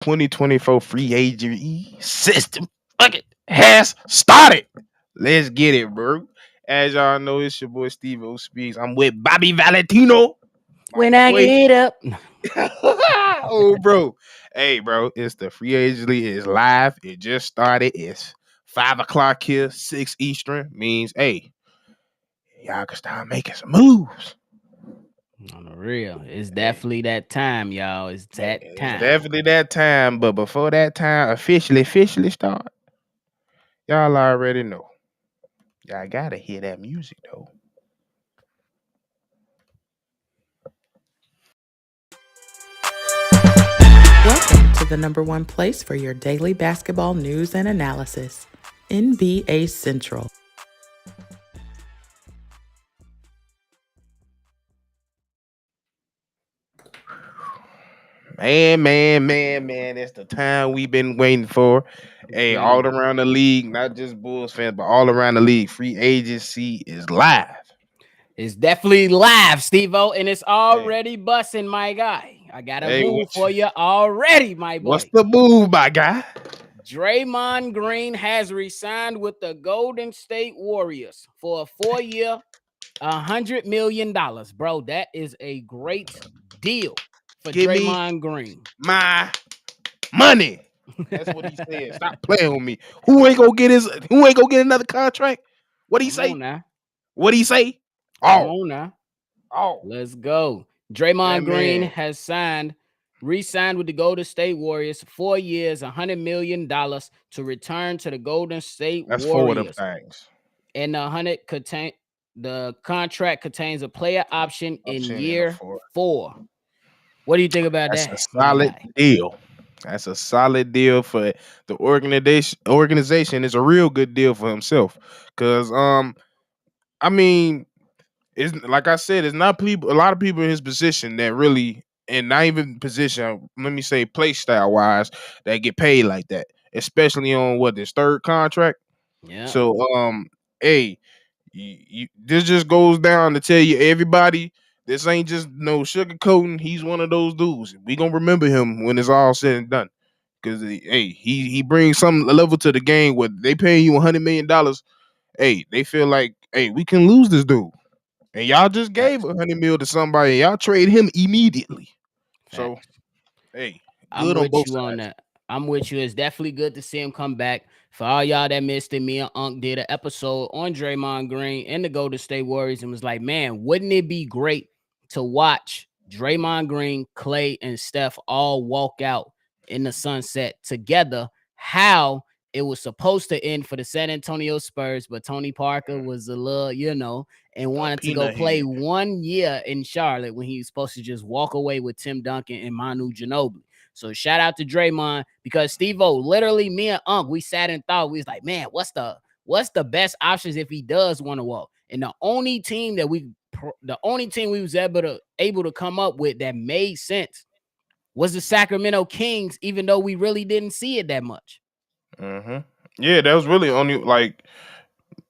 2024 free agency system fucking has started. Let's get it, bro. As y'all know, it's your boy Stevo Speaks. I'm with Bobby Valentino, my When I boy. get up. Oh, bro. Hey, bro, it's the free agency. It's live. It just started. It's 5 o'clock here, 6 Eastern. Means, hey, y'all can start making some moves. On the real. It's Hey, definitely that time, y'all. It's that it's time. definitely that time. But before that time officially start, y'all already know. Y'all gotta hear that music though. Welcome to the number one place for your daily basketball news and analysis, NBA Central. Man. It's the time we've been waiting for. Hey, all Man, around the league, not just Bulls fans, but all around the league. Free agency is live. it's definitely live, Steve-O, and it's Hey, already busting, my guy. I got a hey, move for you already, my what's boy. the move, my guy? Draymond Green has resigned with the Golden State Warriors for a 4-year, $100 million, bro. That is a great deal for Give me Draymond Green. my money. That's what he said. Stop playing with me. Who ain't gonna get another contract? What he Come say? on now. What he say? Come Oh, on now. oh, Let's go. that Draymond Green man. has re-signed with the Golden State Warriors, 4 years, $100 million to return to the Golden State That's four of them Warriors. things. And the contract contains a player option I'm in seeing in the year four. 4. What do you think about That's a that, my solid guy? deal. That's a solid deal for the organization. Organization is a real good deal for himself. Cause I mean, it's like I said, it's not people. A lot of people in his position that really, and not even position. Let me say, play style wise, that get paid like that, especially on what this third contract. Yeah, So hey, this just goes down to tell you everybody. This ain't just no sugarcoating. He's one of those dudes. We gonna remember him when it's all said and done. Cause hey, he brings some level to the game where they paying you $100 million. Hey, they feel like hey we can lose this dude, and y'all just gave facts, 100 mil to somebody. And y'all trade him immediately. So facts. hey, I'm good on with both you on sides. that. I'm with you. It's definitely good to see him come back. For all y'all that missed it, me and Unc did an episode on Draymond Green and the Golden State Warriors and was like, man, wouldn't it be great to watch Draymond Green, Clay, and Steph all walk out in the sunset together? How it was supposed to end for the San Antonio Spurs, but Tony Parker was a little, and A wanted to go peanut play head. 1 year in Charlotte when he was supposed to just walk away with Tim Duncan and Manu Ginobili. So shout out to Draymond because Steve-O, literally me and Unc, we sat and thought, we was like, man, what's the best options if he does want to walk? And the only team we was able to come up with that made sense was the Sacramento Kings, even though we really didn't see it that much. hmm Yeah, that was really only like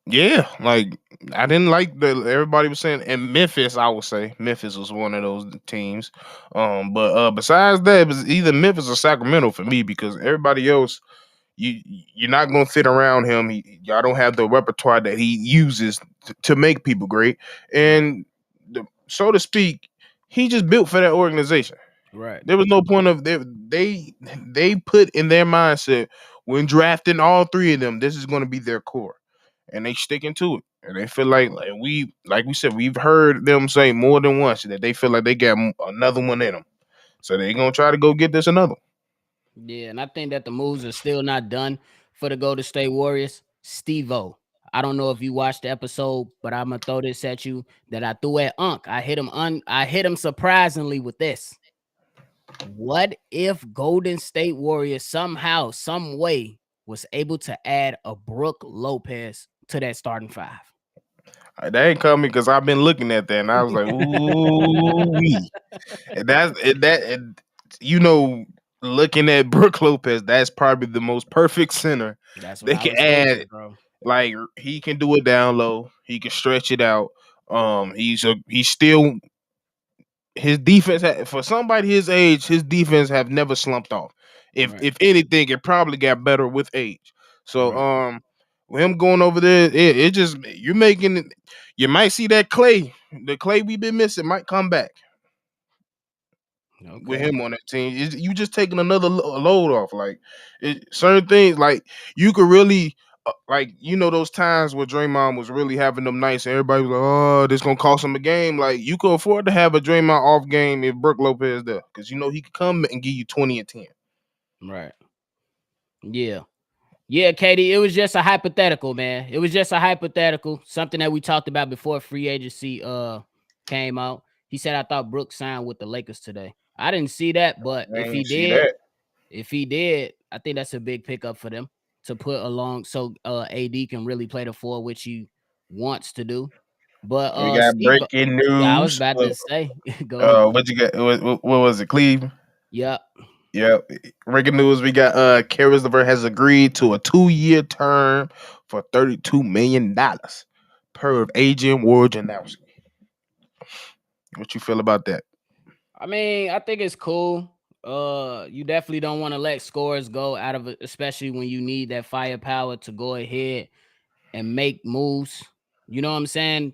yeah, like I didn't like the everybody was saying and Memphis, I would say Memphis was one of those teams. But besides that, it was either Memphis or Sacramento for me because everybody else you're not gonna fit around him. Y'all don't have the repertoire that he uses to make people great. Right, And so to speak, he just built for that organization. right. There was no point of they put in their mindset when drafting all three of them, this is going to be their core, and they sticking to it. And they feel like we said we've heard them say more than once that they feel like they got another one in them, so they gonna try to go get this another. Yeah, and I think that the moves are still not done for the Golden State Warriors. Steve-O, I don't know if you watched the episode, but I'm gonna throw this at you that I threw at Unc. I hit him surprisingly with this. What if Golden State Warriors somehow, some way, was able to add a Brooke Lopez to that starting five? They ain't coming because I've been looking at that and I was like, ooh, and and you know, looking at Brooke Lopez, that's probably the most perfect center That's what they I can was add. thinking, bro. Like he can do it down low. He can stretch it out. He's still his defense for somebody his age. His defense have never slumped off. If anything, it probably got better with age. So Right. with him going over there, it just you're making it. You might see that Clay, the Clay we've been missing, might come back with Okay. him on that team. You just taking another load off. Like certain things, like you could really. Like those times where Draymond was really having them nights, and everybody was like, "Oh, this gonna cost him a game." Like you could afford to have a Draymond off game if Brook Lopez there, because he could come and give you 20 and 10. Right. Yeah. Yeah, Katie, it was just a hypothetical, man. It was just a hypothetical, something that we talked about before free agency came out. He said, I thought Brooks signed with the Lakers today. I didn't see that, but I ain't see that. if he did, I think that's a big pickup for them to put along so AD can really play the four, which he wants to do. We But got Steve, breaking yeah, I was news. about to say, go ahead. What you got? What was it? Cleveland. Yep. Yeah. Breaking news. We got Caris LeVert has agreed to a 2-year term for $32 million per agent Wojnarowski. What you feel about that? I mean, I think it's cool. You definitely don't want to let scores go out of it, especially when you need that firepower to go ahead and make moves. You know what I'm saying?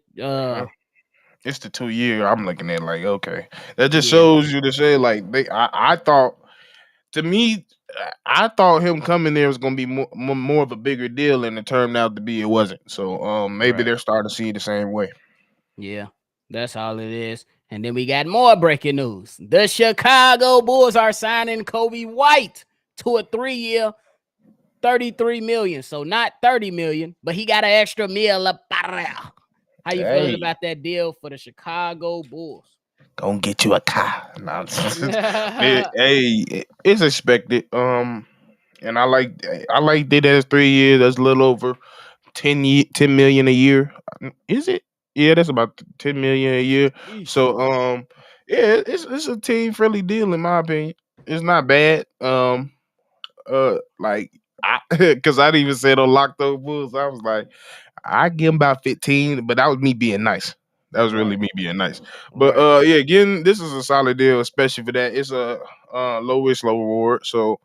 It's the 2 year. I'm looking at like, okay, that just Yeah, shows you to say like I thought, to me, I thought him coming there was gonna be more of a bigger deal, and it turned out to be it wasn't. So maybe right. they're starting to see it the same way. Yeah, that's all it is. And then we got more breaking news. The Chicago Bulls are signing Coby White to a 3-year, 33 million. So not 30 million, but he got an extra meal up. How you feeling Hey, about that deal for the Chicago Bulls? gonna get you a car. Nah, hey, it's expected. And I like that as 3 years. That's a little over 10 million a year. Is it? Yeah, that's about 10 million a year. Sheesh. So yeah, it's a team friendly deal in my opinion. It's not bad. Like I because I didn't even say on Locked Up Bulls. I was like, I give him about 15, but that was me being nice. That was really Right, me being nice. But right, yeah, again, this is a solid deal, especially for that. It's a low reward, so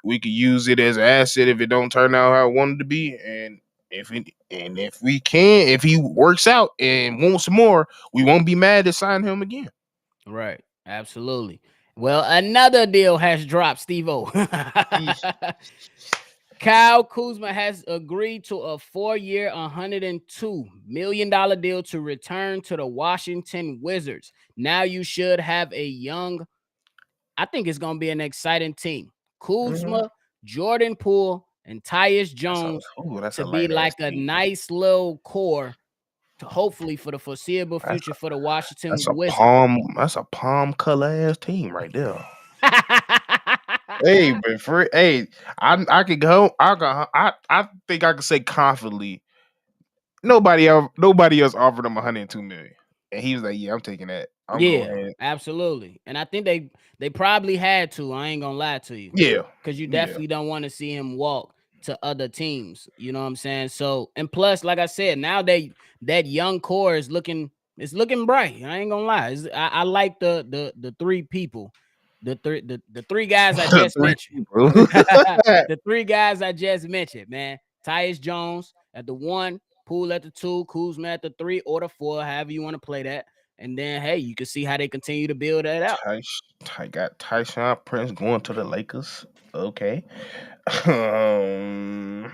we could use it as an asset if it don't turn out how I wanted to be, and if he works out and wants some more, we won't be mad to sign him again. right. Absolutely. Well, another deal has dropped, Stevo. Eesh. Kyle Kuzma has agreed to a 4-year, $102 million deal to return to the Washington Wizards. Now you should have I think it's going to be an exciting team. Mhm. Kuzma, Jordan Poole, and Tyus Jones That's to a be light ass like a team. nice little core to hopefully for the foreseeable That's future for the Washington that's a Wizards. palm. That's a palm color ass team right there. Hey, but I could go. I think I could say confidently. Nobody else offered him 102 million, and he was like, "Yeah, I'm taking that. I'm going Yeah, ahead." absolutely. And I think they probably had to. I ain't gonna lie to you. Yeah, Because you yeah. definitely don't want to see him walk to other teams. You know what I'm saying? So, and plus, like I said, now that young core is looking bright. I ain't gonna lie. I like the three people. The three guys I just Three mentioned. people. The three guys I just mentioned, man. Tyus Jones at the 1, Poole at the 2, Kuzma at the 3 or the 4, however you want to play that. And then, hey, you can see how they continue to build that out. Got Tyshawn Prince going to the Lakers. Okay. Um,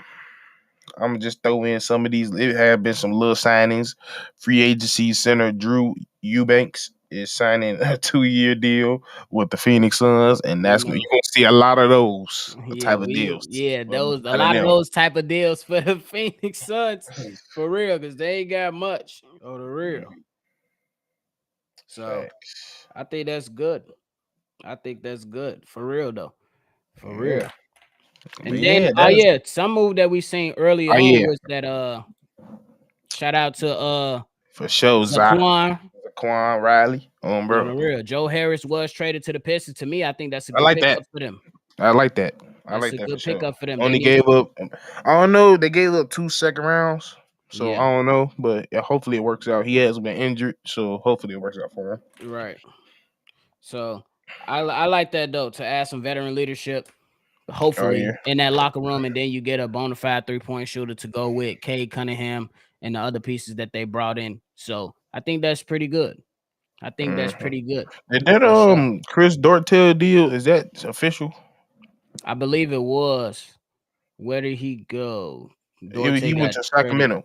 I'm gonna just throw in some of these. It have been some little signings. Free agency center Drew Eubanks is signing a 2-year deal with the Phoenix Suns, and You that's you're know, gonna see a lot of those yeah, type of deals those a out of lot of them. those type of deals for the Phoenix Suns for real, because they ain't got much on the real. So Facts. I think that's good. I think that's good for real though. For Yeah, real. but And then yeah, that's some move that we seen early oh on yeah, was that shout out to for sure. Zaquan. Zaquan Riley, On bro. the real. Joe Harris was traded to the Pistons. To me, I think that's a I good like that. pickup for them. I like that. I That's like a that for good sure. pickup for them. They Only need gave up. I don't know. They gave up 2 second rounds, so yeah, I don't know. But yeah, hopefully it works out. He has been injured, so hopefully it works out for him. right. So I like that though, to add some veteran leadership. hopefully in that locker room, and then you get a bona fide 3-point shooter to go with Cade Cunningham and the other pieces that they brought in. So I think that's pretty good. That's pretty good. Did that Chris Dortel deal, is that official? I believe it was. Where did he go? He went to Sacramento.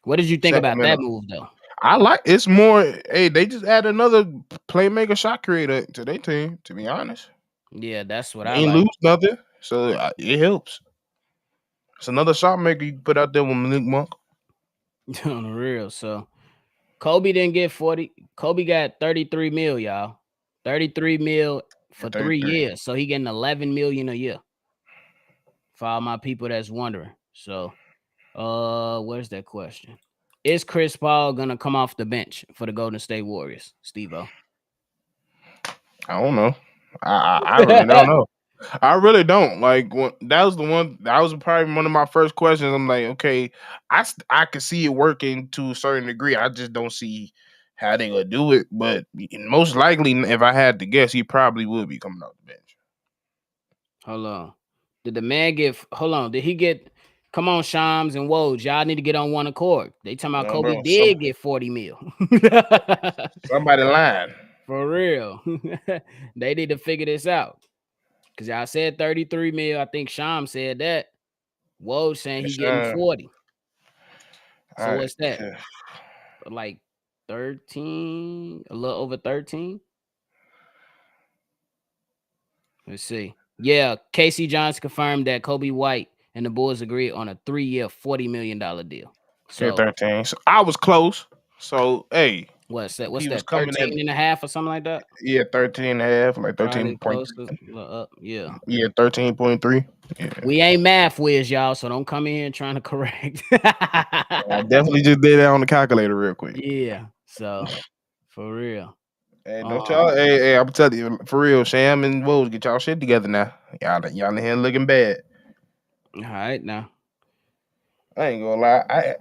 What did you think about that move, though? I like it's more. Hey, they just add another playmaker, shot creator to their team. To be honest, yeah, that's what they I ain't like. lose nothing, so it helps. It's another shot maker you can put out there with Malik Monk. On the real, so Coby didn't get 40. Coby got 33 mil, y'all. 33 mil for 3 years, so he getting 11 million a year. For all my people that's wondering, so where's that question? Is Chris Paul gonna come off the bench for the Golden State Warriors, Stevo? I don't know. I really don't know. I really don't. Like that was probably one of my first questions. I'm like, okay, I can see it working to a certain degree. I just don't see how they gonna do it. But most likely, if I had to guess, he probably would be coming off the bench. Hold on. Did the man get? Hold on. Did he get? Come on, Shams and Woj. Y'all need to get on one accord. They talking about Coby did get 40 mil. Somebody lying. For real. They need to figure this out. Because y'all said 33 mil. I think Shams said that. Woj saying he getting 40. So what's that? Like 13? A little over 13? Let's see. Yeah, Casey Johnson confirmed that Coby White and the Bulls agreed on a 3-year, $40 million deal. So 13. So I was close. So hey, what's that? What's that? 13 and a half or something like that? Yeah, 13 and a half, like 13 close to, yeah. Yeah, 13.3. Yeah. We ain't math whiz, y'all, so don't come in here trying to correct. I definitely just did that on the calculator real quick. Yeah, so for real. Hey, don't y'all. Hey, I'm telling you, for real, Sham and Woj, get y'all shit together now. Y'all in here looking bad. All right, now. I ain't gonna lie.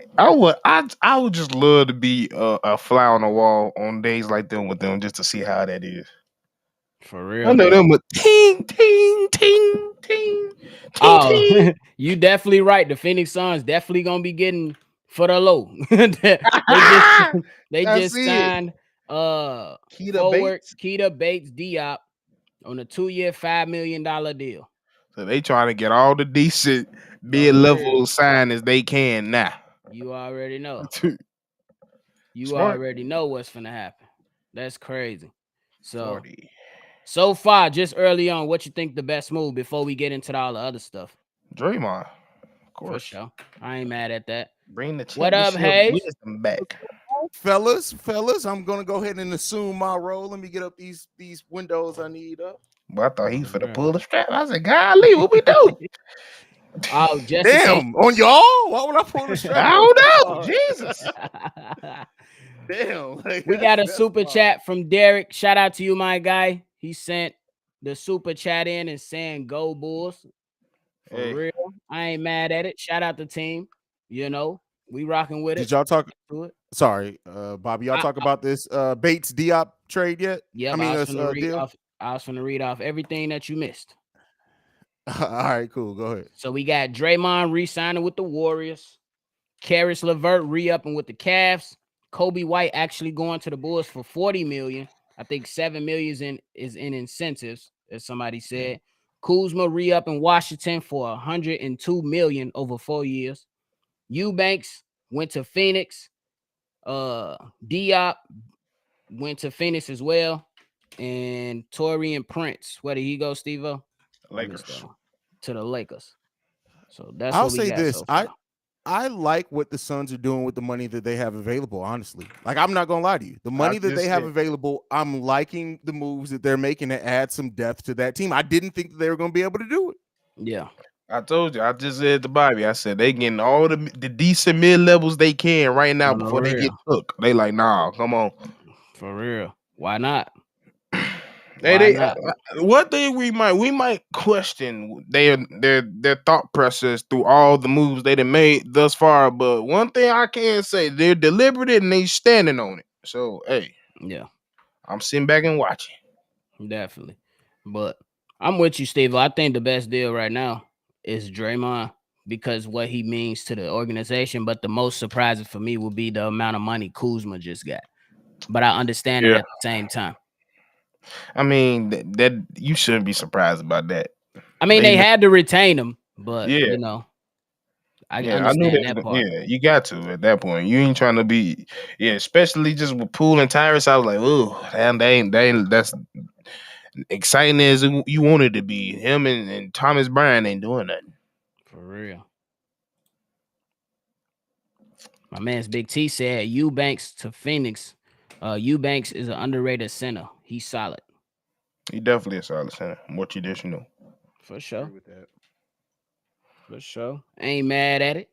I would just love to be a fly on the wall on days like them with them, just to see how that is. For real. I know them with ting ting ting ting. Oh, you definitely right. The Phoenix Suns definitely gonna be getting for the low. they just signed Keita Bates Diop on a 2-year, $5 million deal. So they trying to get all the decent mid-level signings they can now. You already know. You already know what's finna happen. That's crazy. So far, just early on, what you think the best move before we get into all the other stuff? Draymond, of course. For sure. I ain't mad at that. Bring the what up, Haize? Back. Fellas, I'm gonna go ahead and assume my role. Let me get up these windows I need up. Well, I thought he was for the pull the strap. I said, golly, what we do? Oh, just damn, on y'all? Why would I pull the strap? I don't know. Jesus. Damn. Like, we got a super chat from Derek. Shout out to you, my guy. He sent the super chat in and saying, go Bulls. For real. I ain't mad at it. Shout out the team. You know, we rocking with it. Did y'all talk to it? Sorry, Bobby. Y'all talk about this Bates Diop trade yet? Yeah, I was going to read off everything that you missed. All right, cool. Go ahead. So we got Draymond re-signing with the Warriors. Caris LeVert re-upping with the Cavs. Coby White actually going to the Bulls for $40 million. I think $7 million is in incentives, as somebody said. Kuzma re-up in Washington for $102 million over 4 years. Eubanks went to Phoenix. Diop went to Phoenix as well. And Taurean Prince, where did he go, Stevo? Lakers. To the Lakers. So that's I'll what we say got this. so far. I like what the Suns are doing with the money that they have available, honestly. Like, I'm not gonna lie to you. The money that they have available, I'm liking the moves that they're making to add some depth to that team. I didn't think that they were gonna be able to do it. Yeah. I told you, I just said to Bobby, I said they getting all the decent mid levels they can right now before they get took. They like, nah, come on. For real. Why not? One thing we might question their thought process through all the moves they done made thus far, but one thing I can say, they're deliberate and they standing on it. So hey, yeah, I'm sitting back and watching. Definitely. But I'm with you, Steve. I think the best deal right now is Draymond because what he means to the organization. But the most surprising for me would be the amount of money Kuzma just got. But I understand it at the same time. I mean, that you shouldn't be surprised about that. I mean, they had to retain him, but you know, I understand that part. Yeah, you got to at that point. You ain't trying to be, especially just with Poole and Tyrese. I was like, oh, they ain't that's exciting as you wanted to be. Him and Thomas Bryant ain't doing nothing. For real. My man's Big T said Eubanks to Phoenix. Eubanks is an underrated center. He's solid. He definitely a solid center. More traditional. For sure. For sure. Ain't mad at it.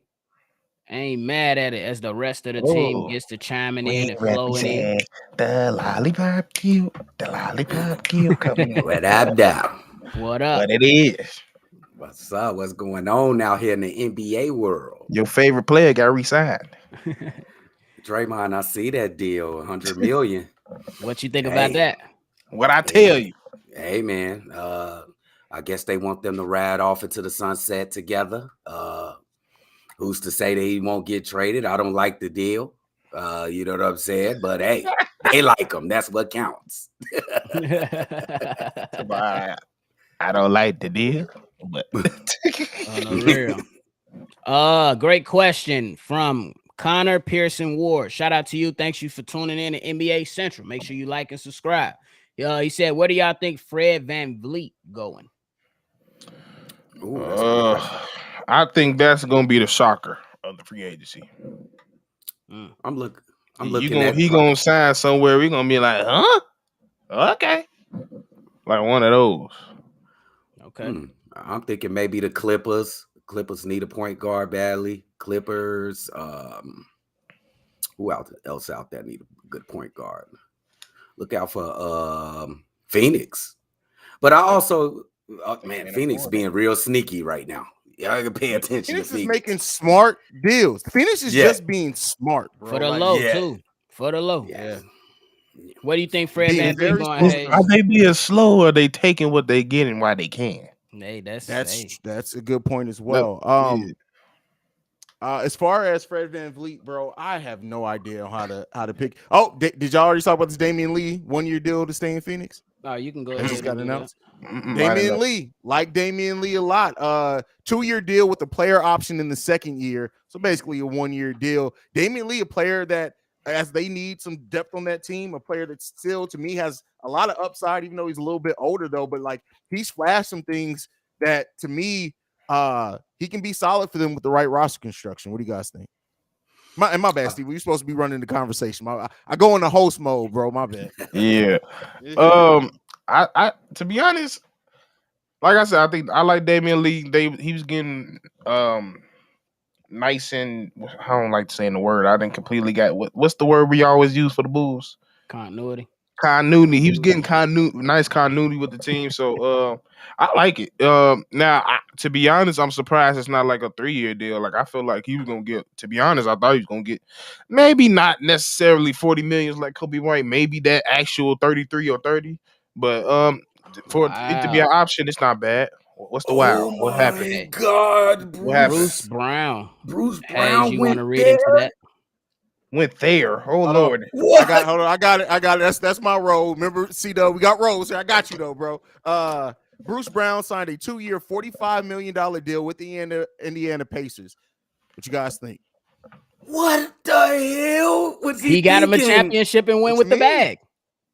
As the rest of the team gets to chiming in and flowing in. The lollipop cute. The lollipop cute coming in. Without doubt. What up? What it is. What's up? What's going on out here in the NBA world? Your favorite player got re-signed. Draymond, I see that deal, 100 million. What you think about that? What I tell you? Hey, man. I guess they want them to ride off into the sunset together. Who's to say they won't get traded? I don't like the deal. You know what I'm saying? But hey, they like them. That's what counts. I don't like the deal, but on the real. Great question from Connor Pearson Ward. Shout out to you. Thanks you for tuning in to NBA Central. Make sure you like and subscribe. He said, where do y'all think Fred VanVleet going? Ooh, I think that's gonna be the shocker of the free agency. I'm looking. He gonna sign somewhere. We're gonna be like, huh? Okay, like one of those. Okay. I'm thinking maybe the Clippers. Clippers need a point guard badly. Clippers. Who else out there need a good point guard? Look out for Phoenix. But I also, Phoenix being real sneaky right now. Y'all can pay attention. Phoenix is making smart deals. Phoenix is just being smart, bro. For the low, too. For the low. Yeah. What do you think Fred VanVleet going? Hey? Are they being slow or are they taking what they getting while they can? Hey, that's a good point as well. As far as Fred VanVleet, bro, I have no idea how to pick. Oh, did y'all already talk about this Damian Lee 1-year deal to stay in Phoenix? Oh, you can go ahead. That just got announced. Damian Lee, like Damian Lee a lot. 2-year deal with the player option in the second year. So basically a 1-year deal. Damian Lee, a player that, as they need some depth on that team, a player that still, to me, has a lot of upside, even though he's a little bit older, though. But, like, he's flashed some things that, to me, he can be solid for them with the right roster construction. What do you guys think? My bad, Steve. We're supposed to be running the conversation. I go in the host mode, bro. My bad. Yeah. I to be honest, like I said, I think I like Damian Lee. He was getting nice and I don't like saying the word. I didn't completely got what's the word we always use for the Bulls? Continuity. He was getting nice continuity with the team. So I like it. Now, to be honest, I'm surprised it's not like a 3-year deal. Like I feel like he was gonna get. To be honest, I thought he was gonna get maybe not necessarily 40 million like Coby White. Maybe that actual 33 or 30. But for it to be an option, it's not bad. What's the wow? What happened? My God, Bruce Brown. Haize, you want to read into that? Went there. Oh Lord. I got it. That's my role. Remember, C-Dub, we got roles here. I got you though, bro. Bruce Brown signed a 2-year, $45 million deal with the Indiana Pacers. What you guys think? What the hell was he got thinking? him a championship and went with the bag.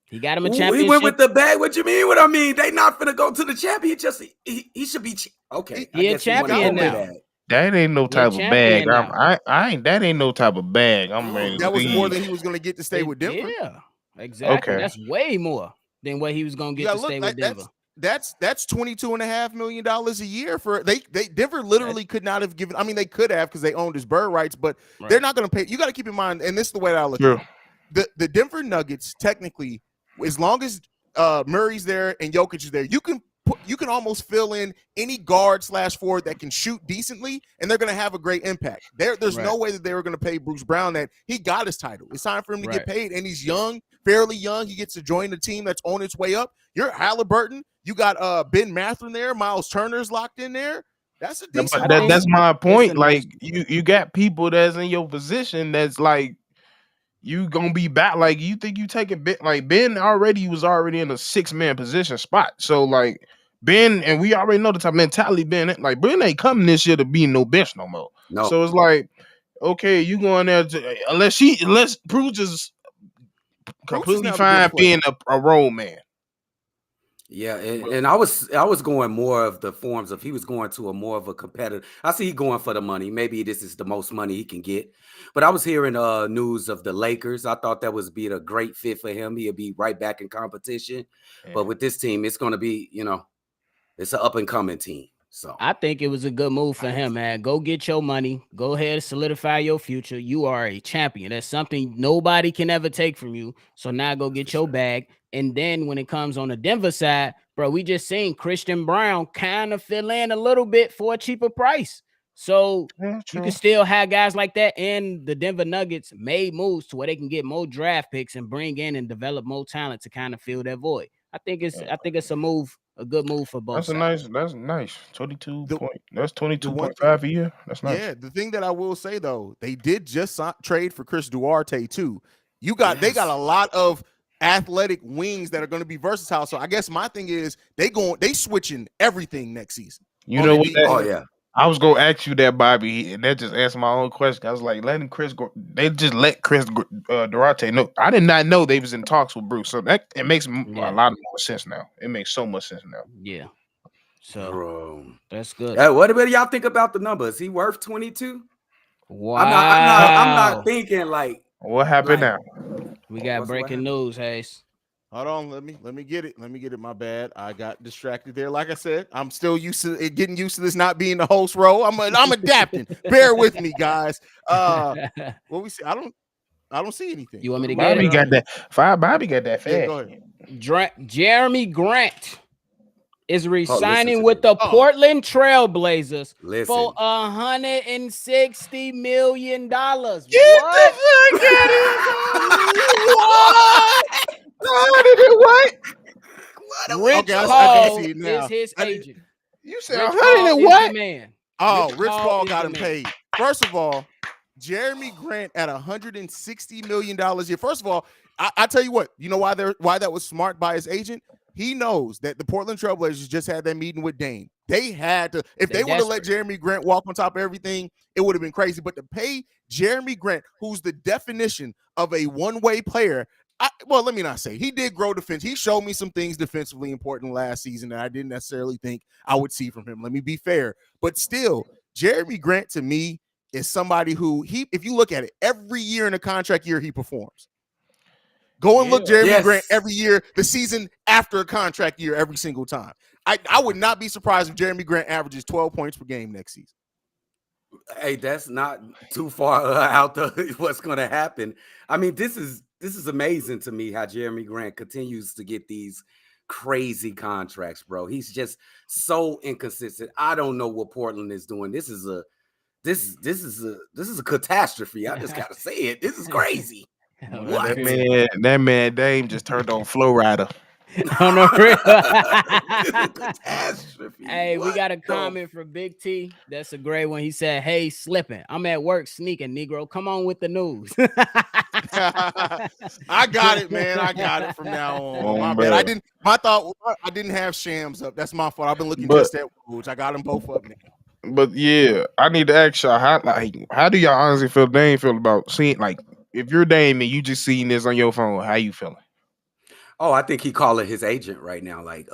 He got him a championship. He went with the bag. What you mean? What I mean? They not finna go to the championship. He should be okay. He a champion now. That ain't no type of bag. I ain't. That ain't no type of bag. I'm ready. That was more than he was going to get to stay with Denver. Yeah, exactly. Okay. That's way more than what he was going to get to stay with Denver. That's $22.5 million a year for they Denver literally could not have given. I mean, they could have because they owned his bird rights, but they're not going to pay. You got to keep in mind, and this is the way that I look at it. The Denver Nuggets, technically, as long as Murray's there and Jokic is there, you can almost fill in any guard/forward that can shoot decently, and they're going to have a great impact. There's no way that they were going to pay Bruce Brown that. He got his title. It's time for him to get paid, and he's young, fairly young. He gets to join the team that's on its way up. You're Halliburton. You got Ben Mathurin there. Miles Turner's locked in there. That's a decent. That's my point. Like you got people that's in your position that's like you gonna be back. Like you think you take a bit. Like Ben was already in a 6-man position spot. So like Ben, and we already know the type of mentality Ben. Like Ben ain't coming this year to be no bench no more. No. So it's like, okay, you going there to, unless Bruce just completely fine being a role man. Yeah, and I was going more of the forms of he was going to a more of a competitor. I see he going for the money. Maybe this is the most money he can get. But I was hearing news of the Lakers. I thought that was be a great fit for him. He'll be right back in competition. Yeah. But with this team, it's going to be, it's an up and coming team. So I think it was a good move for him, man. Go get your money. Go ahead, solidify your future. You are a champion. That's something nobody can ever take from you. So now go get your bag. And then when it comes on the Denver side, bro, we just seen Christian Brown kind of fill in a little bit for a cheaper price. So you can still have guys like that. And the Denver Nuggets made moves to where they can get more draft picks and bring in and develop more talent to kind of fill that void. I think it's a move. A good move for both. That's nice. 22 point. That's 22.5 a year. That's nice. Yeah, the thing that I will say though, they did just trade for Chris Duarte too. They got a lot of athletic wings that are going to be versatile. So I guess my thing is they switching everything next season. You know what? I was gonna ask you that, Bobby, and that just answered my own question. I was like, letting Chris go. They just let Chris Duarte know. I did not know they was in talks with Bruce, so that it makes a lot more sense now. It makes so much sense now. Yeah. So that's good. What do y'all think about the number? Is he worth 22? Wow. I'm not thinking like what happened now. We got breaking news, Haize. Hold on, let me get it. My bad. I got distracted there. Like I said, I'm still getting used to this not being the host role. I'm adapting. Bear with me, guys. What we see? I don't see anything. You want me to get Bobby got that? Bobby got that fast. Yeah, go ahead. Jerami Grant is resigning with the Portland Trailblazers for $160 million. Get the fuck out of here! What? Rich Paul is his agent. You said 100 and what? Man. Oh, Rich Paul got him paid. First of all, Jerami Grant at $160 million a year. First of all, I tell you what, you know why that was smart by his agent? He knows that the Portland Trailblazers just had that meeting with Dame. They had to, if they would have let Jerami Grant walk on top of everything, it would have been crazy. But to pay Jerami Grant, who's the definition of a one-way player, let me not say he did grow defense. He showed me some things defensively important last season that I didn't necessarily think I would see from him. Let me be fair, but still, Jerami Grant to me is somebody who if you look at it, every year in a contract year he performs. Go and look Jerami Grant every year, the season after a contract year, every single time. I would not be surprised if Jerami Grant averages 12 points per game next season. Hey, that's not too far out of what's going to happen. I mean, this is amazing to me how Jerami Grant continues to get these crazy contracts, bro. He's just so inconsistent. I don't know what Portland is doing. This is a catastrophe. I just gotta say it. This is crazy. What? That man Dame just turned on Flow Rider. On the real. Catastrophe. Hey, we got a comment from Big T. That's a great one. He said, "Hey, slipping. I'm at work sneaking, Negro. Come on with the news." I got it, man. I got it from now on. My bad. I didn't have Shams up. That's my fault. I've been looking just at Woods. I got them both up now. But yeah, I need to ask y'all how do y'all honestly feel about seeing, like, if you're Dame and you just seeing this on your phone, how you feeling? Oh, I think he calling his agent right now. Like,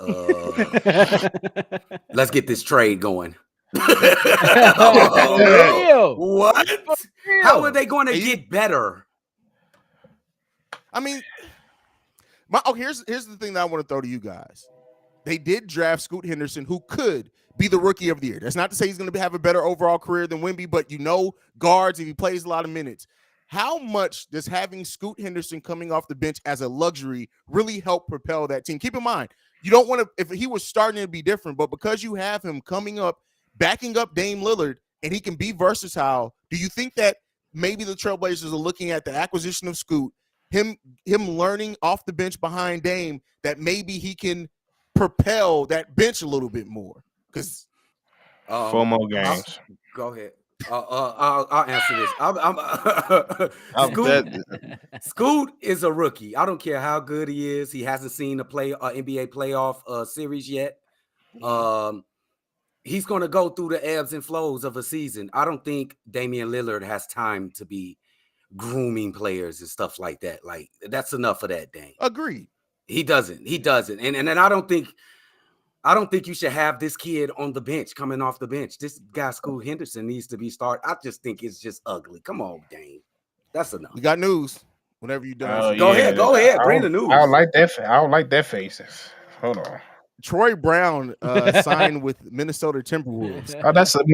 let's get this trade going. What? How are they going to get better? I mean, here's the thing that I want to throw to you guys. They did draft Scoot Henderson, who could be the rookie of the year. That's not to say he's going to have a better overall career than Wemby, but guards, if he plays a lot of minutes. How much does having Scoot Henderson coming off the bench as a luxury really help propel that team? Keep in mind, you don't want to, if he was starting to be different, but because you have him coming up, backing up Dame Lillard, and he can be versatile, do you think that maybe the Trailblazers are looking at the acquisition of Scoot, him learning off the bench behind Dame, that maybe he can propel that bench a little bit more. Because 4 more games. Go ahead. I'll answer this. Scoot is a rookie. I don't care how good he is. He hasn't seen a NBA playoff series yet. He's going to go through the ebbs and flows of a season. I don't think Damian Lillard has time to be grooming players and stuff like that. Like, that's enough of that, Dame. Agreed. He doesn't. And I don't think you should have this kid on the bench, coming off the bench. This guy, Scoot Henderson, needs to be started. I just think it's just ugly. Come on, Dame. That's enough. We got news. Whenever you're done. Go ahead. Bring the news. I don't like that faces. Hold on. Troy Brown signed with Minnesota Timberwolves. Oh, that's a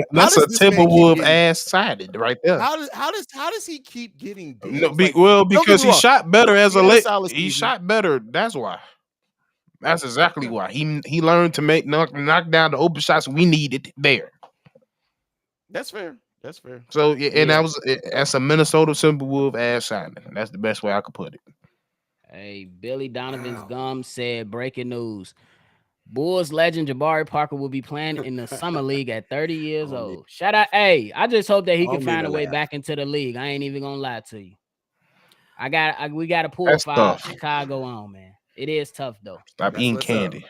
Timberwolves ass sided right there. How does he keep getting deals? No, because he shot better as a late. He season. shot better. That's why. That's exactly why he learned to knock down the open shots we needed there. That's fair. So that's a Minnesota Timberwolves ass signing. That's the best way I could put it. Hey, Billy Donovan's gum said breaking news. Bulls legend Jabari Parker will be playing in the summer league at 30 years old. Shout out. Hey, I just hope that he can find a way back into the league. I ain't even gonna lie to you. We got to pull Chicago on, man. It is tough though. Stop eating candy.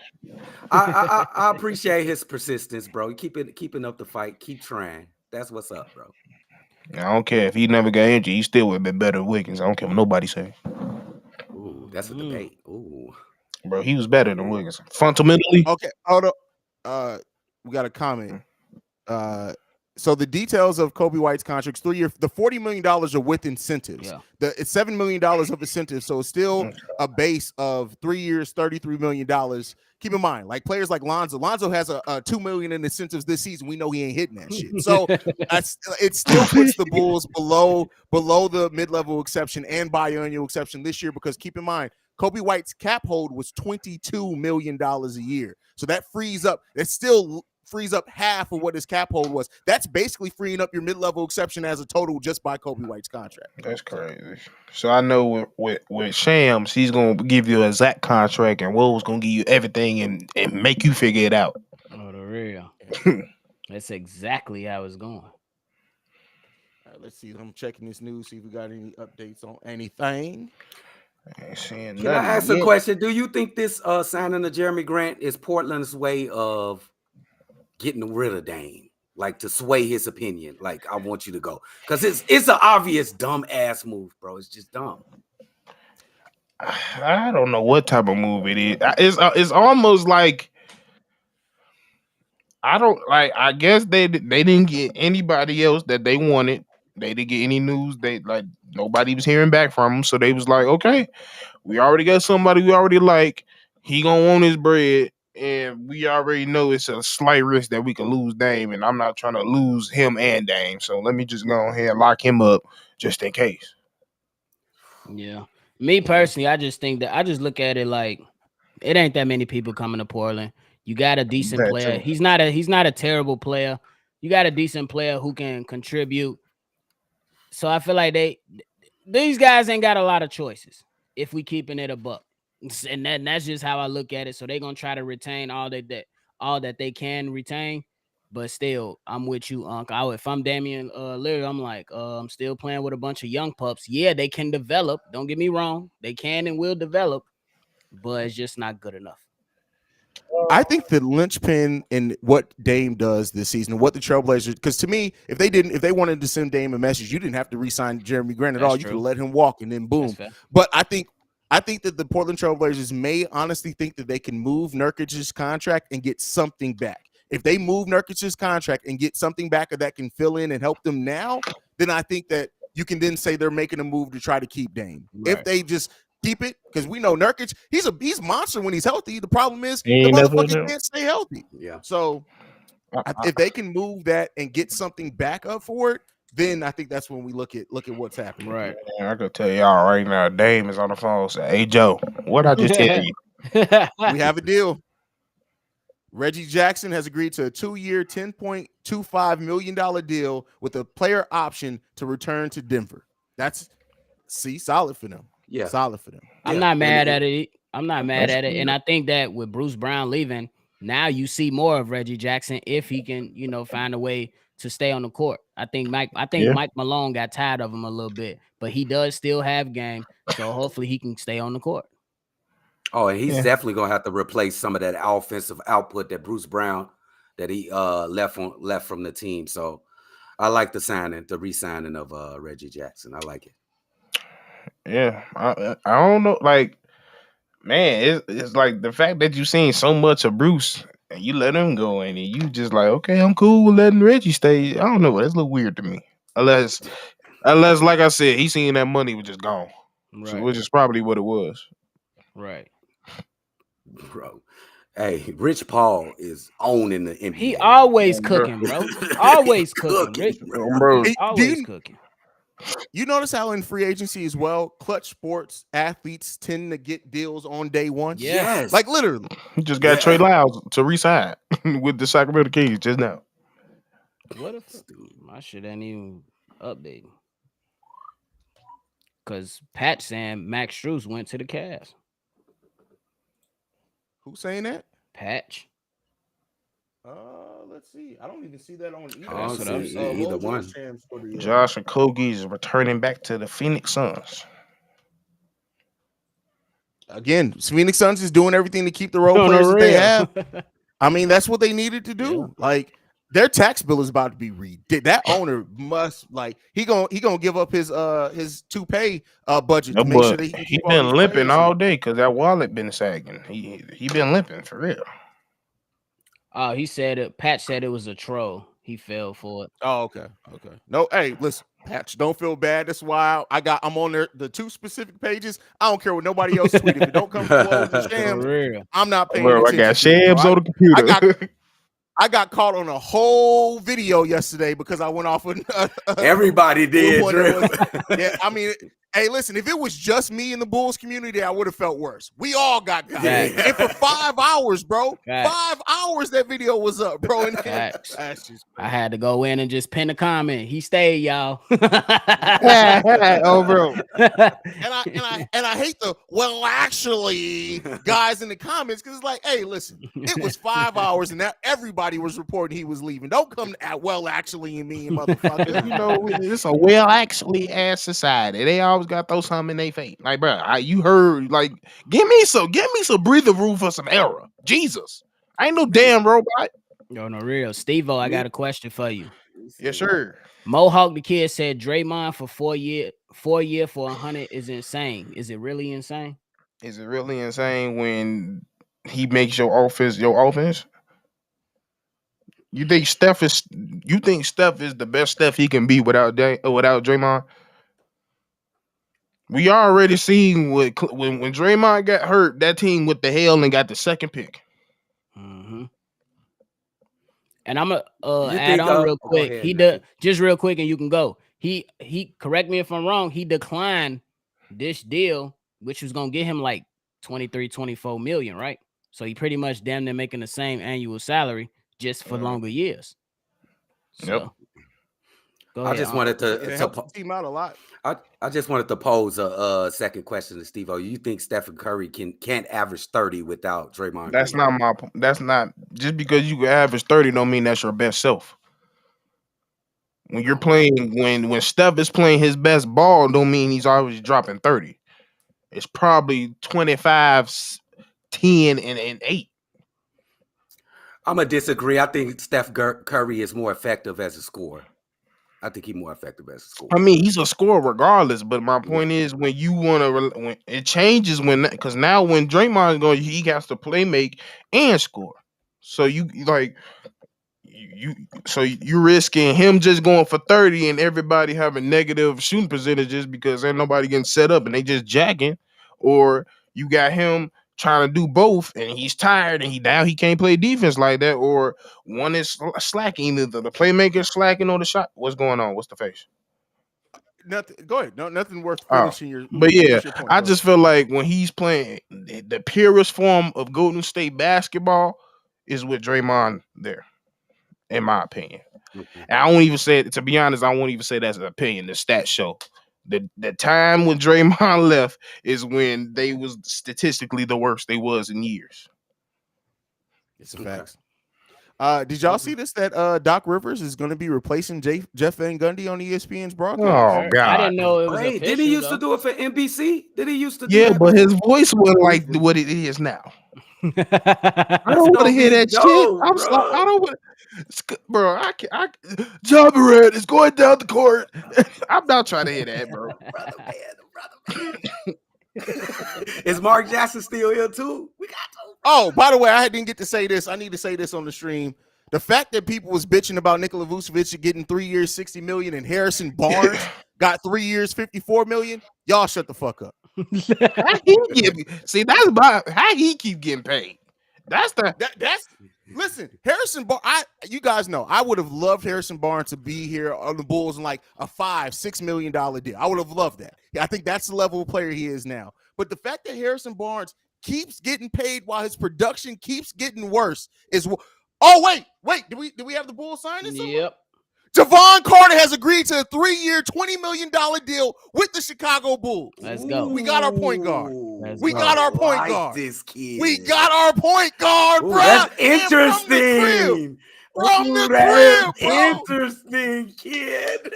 I appreciate his persistence, bro. Keeping up the fight. Keep trying. That's what's up, bro. I don't care if he never got injured. He still would have been better than Wiggins. I don't care what nobody say. Ooh, that's a debate. Ooh. Bro, he was better than Wiggins. Fundamentally. Okay, hold up. We got a comment. So the details of Coby White's contracts, 3 year, the $40 million are with incentives. Yeah. It's $7 million of incentives, so it's still a base of 3 years, $33 million. Keep in mind, like players like Lonzo has a $2 million in incentives this season. We know he ain't hitting that shit. So it still puts the Bulls below the mid-level exception and biannual exception this year, because keep in mind, Coby White's cap hold was $22 million a year. So that still frees up half of what his cap hold was. That's basically freeing up your mid-level exception as a total just by Coby White's contract. That's crazy. So I know with Shams, he's going to give you an exact contract, and Woe's going to give you everything and make you figure it out. Oh, the real. That's exactly how it's going. All right, let's see. I'm checking this news, see if we got any updates on anything. Can I ask a question? Do you think this signing of Jerami Grant is Portland's way of getting rid of Dame, like to sway his opinion? Like, I want you to go, because it's an obvious dumb ass move, bro. It's just dumb. I don't know what type of move it is. It's almost like I guess they didn't get anybody else that they wanted. They didn't get any news. Nobody was hearing back from them, so they was like, okay, we already got somebody we already like. He gonna want his bread. And we already know it's a slight risk that we can lose Dame, and I'm not trying to lose him and Dame. So let me just go ahead and lock him up just in case. Yeah. Me personally, I just look at it like it ain't that many people coming to Portland. You got a decent player. He's not a terrible player. You got a decent player who can contribute. So I feel like these guys ain't got a lot of choices if we keeping it a buck. And that's just how I look at it. So they're gonna try to retain all that they can retain, but still, I'm with you, Unc. If I'm Damian Lillard, I'm like, I'm still playing with a bunch of young pups. Yeah, they can develop. Don't get me wrong, they can and will develop, but it's just not good enough. I think the linchpin in what Dame does this season, what the Trailblazers, because to me, if they wanted to send Dame a message, you didn't have to re-sign Jerami Grant at all. You could let him walk and then boom. But I think that the Portland Trailblazers may honestly think that they can move Nurkic's contract and get something back. If they move Nurkic's contract and get something back that can fill in and help them now, then I think that you can then say they're making a move to try to keep Dame. Right. If they just keep it, because we know Nurkic, he's monster when he's healthy. The problem is the motherfucker can't stay healthy. Yeah. So if they can move that and get something back up for it, then I think that's when we look at what's happening. Right. I could tell y'all right now, Dame is on the phone saying, "Hey Joe, what I just tell you?" We have a deal. Reggie Jackson has agreed to a 2-year, $10.25 million deal with a player option to return to Denver. That's solid for them. Yeah, solid for them. I'm not mad at it. I'm not mad at it. And I think that with Bruce Brown leaving, now you see more of Reggie Jackson if he can, find a way to stay on the court. I think Mike Malone got tired of him a little bit, but he does still have game. So hopefully he can stay on the court. Oh, and he's definitely gonna have to replace some of that offensive output that Bruce Brown that he left from the team. So I like the re-signing of Reggie Jackson. I like it. Yeah, I don't know. Like, man, it's like the fact that you seen so much of Bruce and you let him go, and you just like, okay, I'm cool with letting Reggie stay. I don't know. That's a little weird to me. Unless, like I said, he seen that money was just gone, right. which is probably what it was. Right. Bro. Hey, Rich Paul is owning the NBA. He always cooking, bro. Always cooking. Bro. Always cooking. You notice how in free agency as well, clutch sports athletes tend to get deals on day one? Yes. Like literally. He just got Trey Lyles to re-sign with the Sacramento Kings just now. What if my shit ain't even updating? Because Pat saying Max Strus went to the Cavs. Who's saying that? Patch. Let's see. I don't even see that on either. I don't see either one. Josh and Kogi is returning back to the Phoenix Suns. Again, Phoenix Suns is doing everything to keep the role players that they have. I mean, that's what they needed to do. Yeah. Like their tax bill is about to be that owner must he gonna give up his toupee budget to make sure that he been limping all day because that wallet been sagging. He been limping for real. Oh, he said it. Patch said it was a troll. He fell for it. Oh, okay. No, hey, listen, Patch, don't feel bad. That's why I'm on the two specific pages. I don't care what nobody else tweeted. If it don't come from the Shams, I'm not paying attention. I got Shams on the computer. I got caught on a whole video yesterday because I went off with everybody did. Yeah, I mean, hey, listen, if it was just me in the Bulls community, I would have felt worse. We all got caught. Yeah. And for 5 hours, bro. Facts. 5 hours that video was up, bro. And I had to go in and just pin a comment. He stayed, y'all. Oh, bro. And I hate the actually guys in the comments because it's like, hey, listen, it was 5 hours and now everybody was reporting he was leaving. Don't come at actually and me, motherfucker. You know, it's a actually ass society. They always got throw something in their face. Like, bro, you heard, like, give me some breathing room for some error. Jesus. I ain't no damn robot. Yo, no real. Stevo, I got a question for you. Yes, sir. Mohawk the Kid said Draymond for 4 year for 100 is insane. Is it really insane? Is it really insane when he makes your offense your offense? You think Steph is the best Steph he can be without Draymond? We already seen when Draymond got hurt, that team went to hell and got the second pick. Mm-hmm. And I'm gonna add on real quick. Ahead, just real quick, and you can go. He correct me if I'm wrong. He declined this deal, which was gonna get him like 23-24 million, right? So he pretty much damn near making the same annual salary just for longer years. So, yep. I just wanted to team out a lot. I just wanted to pose a second question to Stevo. You think Stephen Curry can't average 30 without Draymond? That's not just because you can average 30 don't mean that's your best self. When you're playing, when Steph is playing his best ball, don't mean he's always dropping 30. It's probably 25, 10, and 8. I'm gonna disagree. I think Steph Curry is more effective as a scorer. I think he's more effective as a scorer. I mean, he's a scorer regardless. But my point is, when you want to, when it changes, because now when Draymond goes, he has to play make and score. So you're risking him just going for 30 and everybody having negative shooting percentages because ain't nobody getting set up and they just jacking, or you got him trying to do both and he's tired and he can't play defense like that, or one is slacking, either the playmaker slacking or the shot. What's going on? What's the face? Nothing. Go ahead. No, nothing worth finishing your. But yeah, your point, I just feel like when he's playing the purest form of Golden State basketball is with Draymond there, in my opinion. Mm-hmm. And I won't even say, to be honest, I won't even say that's an opinion. The stats show The time when Draymond left is when they was statistically the worst they was in years. It's a fact. Did y'all see this? That Doc Rivers is going to be replacing Jeff Van Gundy on ESPN's broadcast. Oh God! I didn't know it was Wait, official. did he used to do it for NBC? Did he used to do Yeah, that but his before? voice wasn't like what it is now. I don't want to hear that shit. I'm sorry. I don't want, bro. I can't. John Morant is going down the court. I'm not trying to hear that, bro. Brother man. Is Mark Jackson still here too? We got to. Oh, by the way, I didn't get to say this. I need to say this on the stream. The fact that people was bitching about Nikola Vucevic getting 3 years, $60 million, and Harrison Barnes got 3 years, $54 million. Y'all shut the fuck up. How he how he keep getting paid. That's listen, Harrison Barnes. You guys know I would have loved Harrison Barnes to be here on the Bulls in like a $5-6 million deal. I would have loved that. I think that's the level of player he is now. But the fact that Harrison Barnes keeps getting paid while his production keeps getting worse is. Oh wait! Did we have the Bulls sign this? Yep. Jevon Carter has agreed to a 3-year, $20 million deal with the Chicago Bulls. Let's go. We got our point guard. We got our point guard. This kid. We got our point guard, bro. That's interesting. From the crib, bro. Interesting, kid.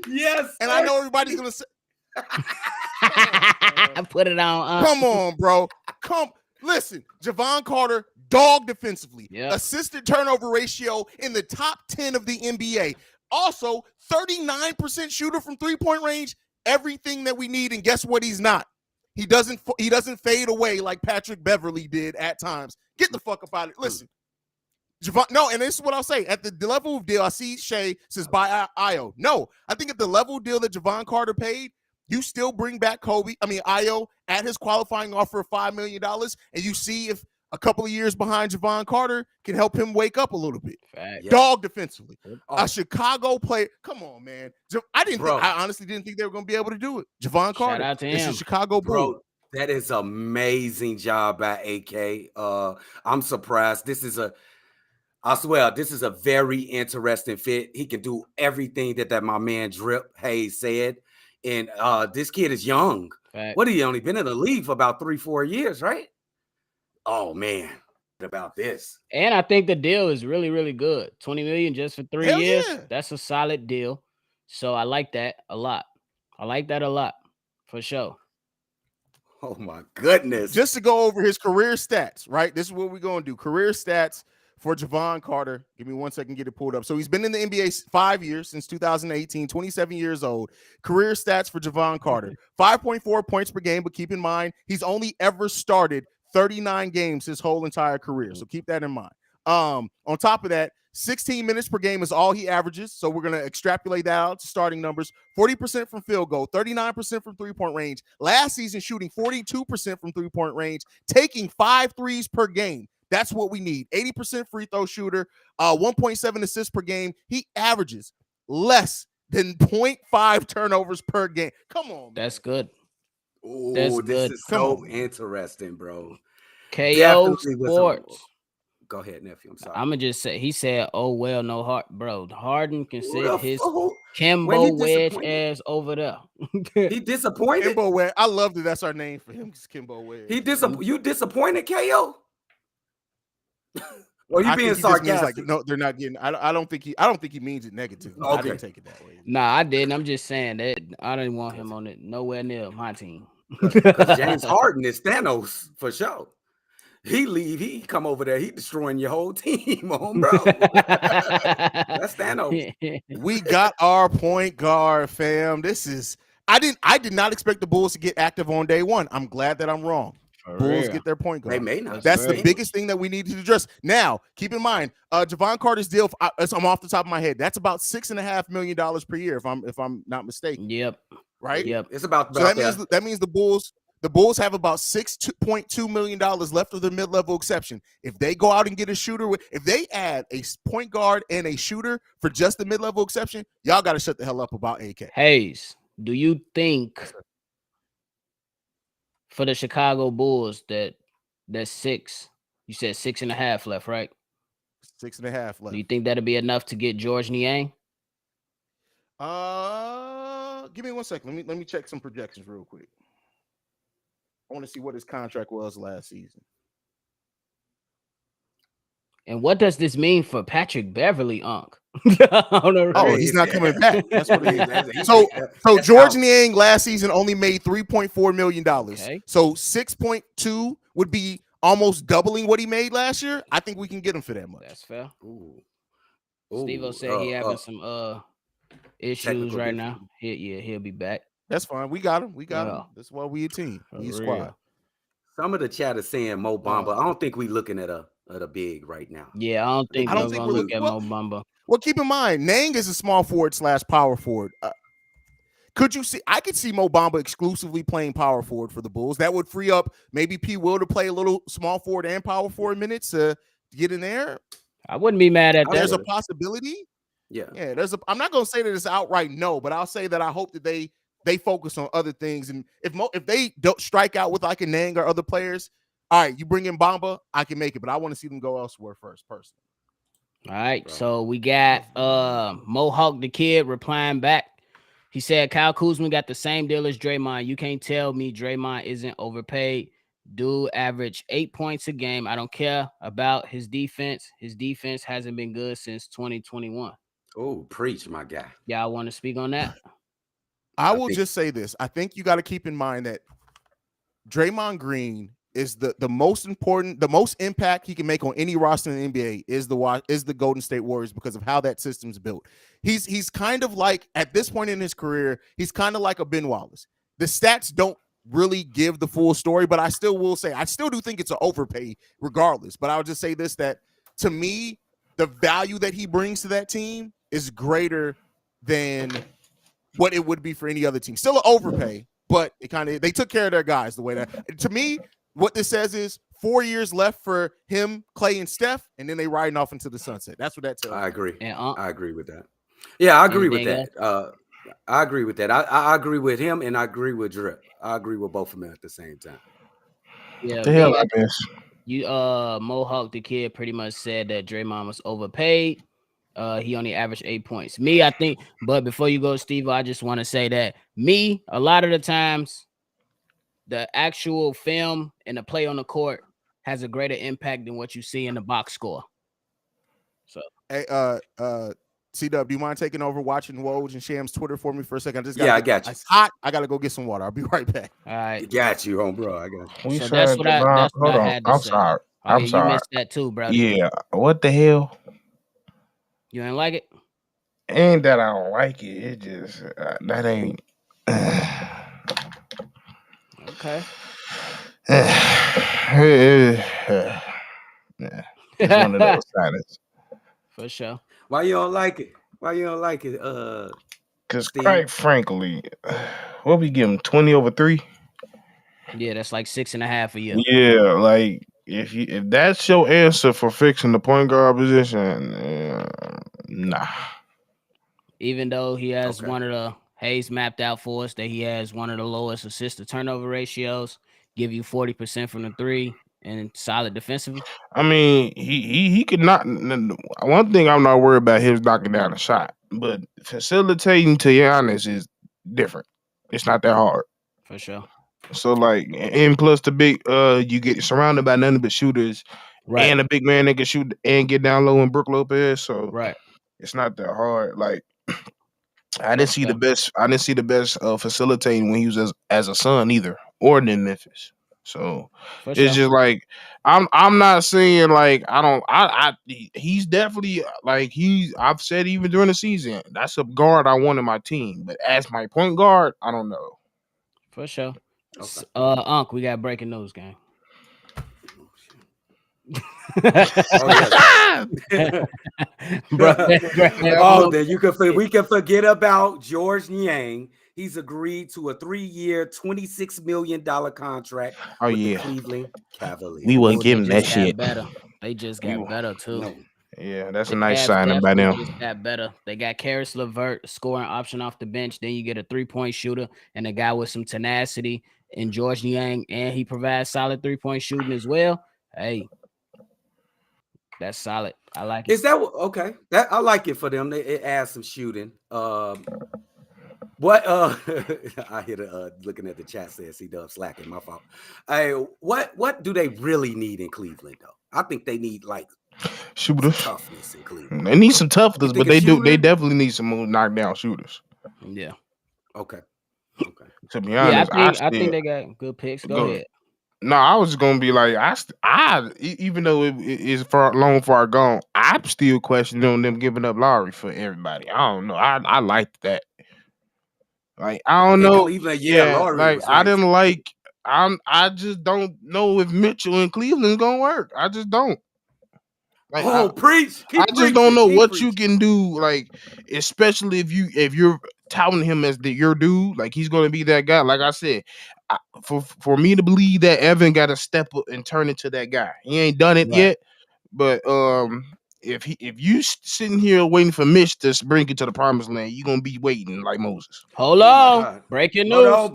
Yes. And I know everybody's gonna say, put it on. Come on, bro. Listen, Jevon Carter, dog defensively. Yep. Assisted turnover ratio in the top 10 of the NBA. Also, 39% shooter from three-point range. Everything that we need, and guess what? He's not. He doesn't fade away like Patrick Beverly did at times. Get the fuck up out of it. Listen, Jevon. No, and this is what I'll say. At the level of deal, I see Shay says buy Ayo. No, I think at the level of deal that Jevon Carter paid, you still bring back Ayo at his qualifying offer of $5 million, and you see if a couple of years behind Jevon Carter can help him wake up a little bit. Fact. Dog defensively. A Chicago player. Come on, man. I honestly didn't think they were going to be able to do it. Jevon Carter. Shout out to it's him. a Chicago Bull. That is amazing job by AK. I'm surprised. I swear, this is a very interesting fit. He can do everything that my man Drip Haize said. And this kid is young. Fact. What, he only been in the league for about 3-4 years, right? Oh man, what about this? And I think the deal is really, really good. $20 million just for 3 years. Yeah. That's a solid deal. So I like that a lot. For sure. Oh my goodness. Just to go over his career stats, right? This is what we're going to do. Career stats for Jevon Carter. Give me 1 second, get it pulled up. So he's been in the NBA 5 years, since 2018, 27 years old. Career stats for Jevon Carter. 5.4 points per game, but keep in mind, he's only ever started 39 games his whole entire career. So keep that in mind. On top of that, 16 minutes per game is all he averages. So we're going to extrapolate that out to starting numbers. 40% from field goal, 39% from three-point range. Last season, shooting 42% from three-point range, taking 5 threes per game. That's what we need. 80% free throw shooter, 1.7 assists per game. He averages less than 0.5 turnovers per game. Come on, man. That's good. Ooh, That's this good. is so interesting, bro. KO Definitely was Sports. Go ahead, nephew. I'm sorry. I'm going to just say, he said, oh, well, no heart. Bro, Harden can sit his When Kimbo he wedge disappointed. ass over there. He disappointed. Kimbo Wedge. I love that that's our name for him. It's Kimbo Wedge. You disappointed, KO? Or you I being think he just means sarcastic? like, no, they're not getting. I don't think he means it negatively. I Okay. didn't take it that way. Nah, I didn't. I'm just saying that I didn't want him on it. Nowhere near my team. Because James Harden is Thanos for sure. He leave, he come over there, he destroying your whole team, bro. That's Thanos. We got our point guard, fam. I did not expect the Bulls to get active on day one. I'm glad that I'm wrong. Bulls get their point guard. They may not. That's the biggest thing that we need to address. Now, keep in mind, Jevon Carter's deal. I'm off the top of my head. That's about $6.5 million per year, if I'm not mistaken. Yep. Right. Yep. It's about So that means the Bulls have about $6.2 million left of the mid-level exception. If they go out and get a shooter, if they add a point guard and a shooter for just the mid-level exception, y'all got to shut the hell up about AK. Haize, do you think for the Chicago Bulls that's 6? You said 6.5 left, right? 6.5 left. Do you think that'll be enough to get George Niang? Give me 1 second. Let me check some projections real quick. I want to see what his contract was last season. And what does this mean for Patrick Beverly, Unc? Oh, he's not coming back. That's what it is. So George Niang last season only made $3.4 million. Okay. So 6.2 would be almost doubling what he made last year. I think we can get him for that much. That's fair. Ooh. Stevo said he having some issues right now. He'll be back. That's fine. We got him. That's why we a team. We a squad. Some of the chat is saying Mo Bamba. I don't think we looking at a big right now. Yeah, I don't think we're gonna look at Mo Bamba. Well, keep in mind, Niang is a small forward / power forward. Could you see? I could see Mo Bamba exclusively playing power forward for the Bulls. That would free up maybe P. Will to play a little small forward and power forward minutes to get in there. I wouldn't be mad at that. There's a possibility. Yeah. I'm not gonna say that it's outright no, but I'll say that I hope that they focus on other things. And if they don't strike out with like a Niang or other players, all right, you bring in Bamba, I can make it, but I want to see them go elsewhere first, personally. All right, so we got Mohawk the Kid replying back. He said Kyle Kuzma got the same deal as Draymond. You can't tell me Draymond isn't overpaid. Dude average 8 points a game. I don't care about his defense. His defense hasn't been good since 2021. Oh, preach, my guy. Y'all want to speak on that? I will just say this. I think you got to keep in mind that Draymond Green is the most important, the most impact he can make on any roster in the NBA is the Golden State Warriors because of how that system's built. He's kind of like, at this point in his career, he's kind of like a Ben Wallace. The stats don't really give the full story, but I still will say, I still do think it's an overpay regardless. But I'll just say this, that to me, the value that he brings to that team is greater than what it would be for any other team. Still an overpay, but they took care of their guys the way that, to me, what this says is 4 years left for him, Clay, and Steph, and then they riding off into the sunset. That's what that tells me. I agree. I agree with that. Yeah, I agree with that. I agree with that. I agree with him, and I agree with Drip. I agree with both of them at the same time. Yeah, the hell I miss. You Mohawk the Kid pretty much said that Draymond was overpaid. He only averaged 8 points. I think, but before you go, Steve, I just want to say that a lot of the times, the actual film and the play on the court has a greater impact than what you see in the box score. So, hey, C-Dub, do you mind taking over watching Woj and Sham's Twitter for me for a second? I got you. It's hot. I gotta go get some water. I'll be right back. All right, got you, home bro. I got you. So that's what I had to say. Sorry. I'm sorry. You missed that too, bro. Yeah. What the hell? You ain't like it? Ain't that I don't like it. It just that ain't. Okay. Yeah, it's one of those silence. For sure. Why you don't like it? Because quite frankly, what we give him 20 over 3? Yeah, that's like 6.5 a year. Yeah, like if that's your answer for fixing the point guard position, nah. Even though he has one of the Haize mapped out for us that he has one of the lowest assist to turnover ratios, give you 40% from the 3 and solid defensively. I mean, he could not. One thing I'm not worried about him knocking down a shot, but facilitating to Giannis is different. It's not that hard. For sure. So like, and plus the big, you get surrounded by nothing but shooters, right? And a big man that can shoot and get down low in Brook Lopez. So right, it's not that hard. Like, I didn't see the best. I didn't see the best facilitating when he was as a Sun either, or in Memphis. So it's just like I'm not saying like he's definitely like I've said even during the season that's a guard I want in my team, but as my point guard, I don't know. For sure. Okay. Unc, we got breaking news, gang. We can forget about George Niang. He's agreed to a 3-year, $26 million contract with the Cleveland Cavaliers. We wouldn't give him that shit. Better. They just got better too. No. Yeah, that's a nice signing by them. Just got better. They got Caris LeVert, scoring option off the bench. Then you get a 3-point shooter and a guy with some tenacity in George Niang, and he provides solid 3-point shooting as well. Hey, That's solid. I like it. Is that okay? That I like it for them. It adds some shooting. What I hear looking at the chat says C-Dub slacking. My fault. Hey, what do they really need in Cleveland though? I think they need like shooters, toughness in Cleveland. They need some toughness, but they shooting? definitely need some more knockdown shooters. Yeah. Okay. To be honest, I think they got good picks. Go ahead. No, I was gonna be like, even though it is long far gone, I'm still questioning them giving up Lowry for everybody. I don't know. I liked that. Like I don't know. Cleveland, Lowry like was I nice. didn't like. I just don't know if Mitchell in Cleveland's gonna work. I just don't. Like, preach! I just don't know what you can do. Like, especially if you're touting him as your dude, like he's gonna be that guy. Like I said, for me to believe that Evan got to step up and turn into that guy. He ain't done it yet, but if you sitting here waiting for Mitch to bring you to the promised land, you're gonna be waiting like Moses. Hold on, breaking news.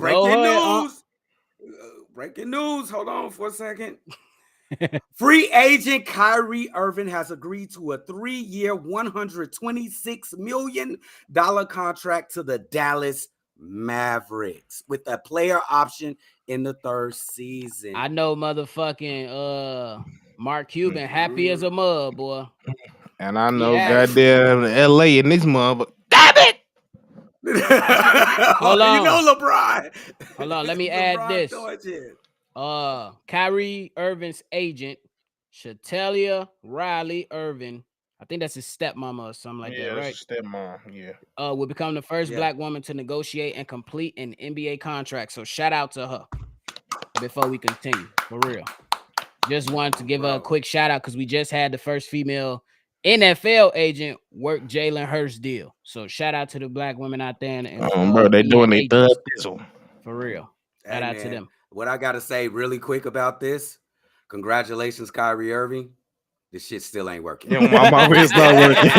Breaking news. Hold on for a second. Free agent Kyrie Irving has agreed to a 3-year, $126 million contract to the Dallas Mavericks with a player option in the 3rd season. I know motherfucking Mark Cuban happy as a mud, boy. And I know goddamn LA in this mother. Damn it! Hold on. You know LeBron. Hold on, let me add this. Kyrie Irving's agent, Shatelia Riley Irving, I think that's his stepmama or something like that, right? Stepmom, yeah. Will become the first black woman to negotiate and complete an NBA contract. So shout out to her before we continue, for real. Just wanted to give her a quick shout out because we just had the first female NFL agent work Jalen Hurts deal. So shout out to the black women out there. Bro, they doing their thug thistle. For real. Shout out to them. What I got to say really quick about this, congratulations, Kyrie Irving. This shit still ain't working. Yeah, it's not working.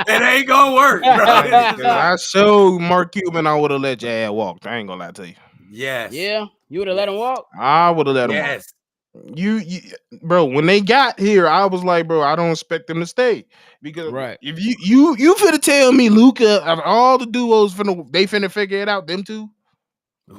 It ain't gonna work, bro. I showed Mark Cuban I would have let your ass walk. I ain't gonna lie to you. Yes. Yeah, you would have let him walk? I would have let him walk. You, bro, when they got here, I was like, bro, I don't expect them to stay. Because if you finna tell me Luka, of all the duos they finna figure it out, them two.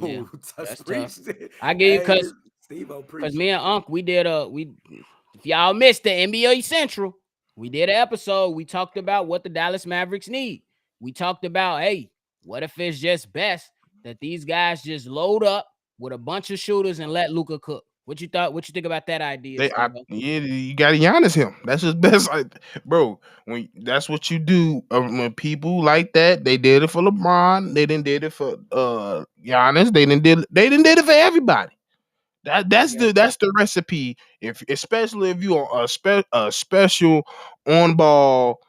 Yeah, that's tough. I give you because me and Unc, if y'all missed the NBA Central, we did an episode. We talked about what the Dallas Mavericks need. We talked about, hey, what if it's just best that these guys just load up with a bunch of shooters and let Luka cook? What you think about that idea? You got to Giannis him. That's his best, bro. When that's what you do. When people like that, they did it for LeBron. They didn't did it for Giannis. They didn't did it for everybody. That's the recipe. Especially if you are a special on ball,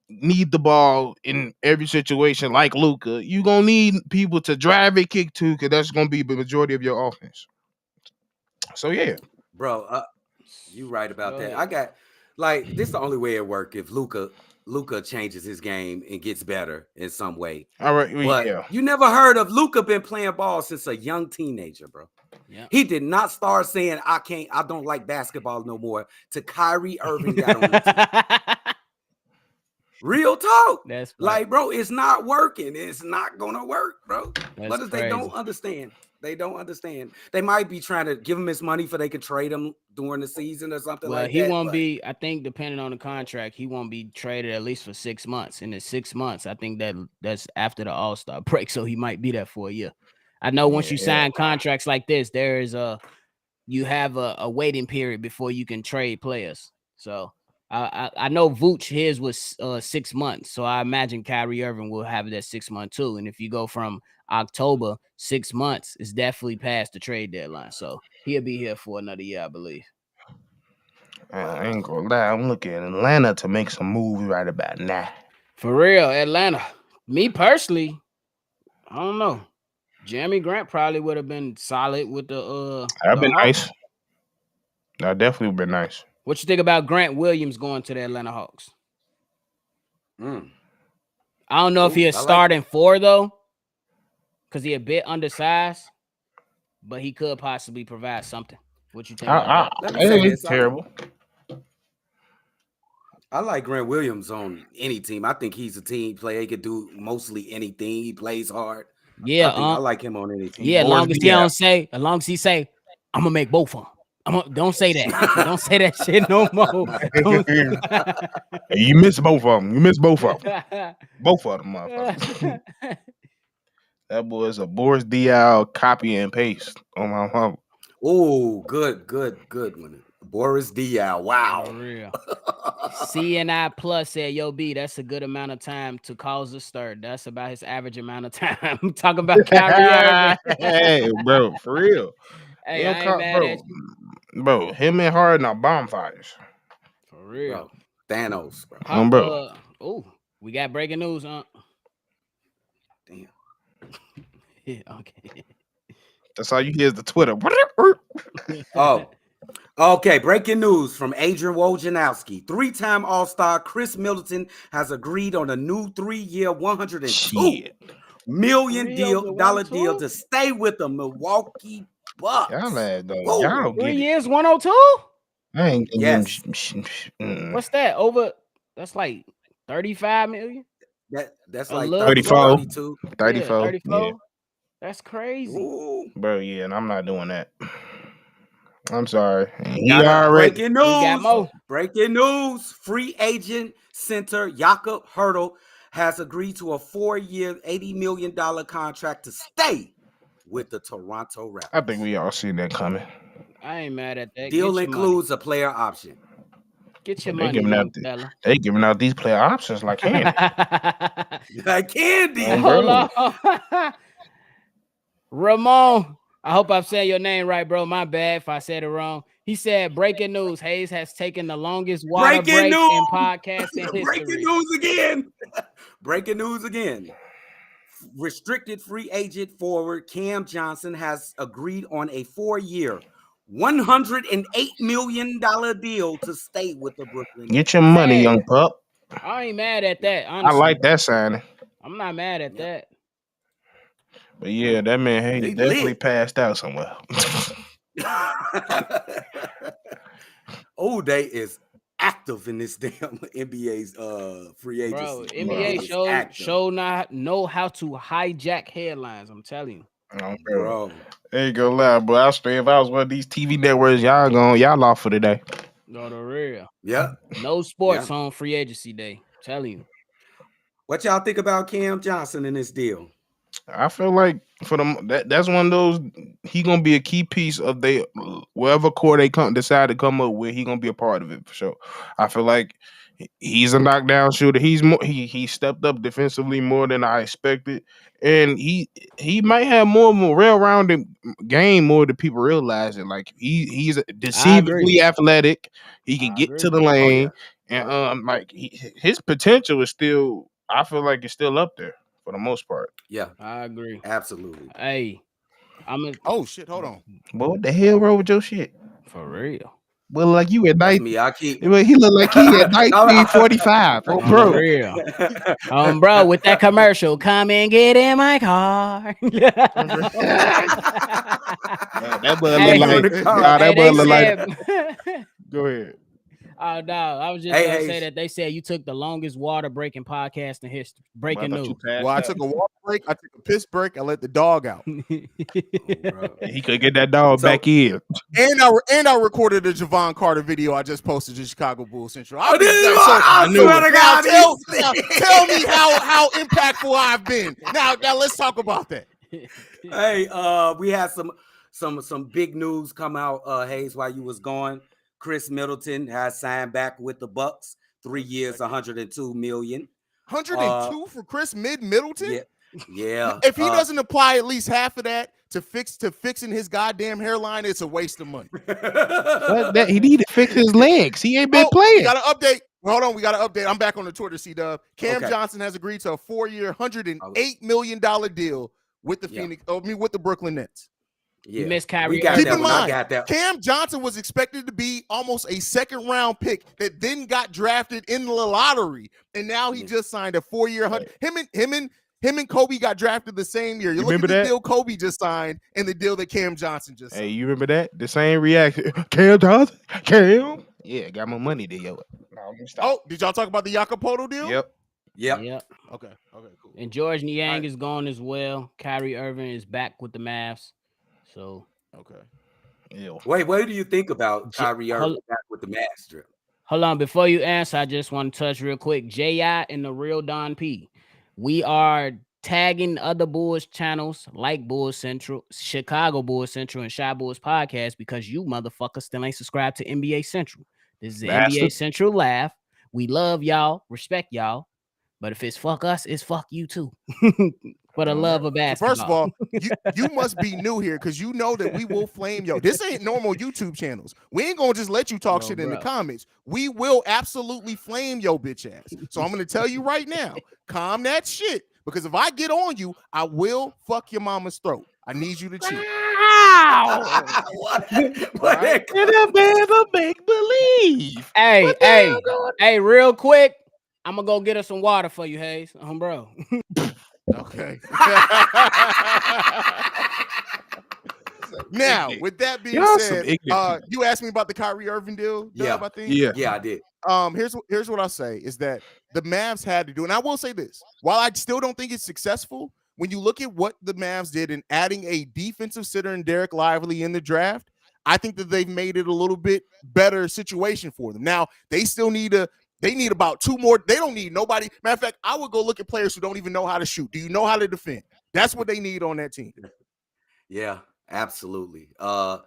need the ball in every situation like Luka, you gonna need people to drive it, kick to, because that's gonna be the majority of your offense. So yeah, bro, you right about that. I got this is the only way it work if Luka changes his game and gets better in some way. All right, but you never heard of Luka been playing ball since a young teenager, bro. Yeah. He did not start saying I don't like basketball no more to Kyrie Irving got on the team. Real talk. That's right. Bro, it's not working. It's not gonna work, bro. That's they don't understand. They don't understand. They might be trying to give him his money so they could trade him during the season or something like that. He won't be, I think, depending on the contract, he won't be traded at least for 6 months. In the 6 months, I think that's after the All-Star break, so he might be there for a year. I know once you sign contracts like this, there is you have a waiting period before you can trade players. So I know Vooch, his was 6 months, so I imagine Kyrie Irving will have that 6 month too. And if you go from October, 6 months is definitely past the trade deadline, so he'll be here for another year, I believe. I ain't gonna lie, I'm looking at Atlanta to make some moves right about now. For real, Atlanta. Me personally, I don't know. Jerami Grant probably would have been solid with the. That'd been nice. That definitely would been nice. What you think about Grant Williams going to the Atlanta Hawks? I don't know if he is starting 4 though, because he a bit undersized, but he could possibly provide something. What you think? It ain't terrible. I like Grant Williams on any team. I think he's a team player. He could do mostly anything. He plays hard. Yeah, I like him on any team. Yeah, as long as he say, I'm gonna make both of them. Don't say that. Don't say that shit no more. You missed both of them. Both of them, motherfuckers. That boy is a Boris Diaw copy and paste on my mom. Oh, good one. Boris Diaw. Wow. For real. CNI Plus said, "Yo, B, that's a good amount of time to cause a stir. That's about his average amount of time." I'm talking about Kyrie. Hey, bro, for real. Hey, I ain't mad at you. Bro, him and Harden are bonfires. For real. Bro. Thanos, bro. Bro. We got breaking news, huh? Damn. Yeah, okay. That's all you hear is the Twitter. Oh. Okay, breaking news from Adrian Wojnarowski. 3-time All-Star Chris Middleton has agreed on a new 3-year, $102 million deal to stay with the Milwaukee Bucks. Y'all 3 years, 102? I ain't yes. What's that? That's like 35 million? That's like 34. 32. 34. Yeah, 34. Yeah. That's crazy. Ooh. Bro, yeah, and I'm not doing that. I'm sorry. Breaking news. Free agent center Jakob Hurtel has agreed to a 4-year, $80 million contract to stay with the Toronto Raptors. I think we all seen that coming. I ain't mad at that. Deal includes a player option. Get your money, young fella. They giving out these player options like candy. Like candy. Hold on. Ramon, I hope I'm saying your name right, bro. My bad if I said it wrong. He said, breaking news, Haize has taken the longest water break in podcasting history. Breaking news again. Restricted free agent forward Cam Johnson has agreed on a 4-year, $108 million deal to stay with the Brooklyn. Get your money, young pup. I ain't mad at that, honestly. I like that signing. I'm not mad at that. But yeah, that man definitely passed out somewhere. Day is active in this damn NBA's free agency. Bro, NBA show not know how to hijack headlines. I'm telling you. Oh, bro. There you go, loud, bro. If I was one of these TV networks, y'all off for today. No, the real. Yeah. No sports on free agency day. I'm telling you. What y'all think about Cam Johnson in this deal? I feel like for them, that's one of those. He gonna be a key piece of wherever core they decide to come up with. He gonna be a part of it for sure. I feel like he's a knockdown shooter. He stepped up defensively more than I expected, and he might have more of a well-rounded game more than people realize it. Like he's deceivably athletic. He can get to the lane, and his potential is still. I feel like it's still up there. For the most part. Yeah. I agree. Absolutely. Hey. Oh shit, hold on. Boy, what the hell wrong with your shit? For real. Well, like you at night. He look like he at 1945. Oh, bro. For real. Bro, with that commercial, come and get in my car. That boy look like. Go ahead. Oh no, I was just gonna say that they said you took the longest water breaking podcast in history. Breaking news. Well, I took a water break, I took a piss break, I let the dog out. He could get that dog back in. And I recorded a Jevon Carter video I just posted to Chicago Bulls Central. I swear to God, tell me how impactful I've been. Now let's talk about that. Hey, we had some big news come out, Haize, while you was gone. Chris Middleton has signed back with the Bucks, 3 years, $102 million. 102 for Chris Middleton? Yeah. If he doesn't apply at least half of that to fixing his goddamn hairline, it's a waste of money. He need to fix his legs. He ain't been playing. We got to update. Hold on, we got to update. I'm back on the Twitter, C-Dub. Cam Johnson has agreed to a 4-year, $108 million deal with the with the Brooklyn Nets. Yeah. You missed Kyrie. Keep in mind, Cam Johnson was expected to be almost a second-round pick that then got drafted in the lottery, and now he just signed a 4-year. Him and Coby got drafted the same year. You look at the deal Coby just signed and the deal that Cam Johnson just signed. Hey, you remember that? The same reaction. Cam Johnson? Cam? Yeah, got my money there, yo. No, let me stop. Oh, did y'all talk about the Jacopoto deal? Yep. Yep. Okay, cool. And George Niang right. is gone as well. Kyrie Irving is back with the Mavs. So okay. Ew. Wait, what do you think about Kyrie Irving back with the Mavs trip? Hold on, before you answer, I just want to touch real quick. J.I. and the real Don P. We are tagging other Bulls channels like Bulls Central, Chicago Bulls Central, and Shy Bulls Podcast because you motherfuckers still ain't subscribed to NBA Central. This is the NBA Central Laugh. We love y'all, respect y'all, but if it's fuck us, it's fuck you too. For the love of basketball. First of all, you must be new here because you know that we will flame yo. This ain't normal YouTube channels. We ain't gonna just let you talk shit in the comments. We will absolutely flame your bitch ass. So I'm gonna tell you right now, calm that shit. Because if I get on you, I will fuck your mama's throat. I need you to chill. What Right? In a band of make believe. Hey, real quick. I'm gonna go get us some water for you, Haize. Bro. Okay. Now, with that being said, you asked me about the Kyrie Irving deal. Yeah, I think. Yeah, I did. Here's what I'll say is that the Mavs had to do, and I will say this: while I still don't think it's successful, when you look at what the Mavs did in adding a defensive sitter and Derek Lively in the draft, I think that they've made it a little bit better situation for them. Now they still need They need about two more. They don't need nobody. Matter of fact, I would go look at players who don't even know how to shoot. Do you know how to defend? That's what they need on that team. Yeah, absolutely. All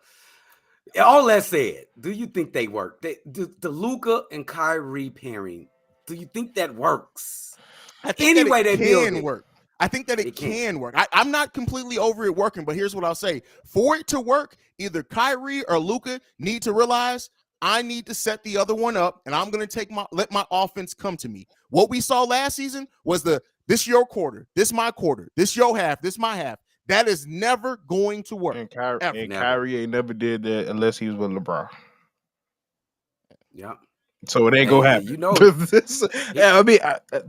that said, do you think they work? The Luka and Kyrie pairing, do you think that works? I think anyway, that it can work. I think that it can work. I'm not completely over it working, but here's what I'll say. For it to work, either Kyrie or Luka need to realize I need to set the other one up, and I'm going to let my offense come to me. What we saw last season was this your quarter, this my quarter, this your half, this my half. That is never going to work. And Kyrie ain't never did that unless he was with LeBron. Yeah. So it ain't gonna happen. You know. I mean,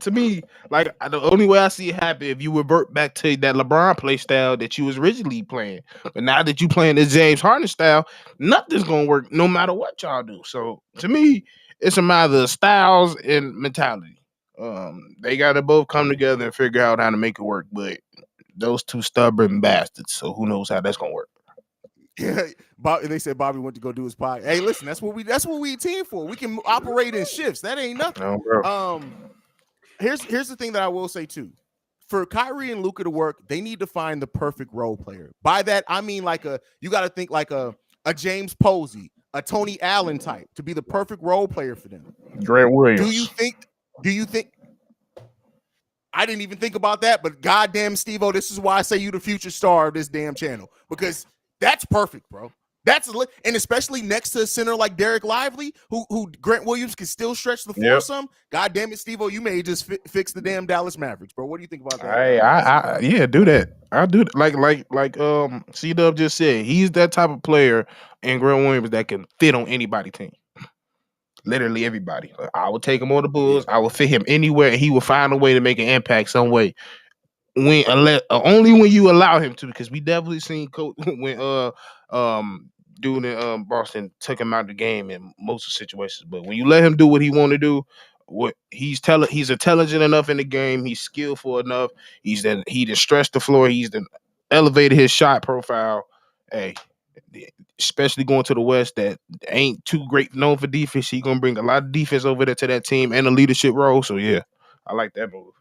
to me, like the only way I see it happen if you revert back to that LeBron play style that you was originally playing. But now that you playing this James Harden style, nothing's gonna work no matter what y'all do. So to me, it's a matter of styles and mentality. They gotta both come together and figure out how to make it work. But those two stubborn bastards. So who knows how that's gonna work. Yeah, they said Bobby went to go do his podcast. Hey, listen, that's what we team for. We can operate in shifts. That ain't nothing. No, bro. Here's the thing that I will say too. For Kyrie and Luka to work, they need to find the perfect role player. By that, I mean you got to think like a James Posey, a Tony Allen type to be the perfect role player for them. Grant Williams. Do you think? I didn't even think about that, but goddamn, Stevo, this is why I say you the future star of this damn channel because that's perfect, bro. And especially next to a center like Derek Lively, who Grant Williams can still stretch the floor some. God damn it, Stevo, you may just fix the damn Dallas Mavericks, bro. What do you think about that? Yeah, do that. I'll do that. Like C-Dub just said, he's that type of player in Grant Williams that can fit on anybody's team. Literally everybody. I will take him on the Bulls. I will fit him anywhere, and he will find a way to make an impact some way. Only when you allow him to, because we definitely seen when dude in Boston took him out of the game in most of the situations. But when you let him do what he want to do, he's intelligent enough in the game, he's skillful enough, he just stretched the floor, he's elevated his shot profile. Hey, especially going to the West that ain't too great known for defense, he gonna bring a lot of defense over there to that team and a leadership role. So yeah, I like that move.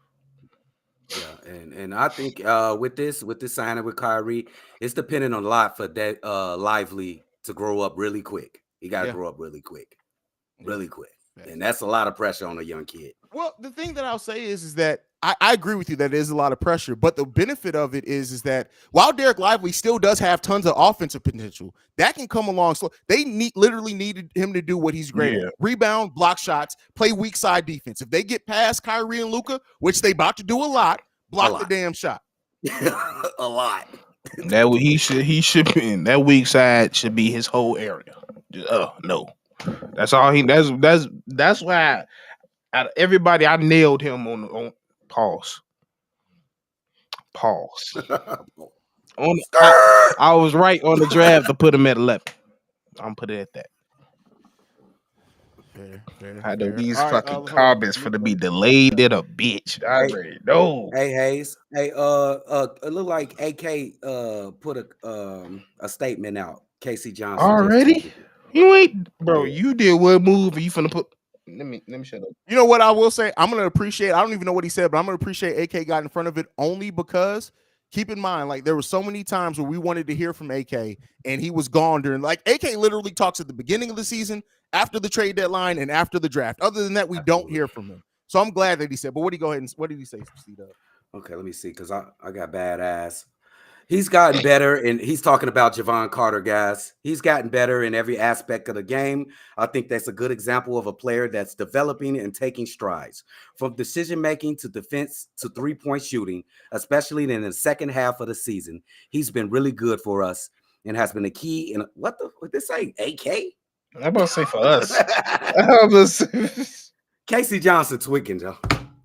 Yeah, and I think with this signing with Kyrie, it's dependent on a lot for that Lively to grow up really quick. He got to grow up really quick, and that's a lot of pressure on a young kid. Well, the thing that I'll say is that I agree with you that it is a lot of pressure, but the benefit of it is that while Derek Lively still does have tons of offensive potential, that can come along slow. They literally needed him to do what he's great at: rebound, block shots, play weak side defense. If they get past Kyrie and Luka, which they about to do a lot, block the damn shot. A lot. That he should be in. That weak side should be his whole area. No, that's all he. That's why. Out of everybody, I nailed him on pause. I was right on the draft to put him at 11. I'm put it at that. I know these All right, fucking comments for to be delayed in a bitch. I already know. Hey Haize. Hey, it look like AK put a statement out. Casey Johnson Already? You ain't, bro. You did one move and you finna put. Let me shut up. You know what I will say? I'm gonna appreciate. I don't even know what he said, but I'm gonna appreciate AK got in front of it only because keep in mind, like there were so many times where we wanted to hear from AK and he was gone during. Like AK literally talks at the beginning of the season, after the trade deadline, and after the draft. Other than that, we don't hear from him. So I'm glad that he said. But what did he say? Okay, let me see because I got bad ass. He's gotten better, and he's talking about Jevon Carter, guys. He's gotten better in every aspect of the game. I think that's a good example of a player that's developing and taking strides. From decision-making to defense to three-point shooting, especially in the second half of the season. He's been really good for us and has been a key in what this say? AK? I'm about to say for us. I'm about to say. Casey Johnson tweaking, Joe.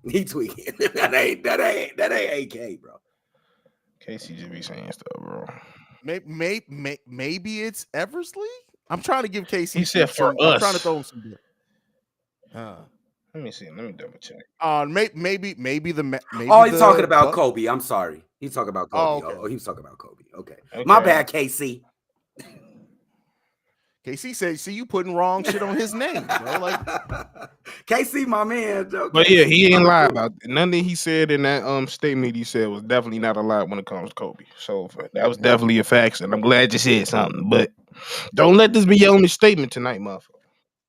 He tweaking. that ain't AK, bro. Casey just be saying stuff, bro. Maybe it's Eversley. I'm trying to give Casey. He said for us. I'm trying to throw him some. Let me see. Let me double check. Maybe the. He's talking about Coby. I'm sorry. He's talking about Coby. Oh, he was talking about Coby. Okay. My bad, Casey. KC said, "See, you putting wrong shit on his name, bro." Like KC, my man. Joe. But yeah, he ain't lie about it. Nothing he said in that statement he said was definitely not a lie when it comes to Coby. So that was definitely a fact, and I'm glad you said something. But don't let this be your only statement tonight, motherfucker.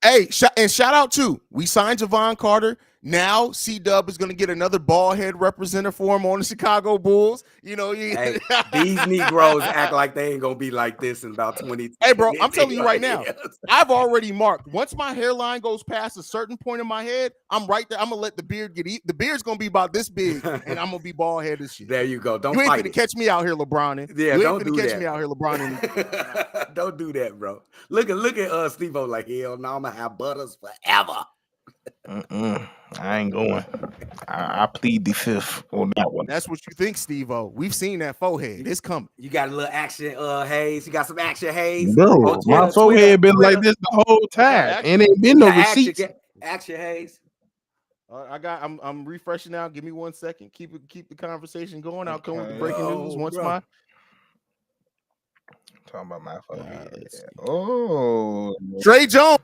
Hey, shout out to we signed Jevon Carter. Now C-Dub is going to get another bald head representative for him on the Chicago Bulls. You know, hey, these Negroes act like they ain't going to be like this in about 20. Hey, bro, I'm telling you right now, I've already marked. Once my hairline goes past a certain point in my head, I'm right there. I'm going to let the beard get eaten. The beard's going to be about this big, and I'm going to be bald head as shit. There you go. Don't you ain't fight going to catch me out here, LeBron. Yeah, you ain't going to catch me out here, LeBron. Don't do that, bro. Look at Stevo like, hell no, I'm going to have butters forever. I ain't going. I plead the fifth on that one. That's what you think, Steve-O. We've seen that forehead. It's coming. You got a little action, Haize. You got some action, Haize. Bro, my forehead been like this the whole time, and ain't been no receipts. Action, Haize. I'm refreshing now. Give me 1 second. Keep the conversation going. I'll come with the breaking news once my. Talking about my forehead. Oh, Trey Jones.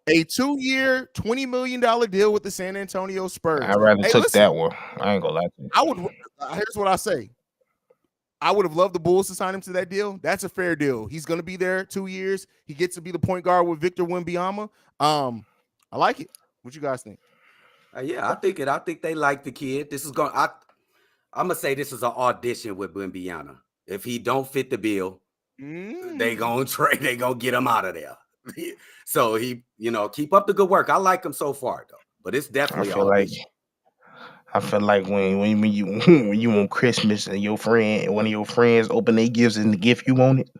A 2-year, $20 million deal with the San Antonio Spurs. I'd rather took that one. I ain't gonna lie to you. Here's what I say. I would have loved the Bulls to sign him to that deal. That's a fair deal. He's going to be there 2 years. He gets to be the point guard with Victor Wembanyama. I like it. What you guys think? Yeah, I think it. I think they like the kid. This is going. I'm gonna say this is an audition with Wembanyama. If he don't fit the bill, they gonna trade. They gonna get him out of there. So he, keep up the good work. I like him so far though, but it's definitely. I feel like when you on Christmas and one of your friends open their gifts and the gift you want it.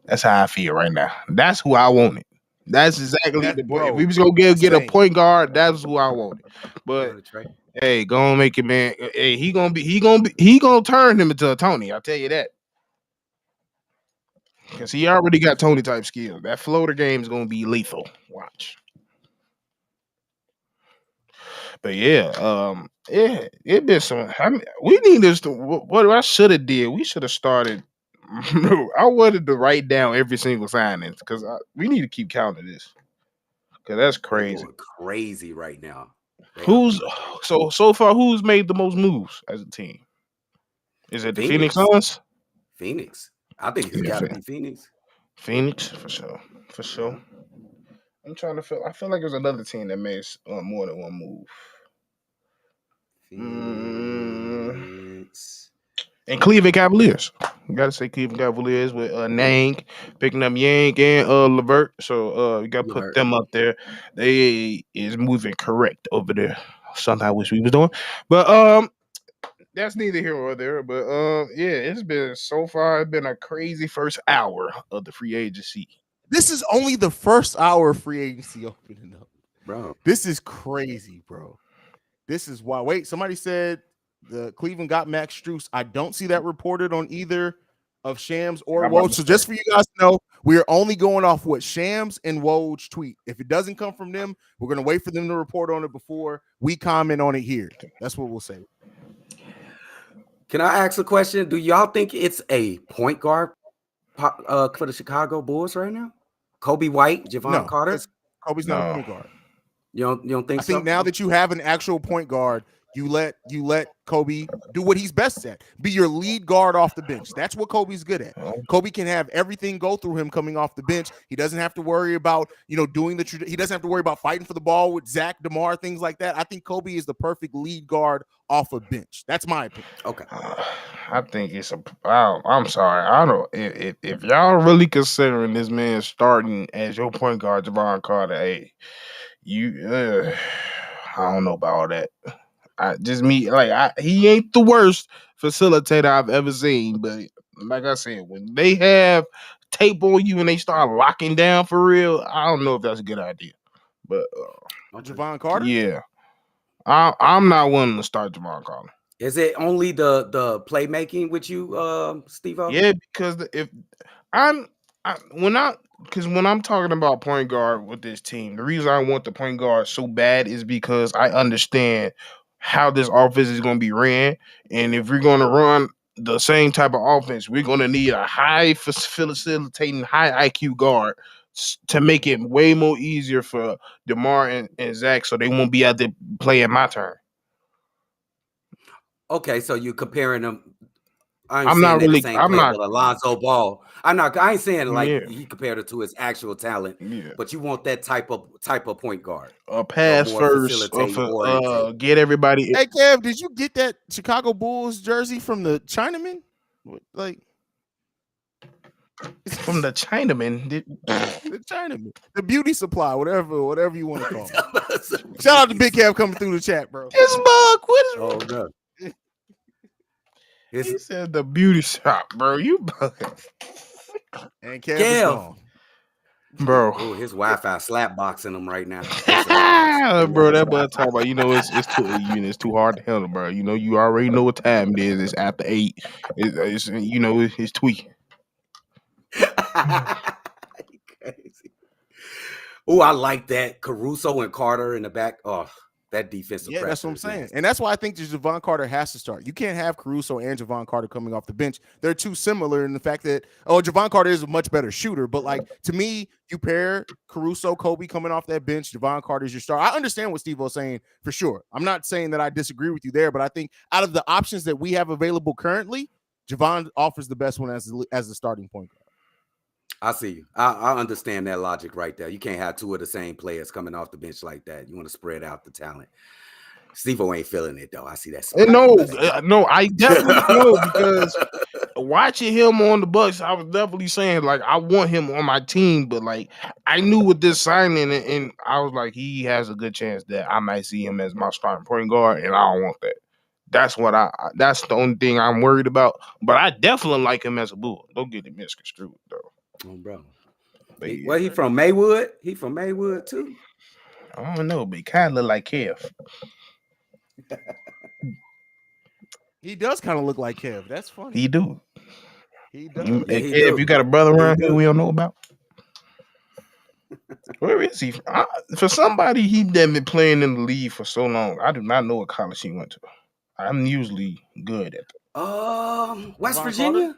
That's how I feel right now. That's who I want it. That's exactly the point. If we was gonna get a point guard, that's who I want it. But hey, go on, make it, man. Hey, he gonna turn him into a Tony. I'll tell you that. Because he already got Tony type skills. That floater game is going to be lethal. Watch. But yeah, it been some. We need this to. What I should have did. We should have started. I wanted to write down every single signing because we need to keep counting this. Because that's crazy. Crazy right now. So far? Who's made the most moves as a team? Is it the Phoenix Suns? Phoenix. I think it's got to be Phoenix. Phoenix, for sure. I'm trying to feel. I feel like there's another team that made more than one move. Phoenix. And Cleveland Cavaliers. You got to say Cleveland Cavaliers with Niang picking up Niang and LeVert. So you got to put them up there. They is moving correct over there. Something I wish we was doing, but that's neither here or there, but it's been so far. It's been a crazy first hour of the free agency. This is only the first hour of free agency opening up, bro. This is crazy, bro. This is why. Wait, somebody said the Cleveland got Max Strus. I don't see that reported on either of Shams or Woj. So just for you guys to know, we are only going off what Shams and Woj tweet. If it doesn't come from them, we're going to wait for them to report on it before we comment on it here. That's what we'll say. Can I ask a question? Do y'all think it's a point guard for the Chicago Bulls right now? Coby White, Jevon Carter? Kobe's not a point guard. You don't think so? I think now that you have an actual point guard, you let Coby do what he's best at. Be your lead guard off the bench. That's what Kobe's good at. Coby can have everything go through him coming off the bench. He doesn't have to worry about, doing he doesn't have to worry about fighting for the ball with Zach, DeMar, things like that. I think Coby is the perfect lead guard off a bench. That's my opinion. Okay. I think it's I'm sorry. I don't if y'all really considering this man starting as your point guard, Jevon Carter, hey, I don't know about all that. He ain't the worst facilitator I've ever seen, but like I said, when they have tape on you and they start locking down for real, I don't know if that's a good idea. But Jevon Carter, yeah, I'm not willing to start Jevon Carter. Is it only the playmaking with you, Stevo? Yeah, because when I'm talking about point guard with this team, the reason I want the point guard so bad is because I understand how this offense is going to be ran. And if we're going to run the same type of offense, we're going to need a high facilitating, high IQ guard to make it way more easier for DeMar and Zach so they won't be out there playing my turn. Okay, so you're comparing them. I'm not really. I'm not Alonzo Ball. I ain't saying like he compared it to his actual talent. Yeah. But you want that type of point guard. A pass first, get everybody. Hey Kev, did you get that Chicago Bulls jersey from the Chinaman? Like from the Chinaman? The Chinaman, the beauty supply, whatever you want to call it. Shout out to Big Kev coming through the chat, bro. This bug, what is? Oh no. He said the beauty shop, bro. You bugging. And Kev, bro. Oh, his Wi-Fi slap boxing him right now. Bro, that boy talking about, it's too hard to handle, bro. You already know what time it is. It's after 8. It's tweaking. Crazy. Oh, I like that. Caruso and Carter in the back. Oh, that defensive pressure. That's what I'm saying. And that's why I think Jevon Carter has to start. You can't have Caruso and Jevon Carter coming off the bench. They're too similar in the fact that, Jevon Carter is a much better shooter. But, to me, you pair Caruso, Coby coming off that bench, Jevon Carter is your star. I understand what Steve was saying for sure. I'm not saying that I disagree with you there, but I think out of the options that we have available currently, Jevon offers the best one as the starting point guard. I see you. I understand that logic right there. You can't have two of the same players coming off the bench like that. You want to spread out the talent. Stevo ain't feeling it though. I see that. No, I definitely know because watching him on the Bucks, I was definitely saying I want him on my team, but I knew with this signing and I was like, he has a good chance that I might see him as my starting point guard, and I don't want that. That's the only thing I'm worried about. But I definitely like him as a Bull. Don't get it misconstrued though. Oh, bro. He from Maywood? He from Maywood too? I don't know, but he kind of look like Kev. He does kind of look like Kev. That's funny. He do. He does. If you got a brother around here we don't know about, where is he? For somebody he been playing in the league for so long, I do not know what college he went to. I'm usually good at that. West Virginia?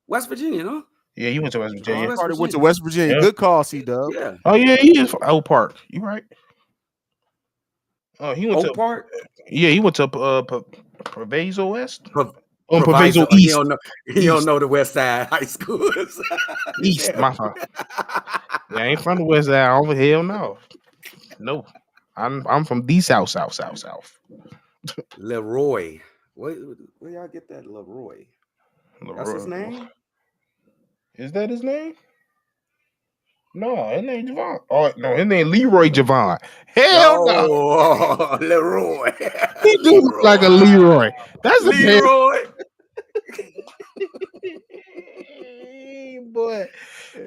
West Virginia, no? Yeah, he went to West Virginia. Went to West Virginia. Yeah. Good call, C-Dub. Yeah. Oh, yeah, he is from Oak Park. You right. Oh, he went Oak Park? Yeah, he went to Proviso West. Proviso East. He don't know the West Side high schools. East, my fault. Yeah, I ain't from the West Side. Over hell no. No. I'm from the South. Leroy. Where y'all get that Leroy? That's his name? Is that his name? No, his name Jevon. Oh no, his name Leroy Jevon. Hell no. Oh, Leroy. He do look like a Leroy. That's a Leroy. Boy.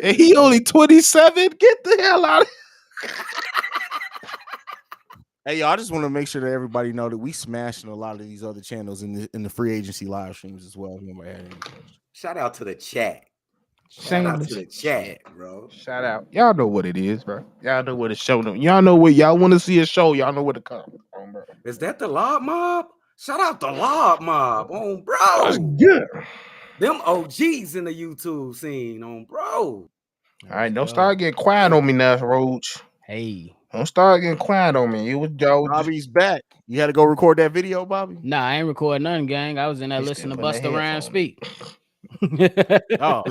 And he only 27. Get the hell out of here. Hey, y'all, I just want to make sure that everybody know that we smashing a lot of these other channels in the free agency live streams as well. Shout out to the chat. Shout out to the chat, bro. Shout out. Y'all know what it is, bro. Y'all know what it's showing. Y'all know what y'all want to see a show. Y'all know where to come from, bro. Is that the Lob Mob? Shout out the Lob Mob on bro. That's good. Them OGs in the YouTube scene on bro. All right, don't start getting quiet on me now, Roach. Hey. Don't start getting quiet on me. It was Joe. Bobby's back. You had to go record that video, Bobby? Nah, I ain't recording nothing, gang. I was in there He listening to still putting Busta the Rhymes headphones. speak. Oh.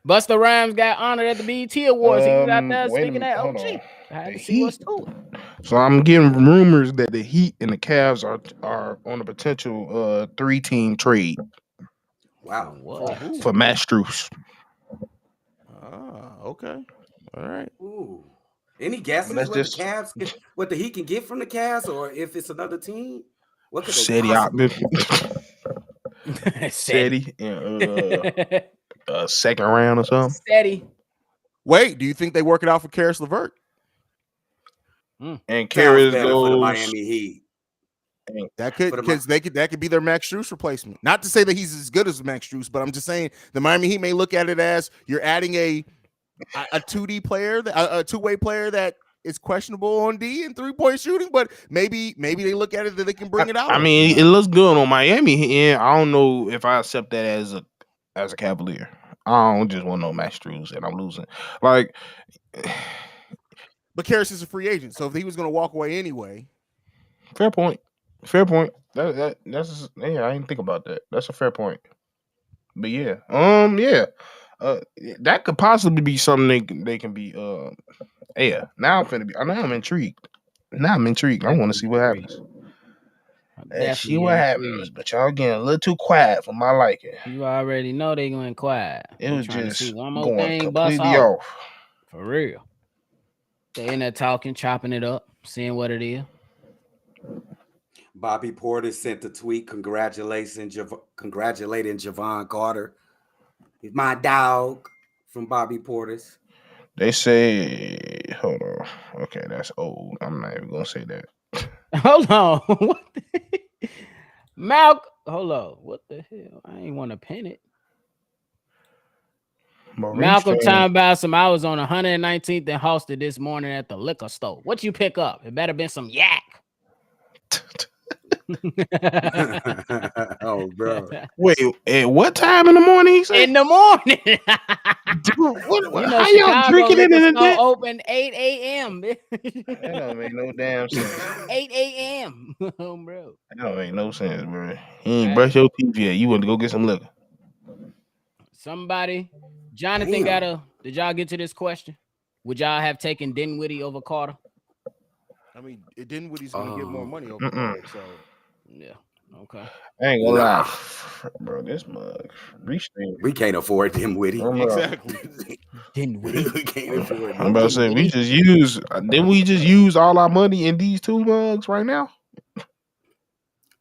Busta Rhymes got honored at the BET Awards. He was out there wait a speaking minute, at hold OG. on. I had The to see what's Heat. to it. So I'm getting rumors that the Heat and the Cavs are on a potential 3-team trade Wow. What? for Matt Strus. Okay. All right. Ooh. Any guesses that's what just- the Cavs what the Heat can get from the Cavs, or if it's another team? What could they Seti possibly Seti in second round or something. Steady. Wait, do you think they work it out for Caris LeVert? And Sounds Caris better for the goes. Miami Heat. That could For the because that could be their Max Strus replacement. Not to say that he's as good as Max Strus, but I'm just saying the Miami Heat may look at it as you're adding a 2D player, a two-way player that is questionable on D and 3-point shooting, but maybe they look at it that they can bring it out. I mean, it looks good on Miami, and I don't know if I accept that as a Cavalier. I don't just want no Max Strus, and I'm losing. Like, but Caris is a free agent, so if he was going to walk away anyway, fair point. Fair point. That's yeah. I didn't think about that. That's a fair point. But yeah, that could possibly be something they can be. Yeah. Now I'm intrigued. I want to see what happens. See what happens. But y'all getting a little too quiet for my liking. You already know they going quiet. It was trying just to see one more going thing bust completely off. off. For real. They in there talking, chopping it up, seeing what it is. Bobby Porter sent a tweet congratulating Jevon Carter. He's my dog from Bobby Porter's. They say, hold on. Okay, that's old. I'm not even gonna say that. Hold on. What the hold on. What the hell? I ain't want to pin it. Malcolm talking about some. I was on 119th and Halsted this morning at the liquor store. What you pick up? It better been some yak. Oh, bro. Wait, at what time in the morning? He said? In the morning. How y'all drinking it in the day? Open 8 a.m. That don't make no damn sense. 8 a.m. Oh, bro. That don't make no sense, bro. You ain't brush your teeth yet. You want to go get some liquor. Somebody, Jonathan did y'all get to this question? Would y'all have taken Dinwiddie over Carter? I mean, Dinwiddie's going to get more money over Carter, so. Yeah. Okay. I ain't gonna lie, bro. This mug, Restream. We can't afford Dinwiddie. Exactly. Dinwiddie. We can't afford I'm about to say we just use all our money in these two mugs right now.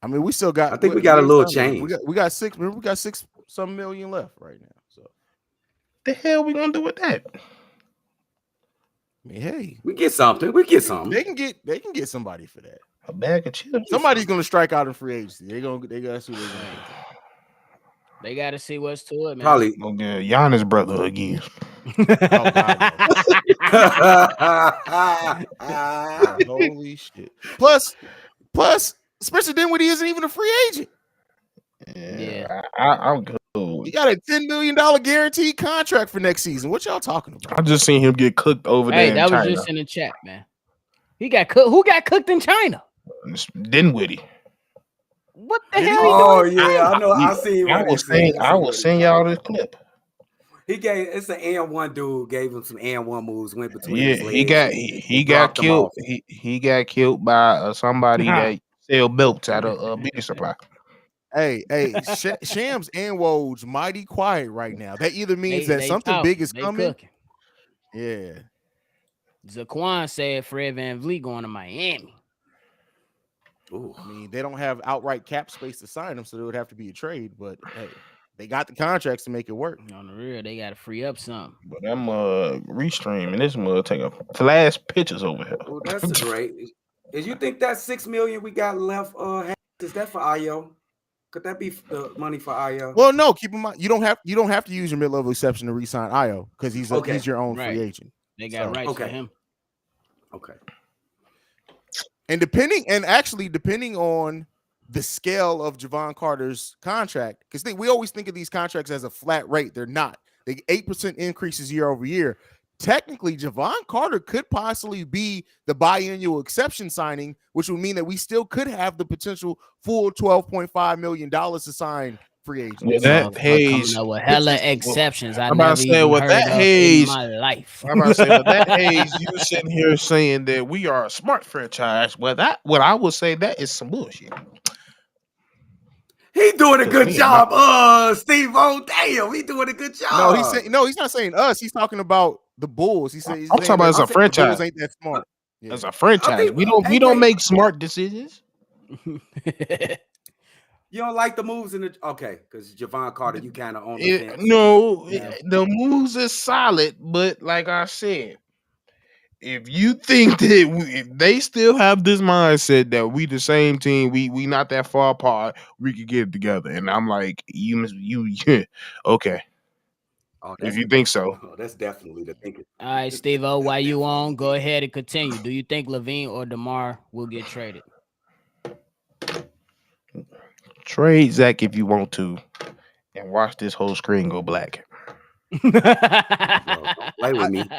I mean, we still got. I think we got a little change. We got six. Remember, we got 6 some million left right now. So, the hell we gonna do with that? I mean, hey, we get something. We get something. They can get somebody for that. A bag of chips. Somebody's gonna strike out in free agency. They gotta see what they're gonna do. They gotta see what's to it, man. Probably gonna get Giannis brother again. Holy shit! Plus, Spencer Dinwiddie isn't even a free agent. Yeah. I'm cool. He got a $10 million guaranteed contract for next season. What y'all talking about? I just seen him get cooked over there. Hey, that was China. just in the chat, man. He got cooked. Who got cooked in China? Dinwiddie. What the hell? Oh yeah, I know. I see. I will send y'all this clip. It's an N1 dude gave him some N1 moves. Went between. Yeah, his he got killed. He got killed by somebody that sell belts at a beauty supply. Hey, Shams and Woj mighty quiet right now. That either means that something big is coming. Cooking. Yeah. Zaquan said Fred VanVleet going to Miami. Ooh. I mean, they don't have outright cap space to sign him, so it would have to be a trade. But hey, they got the contracts to make it work. On the real, they got to free up something. But I'm Restream and this mug take a flash pictures over here. Oh, that's great. Is you think that $6 million we got left? Is that for Ayo? Could that be the money for Ayo? Well, no. Keep in mind, you don't have to use your mid-level exception to re-sign Ayo because he's your own free agent. They got rights for him. Okay. And depending on the scale of Jevon Carter's contract, because we always think of these contracts as a flat rate. They're not. They 8% increases year over year. Technically, Jevon Carter could possibly be the biannual exception signing, which would mean that we still could have the potential full $12.5 million to sign free agents. With that Haize, with hella exceptions. I I'm never about to say even with heard that of Haize, in my life. I'm about to say with that Haize, you sitting here saying that we are a smart franchise. Well, what I would say that is some bullshit. He doing a good job, Stevo. Damn, he doing a good job. He's not saying us. He's talking about the Bulls. He's talking about as a franchise. The Bulls ain't that smart. Yeah. As a franchise, we don't make smart decisions. You don't like the moves in the because Jevon Carter, you kind of own the fence. The moves is solid, but like I said, if you think that if they still have this mindset that we the same team, we not that far apart, we could get it together. And I'm like, you okay. If you think so. That's definitely the thinking. All right, Steve-O, while you on, go ahead and continue. Do you think LaVine or DeMar will get traded? Trade Zach if you want to, and watch this whole screen go black. Play with me.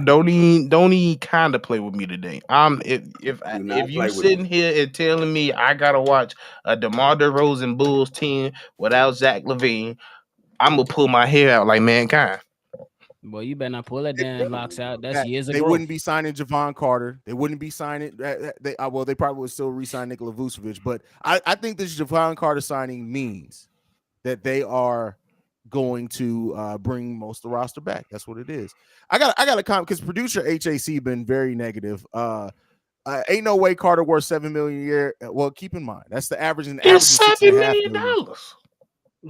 Don't even kind of play with me today. If you sitting here and telling me I gotta watch a DeMar DeRozan Bulls team without Zach LaVine, I'm gonna pull my hair out like Mankind. Boy, you better not pull that damn locks out. That's years ago. They wouldn't be signing Jevon Carter. They wouldn't be signing. They probably would still re-sign Nikola Vucevic. But I think this Jevon Carter signing means that they are going to bring most of the roster back. That's what it is. I got a comment because producer HAC been very negative. Ain't no way Carter worth $7 million a year. Well, keep in mind that's the average. It's $7 million.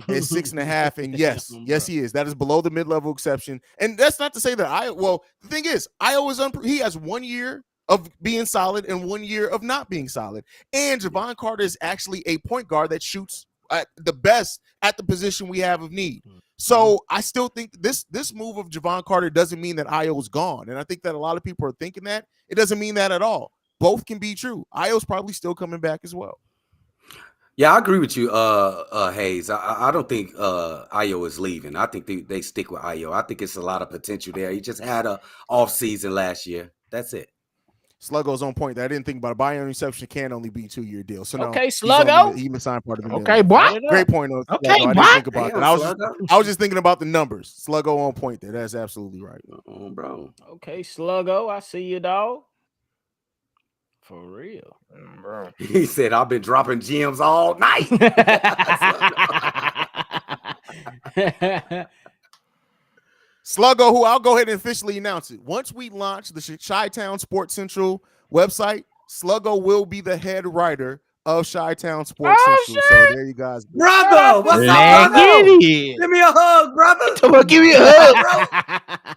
It's 6.5, and yes, he is. That is below the mid-level exception, and that's not to say that the thing is, Ayo is he has 1 year of being solid and 1 year of not being solid, and Jevon Carter is actually a point guard that shoots at the best at the position we have of need. So I still think this move of Jevon Carter doesn't mean that Ayo's gone, and I think that a lot of people are thinking that it doesn't mean that at all. Both can be true. Ayo's probably still coming back as well. Yeah, I agree with you, Haize. I don't think Ayo is leaving. I think they stick with Ayo. I think it's a lot of potential there. He just had a off season last year. That's it. Sluggo's on point. I didn't think about it. Buy-in reception can only be 2-year deal. So okay, Sluggo. He signed part of the okay, boy. Great point. Okay, I didn't think about that. I was just thinking about the numbers. Sluggo on point there. That's absolutely right, bro. Okay, Sluggo. I see you, dog. For real, bro. He said, "I've been dropping gems all night." Sluggo, who I'll go ahead and officially announce it. Once we launch the Chi-Town Sports Central website, Sluggo will be the head writer of Chi-Town Sports Central. Shit. So there you guys go. Brother, what's up, brother? Give me a hug, brother. Give me a hug, bro.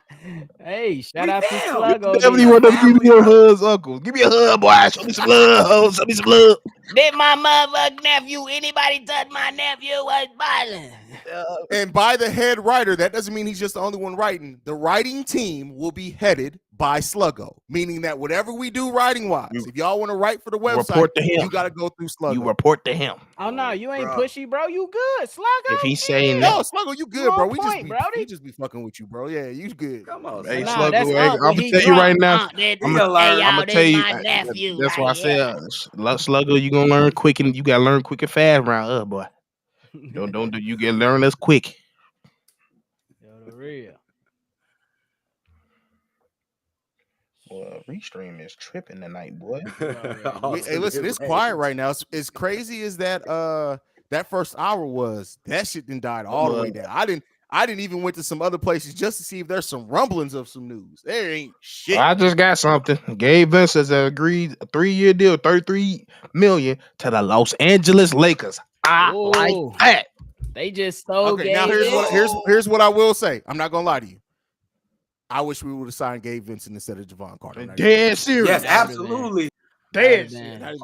Hey, shout out to Sluggo. Definitely want to give me your hugs, uncle. Give me a hug, boy. Show me some love. Show me some love. Did my motherfucking nephew? Anybody touch my nephew? Was violent. And by the head writer, that doesn't mean he's just the only one writing. The writing team will be headed by Sluggo, meaning that whatever we do writing wise, if y'all want to write for the website, you got to go through Sluggo. You report to him. Oh no, you ain't pushy, bro. You good, Sluggo. If he's saying no, Sluggo, you good, bro. We just be fucking with you, bro. Yeah, you good. Come on, hey, Sluggo. I'm gonna tell you right now. I'm gonna tell you. Nephew, that's why I said, Sluggo, you gonna learn quick, and you gotta learn quick and fast around boy. Don't do. You can learn us quick. Yo, the real. Well, Restream is tripping tonight, boy. Hey, listen, it's quiet right now. As crazy as that first hour was, that shit done died all the way down. I didn't even went to some other places just to see if there's some rumblings of some news. There ain't shit. I just got something. Gabe Vincent has agreed a 3-year deal, $33 million to the Los Angeles Lakers. I like that. They just stole. Okay, now here's what I will say. I'm not gonna lie to you. I wish we would have signed Gabe Vincent instead of Jevon Carter. Dead serious. Yes, absolutely. That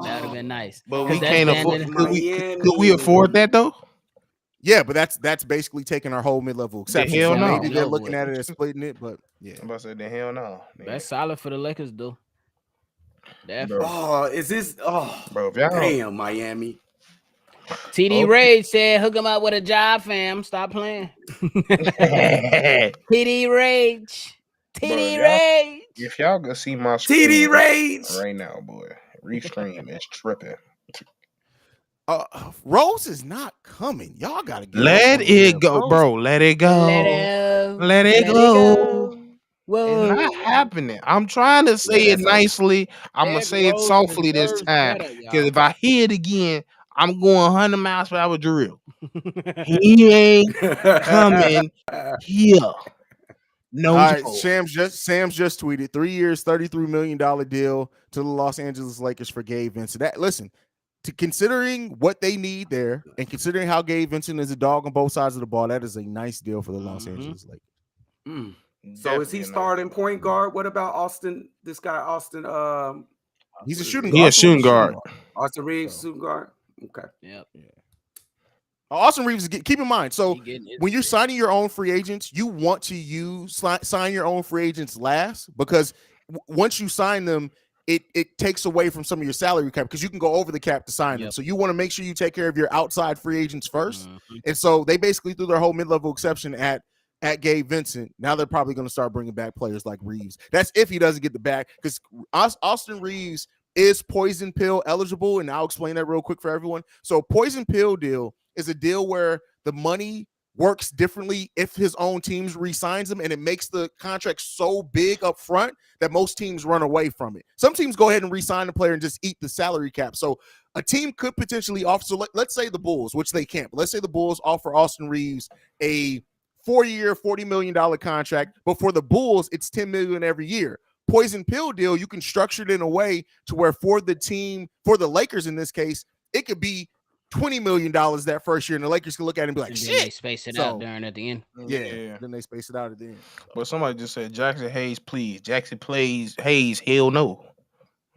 That'd have been nice. But 'Cause we that's can't damn afford. near- Could we afford that though? Yeah, but that's basically taking our whole mid-level exception. hell So no. maybe they're Over looking with. at it as splitting it, but yeah. I'm about to say the hell no. That's solid for the Lakers, though. Bro. Oh, is this? Oh, Bro, if y'all damn, Miami. TD Rage said, "Hook him up with a job, fam. Stop playing." TD Rage. TD Bro, Rage. if y'all can see my screen TD Rage right now, boy, Restream is tripping. Rose is not coming. Y'all gotta get Let it go, bro. Let it go. Let it go. Whoa. It's not happening. I'm trying to say it nicely. I'm gonna Derrick say it Rose softly this deserves time. better, Because y'all. if I hear it again, I'm going 100 miles per hour drill. He ain't coming here. No. All right, Sam's just tweeted 3 years, $33 million deal to the Los Angeles Lakers for Gabe Vincent. That listen, to considering what they need there, and considering how Gabe Vincent is a dog on both sides of the ball, that is a nice deal for the Los Angeles Lakers. So is he starting point guard? What about Austin? This guy, Austin. He's a shooting guard. He a shooting guard. Austin Reeves, shooting guard. Okay. Yep. Yeah. Austin Reeves, keep in mind, so when you're signing your own free agents, you want to sign your own free agents last, because once you sign them, it takes away from some of your salary cap, because you can go over the cap to sign them. So you want to make sure you take care of your outside free agents first. And so they basically threw their whole mid-level exception at Gabe Vincent. Now they're probably going to start bringing back players like Reeves. That's if he doesn't get the back, because Austin Reeves is poison pill eligible, and I'll explain that real quick for everyone. So poison pill deal is a deal where the money works differently if his own teams re-signs him, and it makes the contract so big up front that most teams run away from it. Some teams go ahead and re-sign the player and just eat the salary cap. So a team could potentially offer, so let's say the Bulls, which they can't, but let's say the Bulls offer Austin Reeves a 4-year, $40 million contract, but for the Bulls, it's $10 million every year. Poison pill deal, you can structure it in a way to where for the team, for the Lakers in this case, it could be $20 million that first year, and the Lakers can look at it and be like, shit. They space it out during at the end. Yeah. Then they space it out at the end. But somebody just said Jackson Haize, please. Jackson plays Haize. Hell no.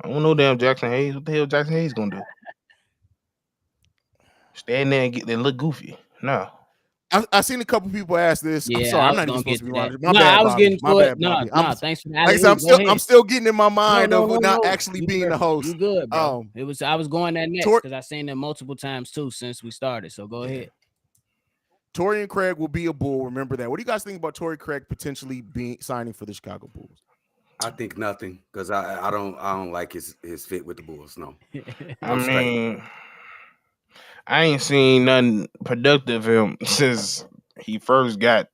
I don't know damn Jackson Haize. What the hell Jackson Haize gonna do? Stand there and look goofy. No. I seen a couple people ask this. Yeah, I'm sorry, I'm not even supposed to be watching. My no, bad, I was Bobby. getting to it. No, thanks for that. Like I'm still getting in my mind of not actually you being good. the host. You good, bro. I was going that next because I seen them multiple times too since we started. So go ahead. Torrey Craig will be a Bull. Remember that. What do you guys think about Torrey Craig potentially signing for the Chicago Bulls? I think nothing, because I don't like his fit with the Bulls. No. I mean, I ain't seen nothing productive of him since he first left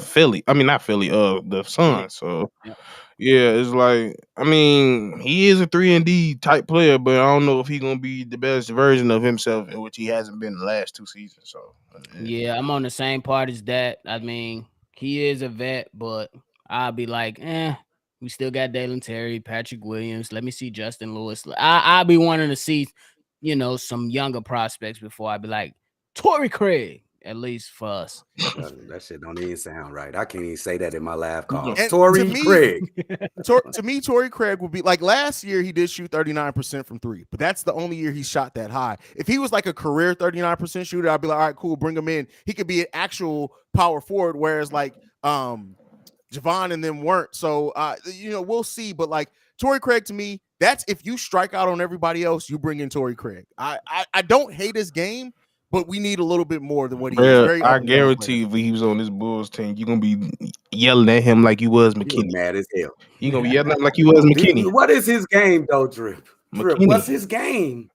Philly. I mean, not Philly, the Suns. So yeah, it's like, I mean, he is a 3-and-D type player, but I don't know if he's gonna be the best version of himself, which he hasn't been the last 2 seasons. So yeah, I'm on the same part as that. I mean, he is a vet, but I'll be like, we still got Dalen Terry, Patrick Williams. Let me see Justin Lewis. I'll be wanting to see, some younger prospects before I be like, Torrey Craig, at least for us. That shit don't even sound right. I can't even say that in my live call. And Torrey Craig. To me, Torrey Craig would be like, last year he did shoot 39% from 3, but that's the only year he shot that high. If he was like a career 39% shooter, I'd be like, all right, cool, bring him in. He could be an actual power forward, whereas like Jevon and them weren't. So we'll see. But like Torrey Craig, to me, that's if you strike out on everybody else, you bring in Torrey Craig. I don't hate his game, but we need a little bit more than what he is. I guarantee if he was on this Bulls team, you're gonna be yelling at him like you was McKinney. Mad as hell. You're gonna be yelling at him like you was McKinney. What is his game though, Drip? What's his game?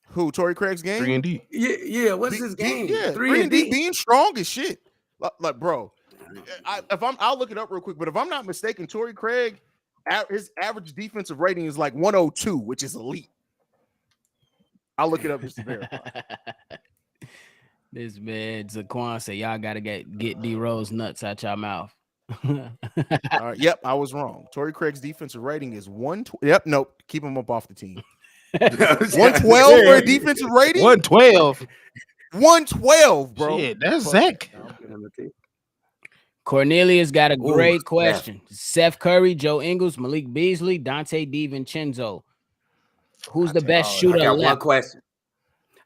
Who, Torrey Craig's game? 3-and-D. Yeah. What's his game? 3-and-D, being strong as shit. Like, bro, I'll look it up real quick, but if I'm not mistaken, Torrey Craig, his average defensive rating is like 102, which is elite. I'll look it up just to verify. This man Zaquan said y'all gotta get D Rose nuts out your mouth. All right, yep, I was wrong. Torrey Craig's defensive rating is 112. Yep, nope, keep him up off the team. 112 for a defensive rating. 112. 112, bro. Shit, that's Zach. Cornelius got a great question. Seth Curry, Joe Ingles, Malik Beasley, Dante DiVincenzo. Who's the best shooter I got left? one question.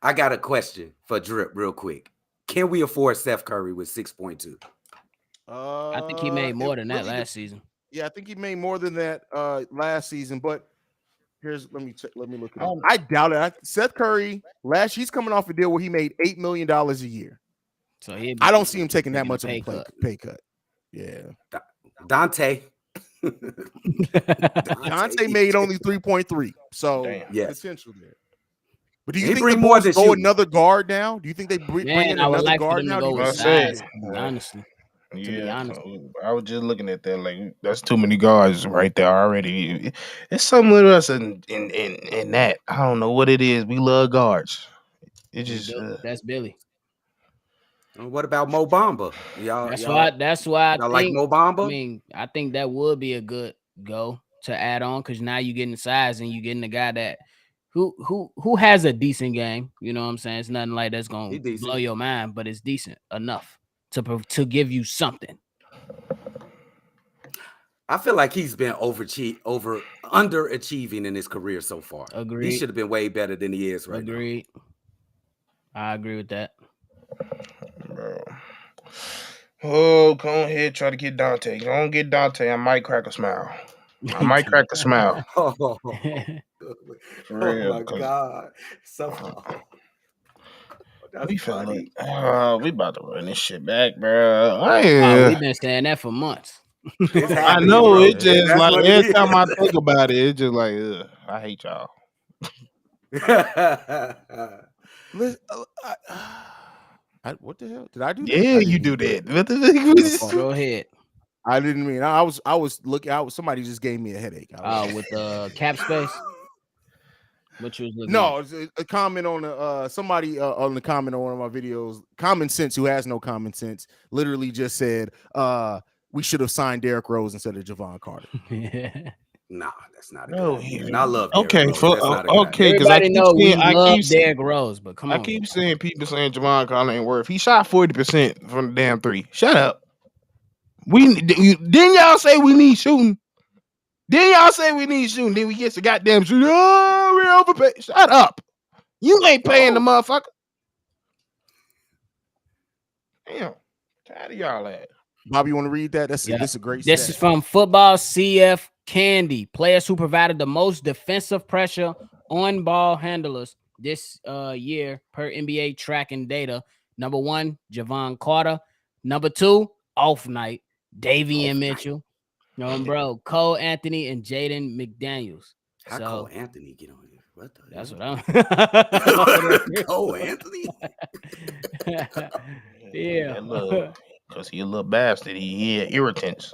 I got a question for Drip real quick. Can we afford Seth Curry with 6.2? I think he made more than that last season. Yeah, I think he made more than that last season. But let me look it up. I doubt it. Seth Curry he's coming off a deal where he made $8 million a year. So I don't see him taking that much of a pay cut. Yeah, Dante made only 3.3. So potential there. But do you think bring the more Bulls go another guard now? Do you think they bring in another guard now? Honestly. Yeah, I was just looking at that. Like, that's too many guards right there already. It's something with us in that. I don't know what it is. We love guards. It just that's Billy. What about Mo Bamba? That's why I think, like Mo Bamba. I mean, I think that would be a good go to add on because now you're getting size and you're getting the guy that who has a decent game. You know what I'm saying? It's nothing like that's gonna blow your mind, but it's decent enough to give you something. I feel like he's been underachieving in his career so far. Agreed. He should have been way better than he is right now. Agreed. I agree with that. Bro. Oh, go ahead, try to get Dante. Don't get Dante. I might crack a smile. Oh my God. We about to run this shit back, bro. We've been saying that for months. I know. It's just like every time I think about it, it's just like, I hate y'all. What the hell did I do? Yeah, you do that. Go ahead. I didn't mean. I was looking. Somebody just gave me a headache. With the cap space. What you was looking no, at? A comment on somebody on the comment on one of my videos. Common Sense, who has no common sense, literally just said, "We should have signed Derrick Rose instead of Jevon Carter." Nah, that's not a good idea. I love Derrick Rose. Because I keep Derrick Rose, but come on. I keep seeing people saying Jevon Carter ain't worth. He shot 40% from the damn three. Shut up. Didn't y'all say we need shooting? Then we get the goddamn shooting. Oh, we overpaid. Shut up. You ain't paying the motherfucker. Damn. Tired of y'all at. Bobby, you want to read that? This is a great This is from Football CF Candy. Players who provided the most defensive pressure on ball handlers this year per NBA tracking data. Number 1, Jevon Carter. Number 2, Off Night, Davion Mitchell. Bro, Cole Anthony and Jaden McDaniels. How Cole Anthony get on here? What the that's hell? What I'm Cole Anthony? Yeah. Because he a little bastard. He had irritants.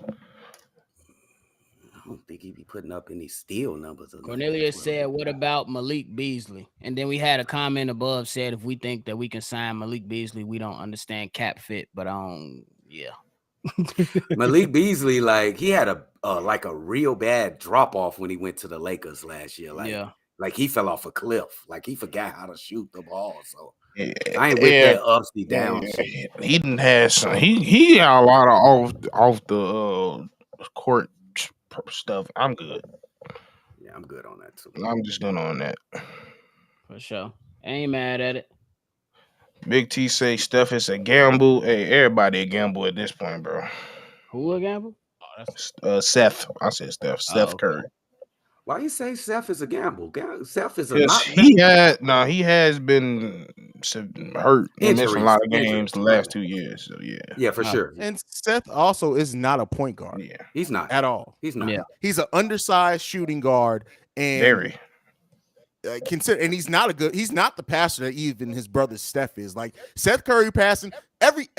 I don't think he'd be putting up any steal numbers. Cornelius said, what about Malik Beasley? And then we had a comment above said, if we think that we can sign Malik Beasley, we don't understand cap fit. But Malik Beasley, like he had a real bad drop off when he went to the Lakers last year. Like he fell off a cliff. Like he forgot how to shoot the ball. So I ain't with that upsy down. He didn't have some. He had a lot of off the court stuff. I'm good. Yeah, I'm good on that too. I'm just good on that. For sure. Ain't mad at it. Big T say Steph is a gamble. Hey, everybody a gamble at this point, bro. Who a gamble? Seth. I said Steph. Steph Curry. Why you say Seth is a gamble? Seth is he has been hurt and missed a lot of games the last 2 years. So yeah, for sure. And Seth also is not a point guard. Yeah, he's not at all. He's not. Yeah. He's an undersized shooting guard and very. And he's not the passer that even his brother Steph is. Like Seth Curry passing every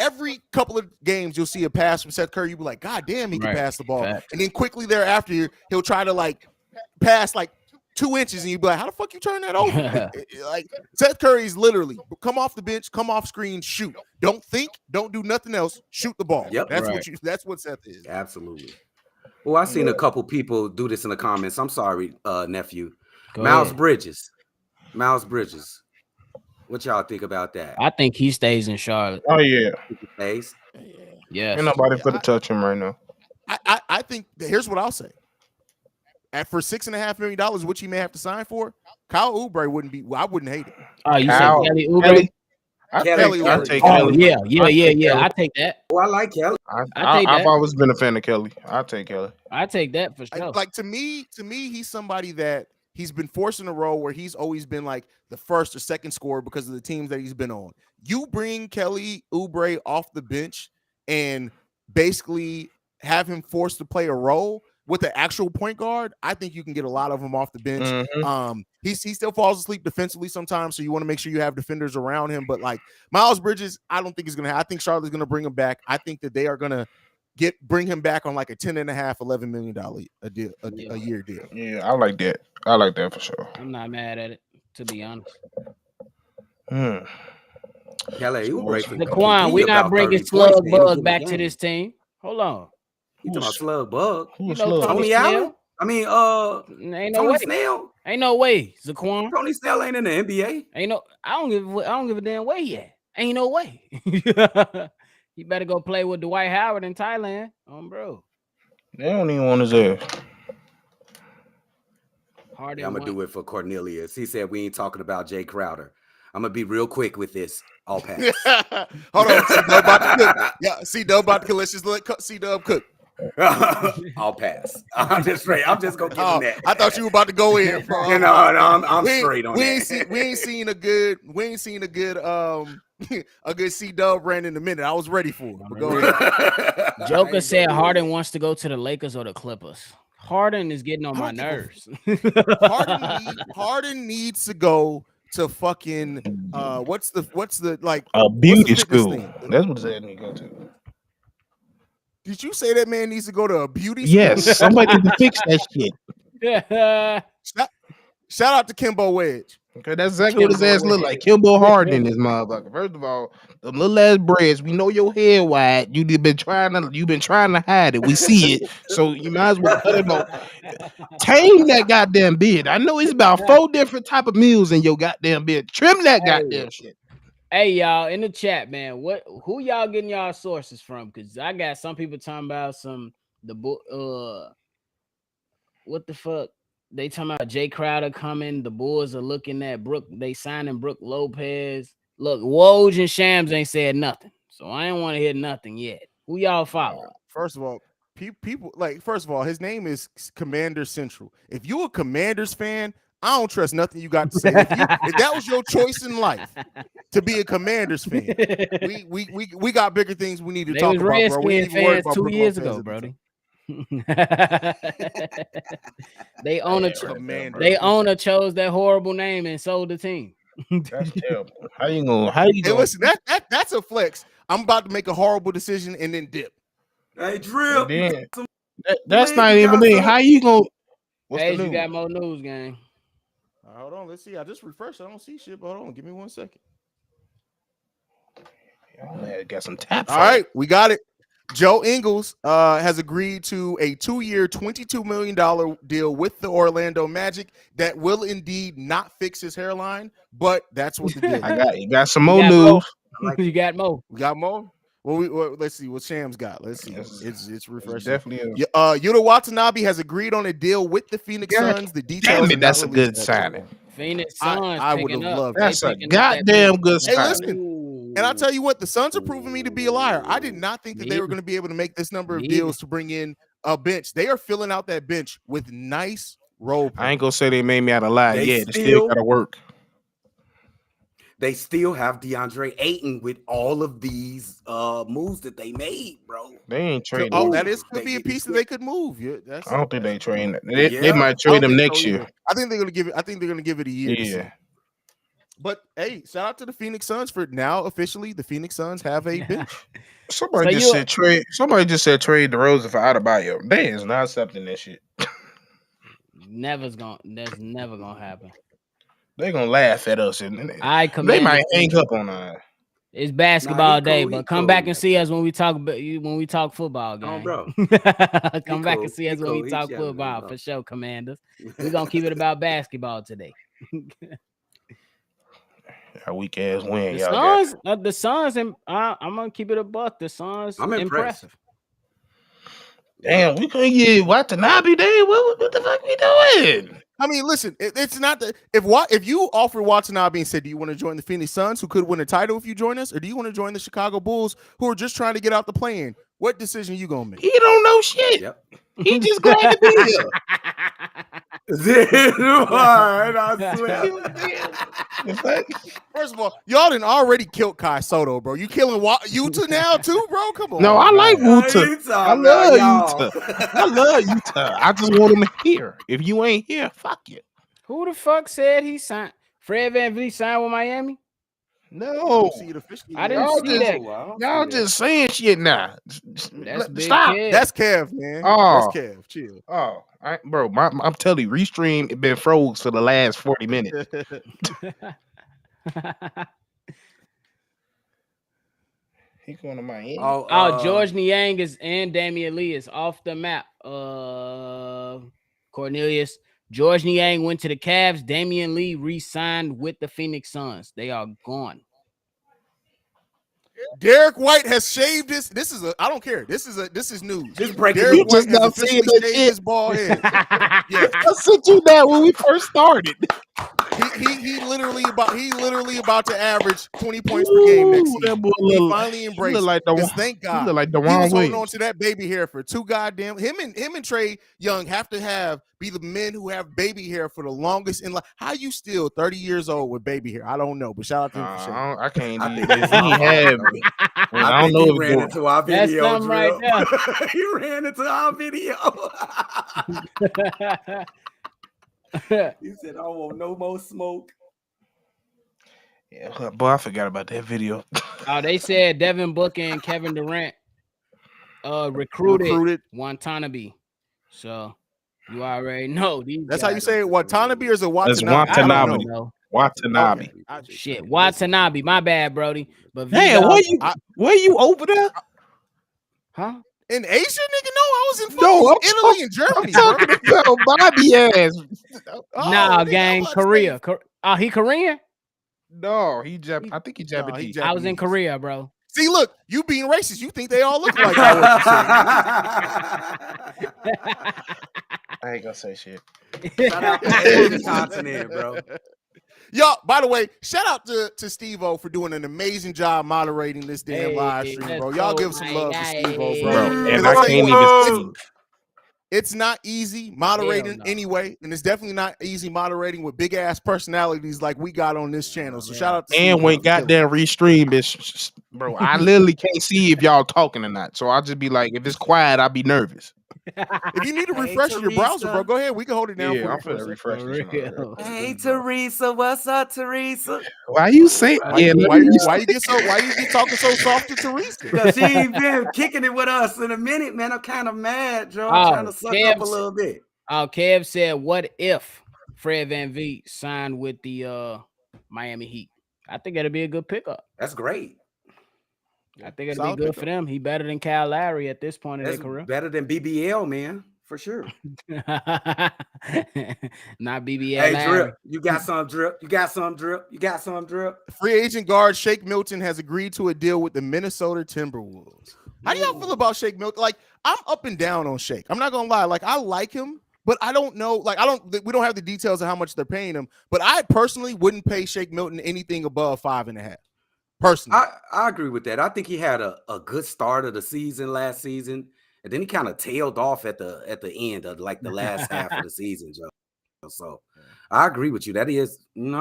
couple of games, you'll see a pass from Seth Curry. You'll be like, God damn, he can pass the ball. And then quickly thereafter, he'll try to like pass like 2 inches, and you'd be like, how the fuck you turn that over? Like Seth Curry's literally come off the bench, come off screen, shoot. Don't think, don't do nothing else. Shoot the ball. Yep, that's what Seth is. Absolutely. Well, I've seen a couple people do this in the comments. I'm sorry, nephew. Go Miles ahead. Bridges. What y'all think about that? I think he stays in Charlotte. Oh yeah. Stays? Yes. Ain't nobody for to touch him right now. I think here's what I'll say. For $6.5 million, which he may have to sign for, Kyle Oubre wouldn't be. I wouldn't hate it. Oh, you Kyle, said Kelly Oubre? I Kelly. take Oh, Kelly. yeah. I take that. Oh, I like Kelly. I've always been a fan of Kelly. I take Kelly. I take that for sure. Like to me, he's somebody that he's been forced in a role where he's always been like the first or second scorer because of the teams that he's been on. You bring Kelly Oubre off the bench and basically have him forced to play a role with the actual point guard. I think you can get a lot of them off the bench. Mm-hmm. He still falls asleep defensively sometimes, so you want to make sure you have defenders around him. But like Miles Bridges, I don't think he's gonna. I think Charlotte's gonna bring him back. I think that they are gonna bring him back on like a $10.5, $11 million a year deal. Yeah, I like that. I like that for sure. I'm not mad at it, to be honest. Kelly Oubre. Laquan, we're not bringing Slug Bug back to this team. Hold on. You talking about Slug Bug? Who's Slug? Tony Allen? I mean, ain't no Tony way. Snell? Ain't no way, Zaquan. Tony Snell ain't in the NBA. Ain't no. I don't give a damn way yet. Ain't no way. You better go play with Dwight Howard in Thailand, bro. They don't even want his ass. I'm gonna do it for Cornelius. He said we ain't talking about Jay Crowder. I'm gonna be real quick with this. I'll pass. Hold on, C-Dub about to cook. Yeah, C-Dub about to cook. Let's just let C-Dub cook. I'll pass. I'm just straight. I'm just gonna give him that. I thought you were about to go in. No, I'm straight on that. We ain't seen a good a good C-Dub brand in a minute. I was ready for it. But go ahead. Joker said Harden wants to go to the Lakers or the Clippers. Harden is getting on my nerves. Harden needs to go to fucking what's the like a beauty school. That's what it need to go to. Did you say that man needs to go to a beauty school? Yes, somebody needs to fix that shit. Shout out to Kimbo Wedge. Okay, that's exactly what his ass look like. Kimbo Harden in this motherfucker. First of all, them little ass braids, we know your head wide. You've been trying to hide it. We see it. So you might as well cut it off. Tame that goddamn beard. I know it's about 4 different type of meals in your goddamn beard. Trim that goddamn shit. Hey y'all in the chat, man. Who y'all getting y'all sources from? Because I got some people talking about what the fuck? They talking about Jay Crowder coming. The Bulls are looking at Brook. They signing Brook Lopez. Look, Woj and Shams ain't said nothing, so I ain't want to hear nothing yet. Who y'all follow? First of all, people like. First of all, his name is Commander Central. If you a Commanders fan, I don't trust nothing you got to say. If that was your choice in life to be a Commanders fan, we got bigger things we need to talk about, bro. We ain't even worried about 2 years ago, Brody. They owner chose that horrible name and sold the team. That's terrible. How you gonna? Listen, that's a flex. I'm about to make a horrible decision and then dip. Hey, Drill. That's not even me. How you gonna? Hey, you got more news, gang. Hold on, let's see. I just refreshed. I don't see shit. But hold on, give me 1 second. Y'all got some taps. All right, we got it. Joe Ingles has agreed to a 2-year, $22 million deal with the Orlando Magic that will indeed not fix his hairline, but that's what the deal is. You got some more news. You got more. We got more? Well, let's see what Shams got. Let's see. It's refreshing. Definitely. Yuta Watanabe has agreed on a deal with the Phoenix Suns. The details. That's a good signing. Phoenix Suns. I would have loved. That's a goddamn good signing. Hey, listen. And I'll tell you what, the Suns are proving me to be a liar. I did not think that they were going to be able to make this number of deals to bring in a bench. They are filling out that bench with nice role players. I ain't gonna say they made me out of lie. They still gotta work. They still have DeAndre Ayton with all of these moves that they made, bro. They ain't trading. Oh, could be a piece that they could move. Yeah, I don't think they trade. They might trade them next year. I think they're gonna give it. I think they're gonna give it a year. Yeah. But hey, shout out to the Phoenix Suns for now officially. The Phoenix Suns have a bench. Somebody just said trade DeRozan for Adebayo. They is not accepting that shit. That's never gonna happen. They're gonna laugh at us and they might hang up on us. It's basketball day, but come back and see us when we talk football, gang. Oh, bro. Come back and see us when we talk football for sure, Commanders. We're gonna keep it about basketball today. That weak ass win. The Y'all got. Suns, the Suns, and I'm gonna keep it a buck. The Suns, I'm impressed. impressive. Damn, we couldn't get Watanabe day. What the fuck we doing? I mean, listen, it's not that if you offered Watanabe and said, "Do you want to join the Phoenix Suns, who could win a title if you join us, or do you want to join the Chicago Bulls, who are just trying to get out the play-in?" What decision you gonna make? He don't know shit. Yep. He just glad to be here. I swear. First of all, y'all done already killed Kai Soto, bro. You killing Utah now too, bro? Come on. No, I like Utah. Utah, I love y'all. Utah. I love Utah. I just want him here. If you ain't here, fuck you. Who the fuck said he signed? Fred VanVleet signed with Miami? No, see it officially. I didn't see that. Y'all just saying shit now. That's big Stop. Kev. That's Kev, man. Oh. That's Kev. Chill. Oh, bro, I'm telling you, Restream it been froze for the last 40 minutes. He going to Miami. George Niang is and Damian Lee is off the map. Cornelius. George Niang went to the Cavs. Damian Lee re-signed with the Phoenix Suns. They are gone. Derek White has shaved his. I don't care. This is news. This breaking Derek news. White has Just officially not saying shaved his bald head. Yeah. I sent you that when we first started. He literally about to average 20 points per game next Ooh, that season. boy He look- finally embraced look like it. the- 'Cause thank God. He look like He DeJuan was holding Williams. on to that baby hair for too goddamn. Him and Trae Young have to be the men who have baby hair for the longest in life. How you still 30 years old with baby hair? I don't know, but shout out to him for shaving. I can't I even. think If he have, I don't know he if ran it's into our That's video. something right Drip. He ran into our video. He said, "I want no more smoke." yeah, boy, I forgot about that video. They said Devin Booker and Kevin Durant recruited Watanabe. So you already know these. That's how you guys say it. Watanabe or is it Watanabe? Watanabe. I don't know. Watanabe. Okay. Shit, Watanabe. My bad, Brody. But Hey, where you over there? huh? In Asia, nigga? No, I was in No, I'm Italy and Germany, I'm bro. talking about Bobby ass. Nah, nigga, gang, I'm Korea. He Korean? No, I think he No, Japanese. I was in Korea, bro. See, look, you being racist, you think they all look like that. I ain't gonna say shit. Shout out to the Asian continent, bro. Y'all, by the way, shout out to Stevo for doing an amazing job moderating this damn live stream, bro. Y'all give some love to Stevo, bro. Bro, and I'll I tell you can't what, even see. It's not easy moderating no. anyway, and it's definitely not easy moderating with big ass personalities like we got on this channel. So shout out to And Stevo when for killing it. goddamn restream, bitch, bro, I literally can't see if y'all talking or not. So I'll just be like, if it's quiet, I'll be nervous. If you need to Hey, refresh your Teresa. browser, bro, go ahead. We can hold it down Yeah, I'm for you. finna refresh this. one right here. Hey, Teresa, what's up, Teresa? Why you say? Why Yeah, you get talking so soft to Teresa? Because she ain't been kicking it with us in a minute, man. I'm kind of mad, Joe. I'm trying to suck up a little bit. Kev said, "What if Fred VanVleet signed with the Miami Heat?" I think it'll be a good pickup. That's great. I think it'll Solid be good pickup. for them. He better than Kyle Lowry at this point in That's their career. better than BBL, man, for sure. Not BBL. Hey, Lowry. Drip, you got some drip. You got some drip. You got some drip. Free agent guard Shake Milton has agreed to a deal with the Minnesota Timberwolves. How do y'all feel about Shake Milton? Like, I'm up and down on Shake. I'm not gonna lie. Like, I like him, but I don't know. Like, we don't have the details of how much they're paying him. But I personally wouldn't pay Shake Milton anything above 5.5. Personally, I agree with that. I think he had a good start of the season last season, and then he kind of tailed off at the end of like the last half of the season, Joe. So I agree with you. That is, it's I'm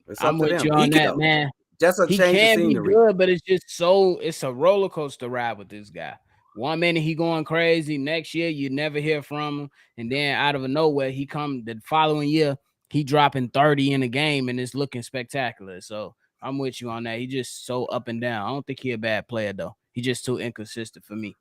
up to with them. you on that, man. Just a He change of can be scenery. good, but it's just it's a roller coaster ride with this guy. One minute he going crazy, next year you never hear from him, and then out of nowhere he come the following year he dropping 30 in a game and it's looking spectacular. So I'm with you on that. He just so up and down. I don't think he a bad player though. He just too inconsistent for me.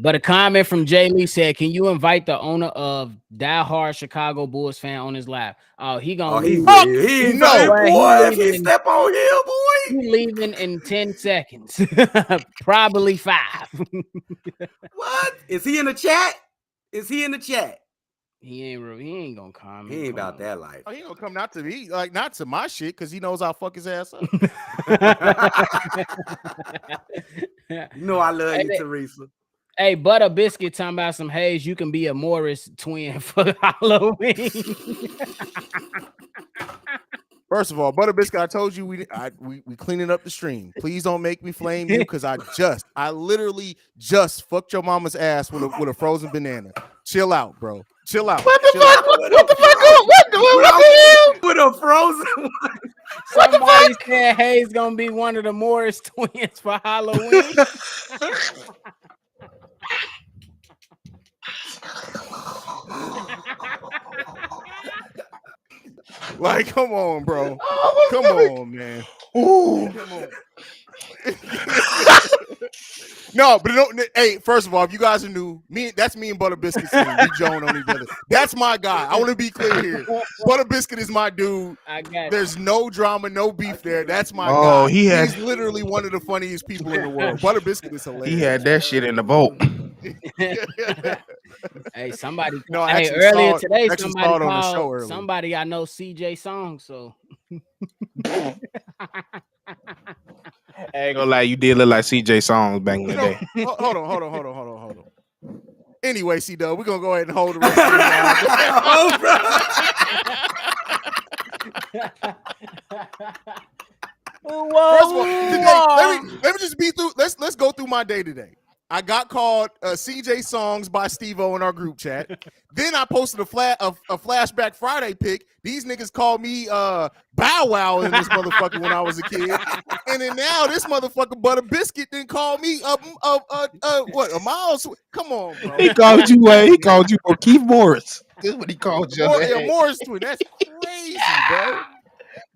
But a comment from Jay Lee said, "Can you invite the owner of diehard Chicago Bulls fan on his live?" Oh, he gonna leave. He No boy. way. If he step on here, boy. He leaving in 10 seconds. Probably 5. What? Is he in the chat? Is he in the chat? He ain't gonna comment. He ain't about that life. Oh, he gonna come not to me, like not to my shit, because he knows I'll fuck his ass up. You know I love you, Teresa. Hey, Butter Biscuit talking about some Haize. You can be a Morris twin for Halloween. First of all, Butter Biscuit, I told you we cleaning up the stream. Please don't make me flame you, because I literally just fucked your mama's ass with a frozen banana. Chill out, bro. Chill out. What the Chill fuck? out. What the fuck? With a frozen one. Somebody said Haize gonna be one of the Morris twins for Halloween. Like, come on, bro. Oh, come on, man. Ooh. Come on. No, but don't. Hey, first of all, if you guys are new, that's me and Butter Biscuit. We Joan on each other. That's my guy. I want to be clear here. Butter Biscuit is my dude. I got There's no drama, no beef there. That's my Oh, guy. he's literally one of the funniest people in the world. Butter Biscuit is hilarious. He had that shit in the boat. Hey, somebody. No, I hey, actually earlier saw it- today, actually somebody saw it on the called show earlier. somebody I know CJ Song. So I ain't gonna lie, you did look like CJ Songs back in the day. Hold on. Anyway, C-Dub, we're gonna go ahead and hold the rest of First of all, today, let me just be through. Let's go through my day today. I got called CJ Songs by Stevo in our group chat. Then I posted a Flashback Friday pic. These niggas called me Bow Wow in this motherfucker when I was a kid. And then now this motherfucker Butter Biscuit didn't call me what, a Miles? Come on, bro. He called you Keith Morris. This is what he called you. Morris twin. That's crazy, bro.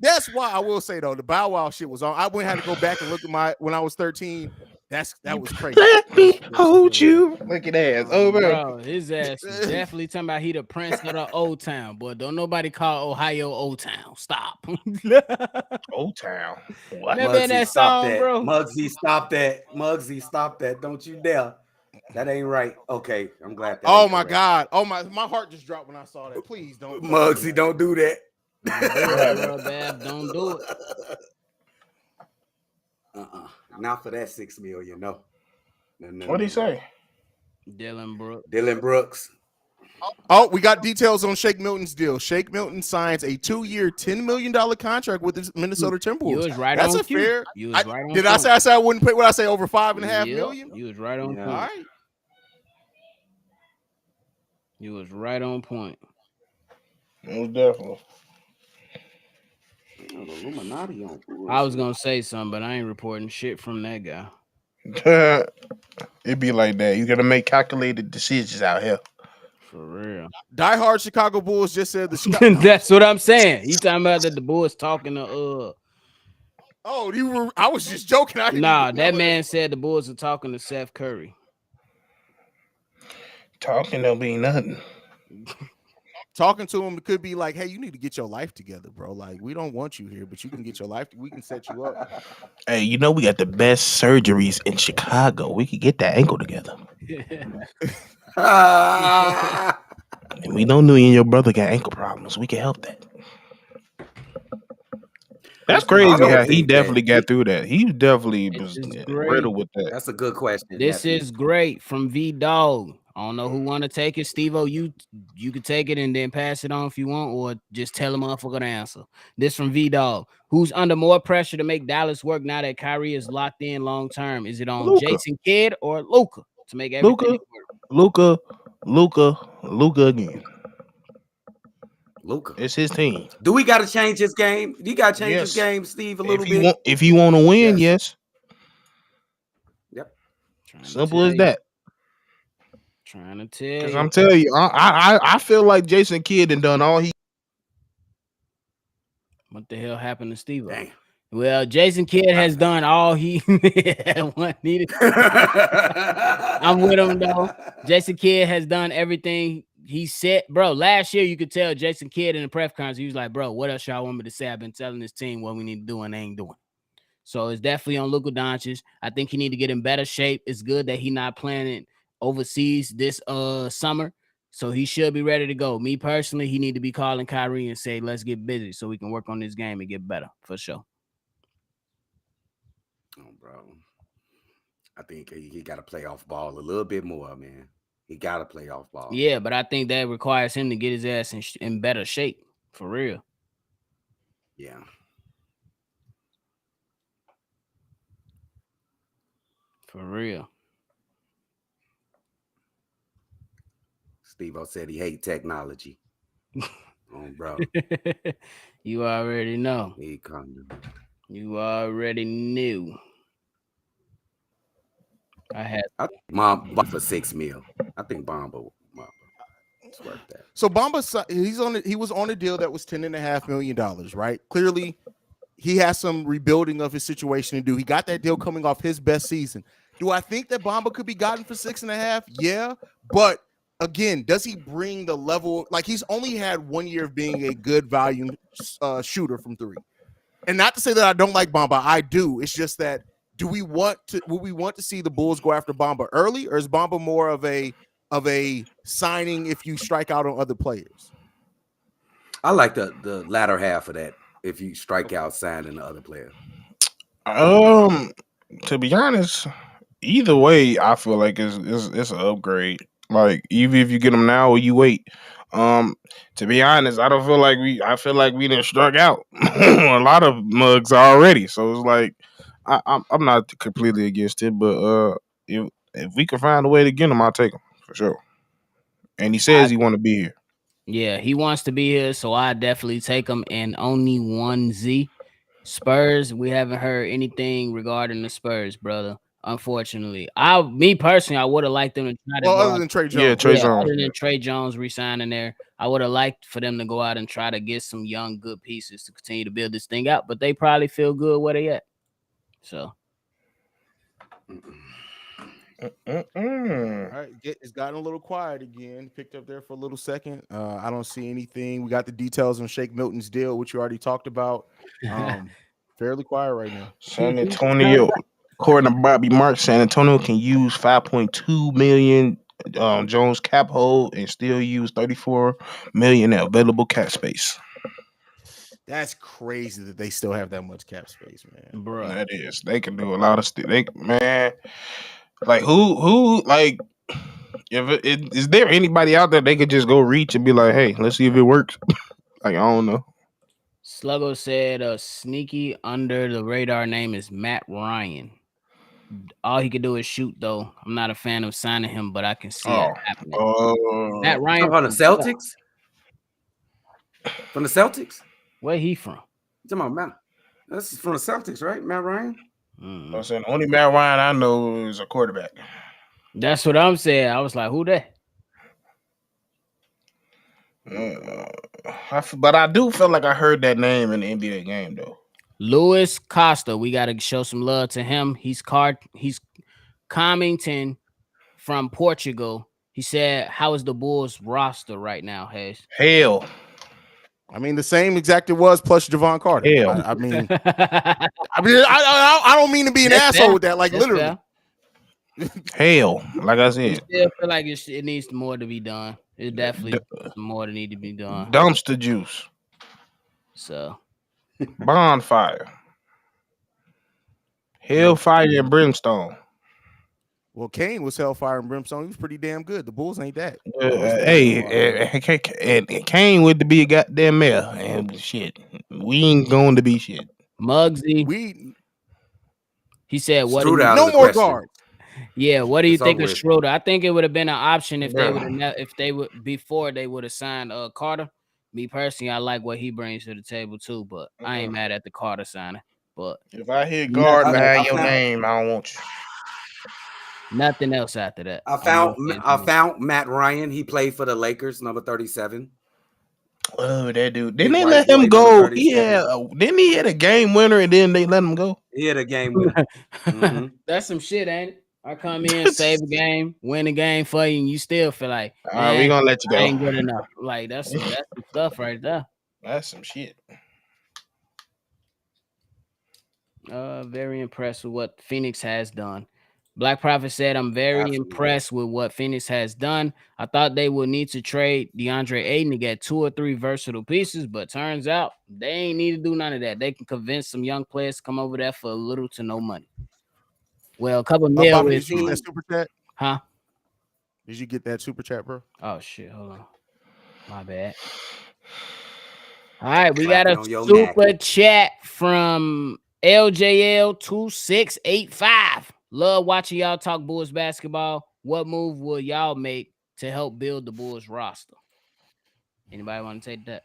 That's why I will say though, the Bow Wow shit was on. I had to go back and look at when I was 13. That was crazy. Let me hold you. Look at that. Oh, bro, his ass is definitely talking about he the prince of the Old Town, but don't nobody call Ohio Old Town. Stop. Old Town. What? Remember in that song, bro? Muggsy, stop that. Muggsy, stop that. Don't you dare. That ain't right. Okay, I'm glad that. Oh my God. Oh my heart just dropped when I saw that. Please don't. Muggsy, don't do that. Don't do it. Not for that $6 million. No. What did he say? Dylan Brooks. Oh, we got details on Shake Milton's deal. Shake Milton signs a 2-year, $10 million contract with the Minnesota Timberwolves. You was right. That's on a fair. You was right on did I say I wouldn't pay? What I say over $5.5 million? You was right on point. All right. You was right on point. Most definitely. Illuminati on. I was gonna say something, but I ain't reporting shit from that guy. It'd be like that. You gotta make calculated decisions out here. For real. Diehard Chicago Bulls just said That's what I'm saying. You talking about that the Bulls talking to Oh, you were. I was just joking. Nah, that man said the Bulls are talking to Seth Curry. Talking don't mean nothing. Talking to him could be like, hey, you need to get your life together, bro. Like, we don't want you here, but you can get your life. We can set you up. Hey, you know we got the best surgeries in Chicago. We could get that ankle together. And we know you and your brother got ankle problems. We can help that. That's crazy how he definitely got through that. He definitely was riddled with that. That's a good question. This is great from V Dog. I don't know who want to take it. Stevo, you could take it and then pass it on if you want, or just tell a motherfucker the answer. This from V Dog. Who's under more pressure to make Dallas work now that Kyrie is locked in long term? Is it on Luka. Jason Kidd or Luka to make everything work? Luka again. Luka. It's his team. Do we got to change his game? You got to change his game, Steve, a little bit? If you want to win, yes. Yep. Simple as that. Trying to tell you. Because I'm telling you, I feel like Jason Kidd done all he. What the hell happened to Steve? Damn. Well, Jason Kidd has done all he needed. I'm with him though. Jason Kidd has done everything he said, bro. Last year, you could tell Jason Kidd in the press conference, he was like, "Bro, what else y'all want me to say? I've been telling this team what we need to do, and they ain't doing." So it's definitely on Luka Doncic. I think he need to get in better shape. It's good that he not playing it overseas this summer. So he should be ready to go. Me personally, he need to be calling Kyrie and say, let's get busy so we can work on this game and get better for sure. Oh, bro. I think he got to play off ball a little bit more, man. He got to play off ball. Yeah, but I think that requires him to get his ass in better shape, for real. Yeah. For real. Stevo said he hate technology. Oh, bro. You already know. He come. You already knew. I think Mom for $6 million. I think Bamba it's worth that. So Bamba, he was on a deal that was $10.5 million, right? Clearly, he has some rebuilding of his situation to do. He got that deal coming off his best season. Do I think that Bamba could be gotten for 6.5? Yeah, but again, does he bring the level? Like, he's only had 1 year of being a good volume shooter from three. And not to say that I don't like Bamba, I do. It's just that would we want to see the Bulls go after Bamba early, or is Bamba more of a signing if you strike out on other players? I like the latter half of that. If you strike out signing the other player. To be honest, either way, I feel like it's an upgrade. Like, even if you get them now or you wait. To be honest, I feel like we didn't struck out a lot of mugs already. So it's like I'm not completely against it, but if we can find a way to get him, I'll take him for sure. And he says he want to be here. Yeah, he wants to be here, so I definitely take him. And only one Z. Spurs, we haven't heard anything regarding the Spurs, brother. Unfortunately, me personally, I would have liked them to try to. Other than Trey Jones, other than Trey Jones resigning there, I would have liked for them to go out and try to get some young, good pieces to continue to build this thing out. But they probably feel good where they at. So, all right, it's gotten a little quiet again. Picked up there for a little second. I don't see anything. We got the details on Shake Milton's deal, which you already talked about. Fairly quiet right now. San Antonio. According to Bobby Marks, San Antonio can use $5.2 million Jones cap hold and still use $34 million available cap space. That's crazy that they still have that much cap space, man. Bro, that is. They can do a lot of stuff. Man, like who like is there anybody out there they could just go reach and be like, hey, let's see if it works? Like, I don't know. Sluggo said a sneaky under the radar name is Matt Ryan. All he could do is shoot, though. I'm not a fan of signing him, but I can see it happening. Matt Ryan from the Celtics? From the Celtics? Where he from? You talking about Matt? That's from the Celtics, right? Matt Ryan? I'm saying only Matt Ryan I know is a quarterback. That's what I'm saying. I was like, who that? But I do feel like I heard that name in the NBA game, though. Luis Costa. We got to show some love to him. He's commenting from Portugal. He said, how is the Bulls roster right now, Haize? Hell. I mean, the same exact it was plus Jevon Carter. Hell. I mean, I don't mean to be an asshole with that. Like, That's literally. Hell, like I said. I still feel like it needs more to be done. It definitely more to need to be done. Dumpster juice. So. Bonfire. Hellfire and brimstone. Well, Kane was hellfire and brimstone. He was pretty damn good. The Bulls ain't that. And Kane would to be a goddamn mayor. And shit, we ain't going to be shit. Muggsy. He said, "What? No more guards." Yeah, what do you think of Schroeder? I think it would have been an option if they would before they would have signed Carter. Me personally, I like what he brings to the table too, but I ain't mad at the Carter signing. But if I hear guard behind your name, I don't want you. Nothing else after that. I found Matt Ryan. He played for the Lakers, number 37. Oh, that dude. Didn't they let him go? Yeah. Didn't he hit a game winner and then they let him go? He hit a game winner. Mm-hmm. That's some shit, ain't it? I come in, save a game, win a game for you, and you still feel like, all right, we're gonna let you go. I ain't good enough. Like that's some stuff right there. That's some shit. Very impressed with what Phoenix has done. Black Prophet said, I'm very impressed with what Phoenix has done. I thought they would need to trade DeAndre Ayton to get 2 or 3 versatile pieces, but turns out they ain't need to do none of that. They can convince some young players to come over there for little to no money. Well, a couple mil. Bobby, did you get that super chat? Huh? Did you get that super chat, bro? Oh, shit. Hold on. My bad. All right, we got a super chat from LJL2685. Love watching y'all talk Bulls basketball. What move will y'all make to help build the Bulls roster? Anybody want to take that?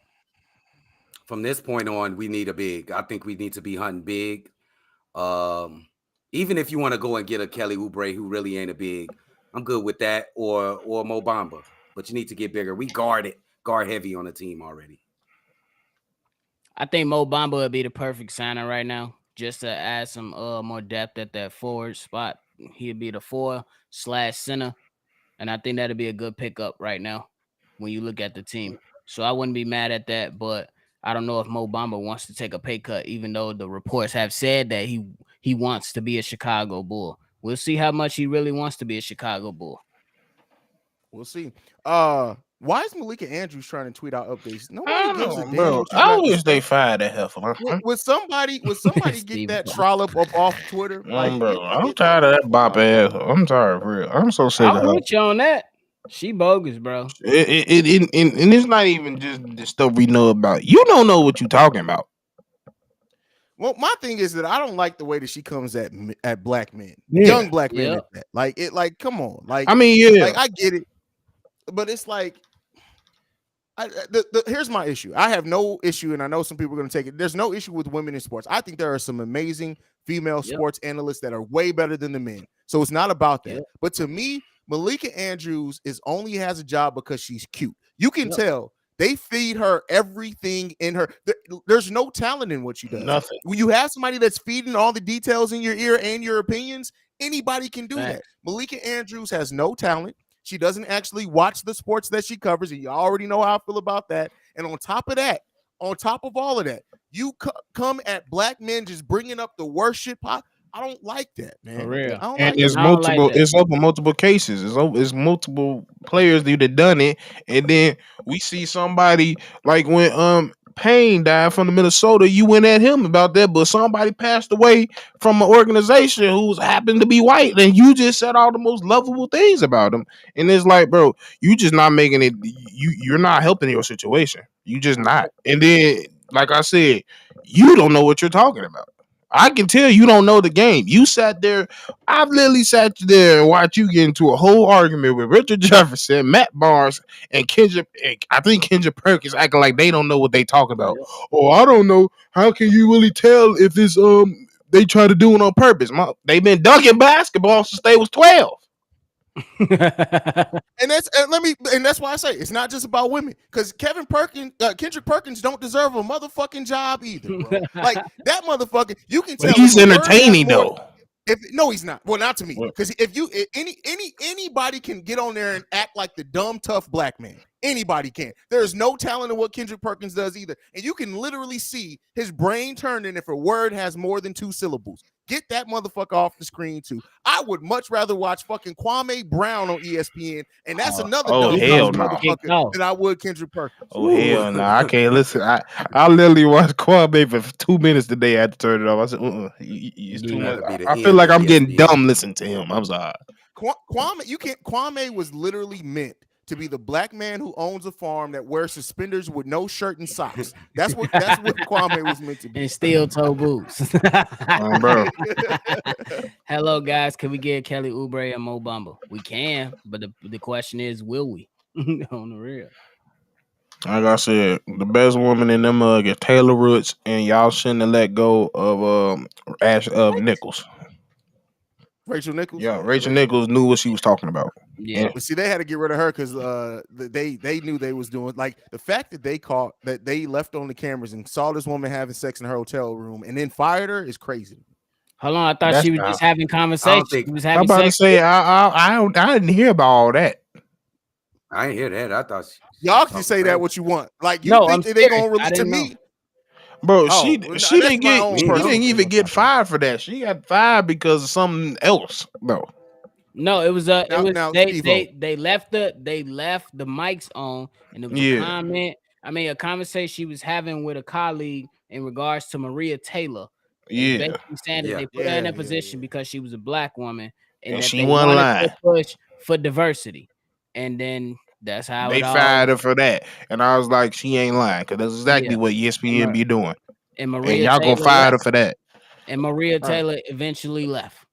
From this point on, we need a big. I think we need to be hunting big. Even if you want to go and get a Kelly Oubre who really ain't a big, I'm good with that. Or Mo Bamba. But you need to get bigger. We guard heavy on the team already. I think Mo Bamba would be the perfect signing right now, just to add some more depth at that forward spot. He'd be the 4/center, and I think that'd be a good pickup right now when you look at the team. So I wouldn't be mad at that, but I don't know if Mo Bamba wants to take a pay cut, even though the reports have said that he wants to be a Chicago Bull. We'll see how much he really wants to be a Chicago Bull. We'll see. Why is Malika Andrews trying to tweet out updates? Nobody gives a damn. Bro, I wish they fired that heifer. Would somebody get that trollop up off Twitter? Like, bro, I'm tired of that bop ass. I'm tired, for real. I'm so sick of her. I'm with you on that. She bogus, bro. And it's not even just the stuff we know about. You don't know what you're talking about. Well, my thing is that I don't like the way that she comes at black men, young black men. At that. Like, come on. Like, I mean, yeah. Like, I get it, but it's like, here's my issue. I have no issue, and I know some people are going to take it. There's no issue with women in sports. I think there are some amazing female sports analysts that are way better than the men. So it's not about that. But to me, Malika Andrews only has a job because she's cute. You can tell they feed her everything in her. There's no talent in what she does. Nothing. When you have somebody that's feeding all the details in your ear and your opinions, anybody can do that. Malika Andrews has no talent. She doesn't actually watch the sports that she covers, and you already know how I feel about that. And on top of all of that, you come at black men just bringing up the worst shit. I don't like that, man. For real. And it's multiple. Like it's open multiple cases. It's multiple players that have done it, and then we see somebody like when Payne died from the Minnesota. You went at him about that, but somebody passed away from an organization who happened to be white, and you just said all the most lovable things about him. And it's like, bro, you just not making it. You're not helping your situation. You just not. And then, like I said, you don't know what you're talking about. I can tell you don't know the game. You sat there. I've literally sat there and watched you get into a whole argument with Richard Jefferson, Matt Barnes, and Kendrick. I think Kendrick Perkins acting like they don't know what they talking about. Oh, I don't know. How can you really tell if it's they try to do it on purpose? They've been dunking basketball since they was 12. and that's why I say it's not just about women, because Kendrick Perkins don't deserve a motherfucking job either, bro. Like that motherfucker, you can tell he's entertaining though. No, he's not. Well, not to me, because if anybody can get on there and act like the dumb tough black man. Anybody can. There's no talent in what Kendrick Perkins does either, and you can literally see his brain turning if a word has more than 2 syllables. Get that motherfucker off the screen too. I would much rather watch fucking Kwame Brown on ESPN, and that's another motherfucker than I would Kendrick Perkins. Oh hell no, I can't listen. I literally watched Kwame for 2 minutes today. I had to turn it off. I said, it's too much. I feel like I'm getting dumb listening to him. I'm sorry. Kwame was literally meant to be the black man who owns a farm that wears suspenders with no shirt and socks. That's what Kwame was meant to be. And steel toe boots. Bro. Hello, guys. Can we get Kelly Oubre and Mo Bamba? We can, but the question is, will we? On the real. Like I said, the best woman in them is Taylor Roots, and y'all shouldn't have let go of Nichols. Rachel Nichols? Yeah, Rachel Nichols knew what she was talking about. Yeah, but see, they had to get rid of her because they knew they was doing, like, the fact that they left on the cameras and saw this woman having sex in her hotel room and then fired her is crazy. Hold on, I thought she was just having conversation. I'm about to say I didn't hear about all that. I didn't hear that. I thought y'all can say that what you want. Like, you think they gonna release to me? Bro, she didn't even get fired for that. She got fired because of something else, though. No, it was Now, they left the mics on, and it was a conversation she was having with a colleague in regards to Maria Taylor. And basically saying that they put her in that position because she was a black woman and that she they wasn't wanted lying. to push for diversity. And then that's how they fired her for that. And I was like, she ain't lying, because that's exactly what ESPN be doing. And Maria y'all Taylor gonna fire her for that. And Maria Taylor eventually left.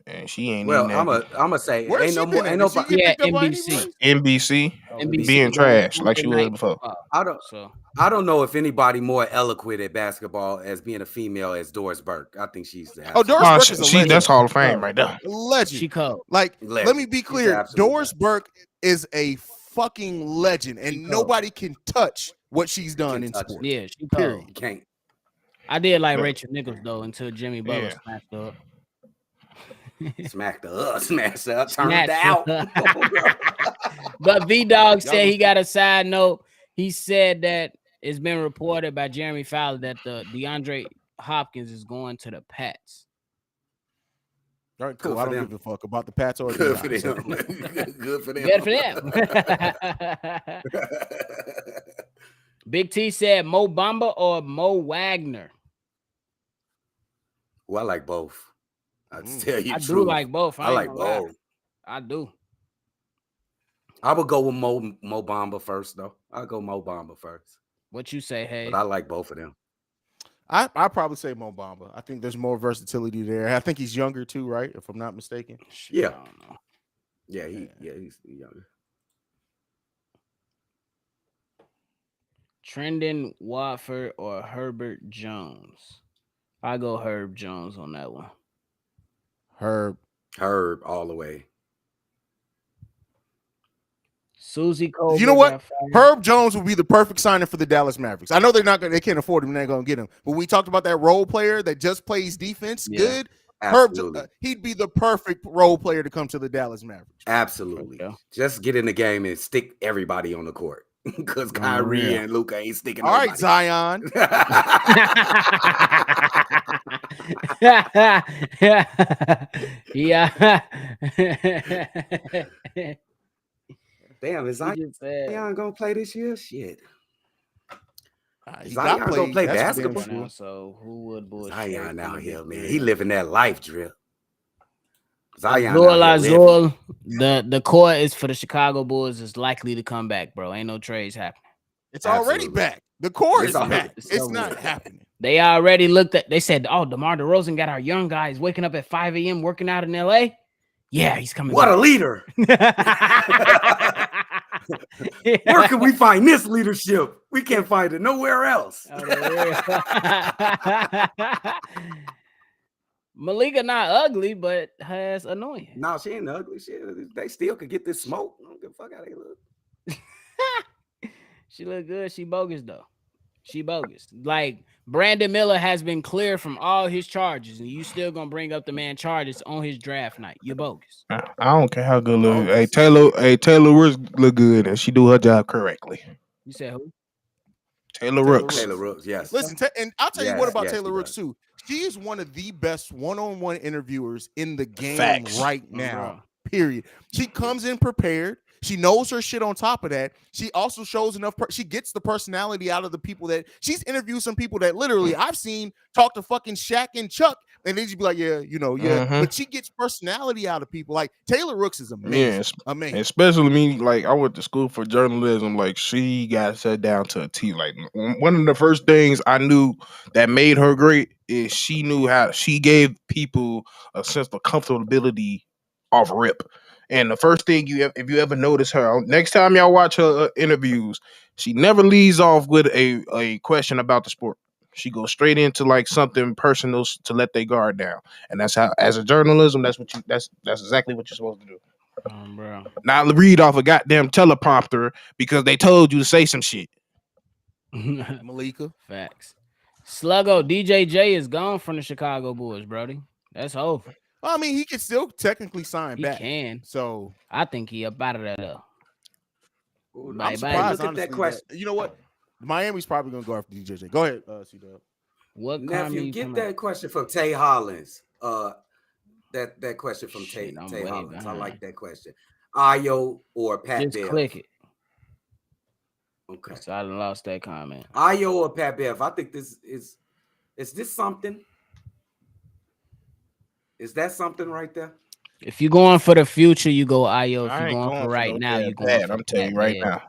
And she ain't well, even that. I'm gonna say where's ain't she no been? nobody. Yeah, NBC. NBC being trash like she was before. I don't know if anybody more eloquent at basketball as being a female as Doris Burke. I think she's the Doris Burke is a legend. That's Hall of Fame right there. Legend. She cold. Like, let me be clear. Doris Burke is a fucking legend, and nobody can touch what she's done in sports. Yeah, she cold. You can't. I did like Rachel Nichols though until Jimmy Butler smacked her up. Smacked her up, smashed her up, turned it out. But V-Dog said he got a side note. He said that it's been reported by Jeremy Fowler that the DeAndre Hopkins is going to the Pats. All right, cool. I don't give a fuck about the Pats or good for them. Good for them. Good for them. Big T said Mo Bamba or Mo Wagner. Well, I like both. I tell you, I do like both. I like both. I do. I would go with Mo Bamba first, though. I'll go Mo Bamba first. What you say, Haize? But I like both of them. I probably say Mo Bamba. I think there's more versatility there. I think he's younger too, right? If I'm not mistaken. Yeah. I don't know. Yeah, he's younger. Trendon Watford or Herbert Jones? I go Herb Jones on that one. Herb all the way. Susie Cole. You know what? Herb Jones would be the perfect signing for the Dallas Mavericks. I know they can't afford him, they're not gonna get him. But we talked about that role player that just plays defense good. Absolutely. Herb, he'd be the perfect role player to come to the Dallas Mavericks. Absolutely. Okay. Just get in the game and stick everybody on the court. Because Kyrie and Luka ain't sticking. All right, Zion. Yeah. Damn, is Zion gonna play this year? Shit. Zion gonna play basketball. Now, so who would bullshit? Zion out here, man. He living that life, Drip. Zion. The core is for the Chicago Bulls is likely to come back, bro. Ain't no trades happening. It's already back. The core is back. It's not happening. They already looked at. They said, "Oh, DeMar DeRozan got our young guys waking up at 5 a.m. working out in LA." Yeah, he's coming. What a leader! Where can we find this leadership? We can't find it nowhere else. Malika not ugly, but has annoying. No, she ain't ugly. They still could get this smoke. I don't give a fuck how they look. She look good. She bogus though. She bogus. Like Brandon Miller has been cleared from all his charges, and you still gonna bring up the man charges on his draft night. You're bogus. I don't care how good look. Hey Taylor Rooks look good, and she do her job correctly. You said who? Taylor Rooks. Taylor Rooks, yes. Listen, and I'll tell you what about Taylor Rooks too. She is one of the best one-on-one interviewers in the game right now. Period. She comes in prepared. She knows her shit on top of that. She also shows enough. She gets the personality out of the people that she's interviewed. Some people that literally I've seen talk to fucking Shaq and Chuck, and they just be like, But she gets personality out of people. Like Taylor Rooks is amazing. Yeah, amazing. Especially me, like I went to school for journalism. Like she got set down to a T. Like one of the first things I knew that made her great is she knew how she gave people a sense of comfortability off rip. And the first thing if you ever notice her, next time y'all watch her interviews, she never leaves off with a question about the sport. She goes straight into like something personal to let their guard down. And that's how, as a journalism, that's exactly what you're supposed to do. Bro. Not read off a goddamn teleprompter because they told you to say some shit. Malika. Facts. Sluggo, DJJ is gone from the Chicago Bulls, Brody. That's over. I mean, he can still technically sign back. He can. So I think he up out of that though. I'm surprised, look at that question. You know what? Miami's probably gonna go after DJJ. Go ahead, C-Dub. What nephew? Get that question from Tay Hollins. that question from Tay I'm way Hollins. I behind. like that question. Ayo or Pat Just Bev? click it. Okay. So I lost that comment. Ayo or Pat Bev? I think this is this something? Is that something right there? If you're going for the future, you go Ayo. If I you're ain't going for no right now, damn you going Pat. for I'm telling you right now.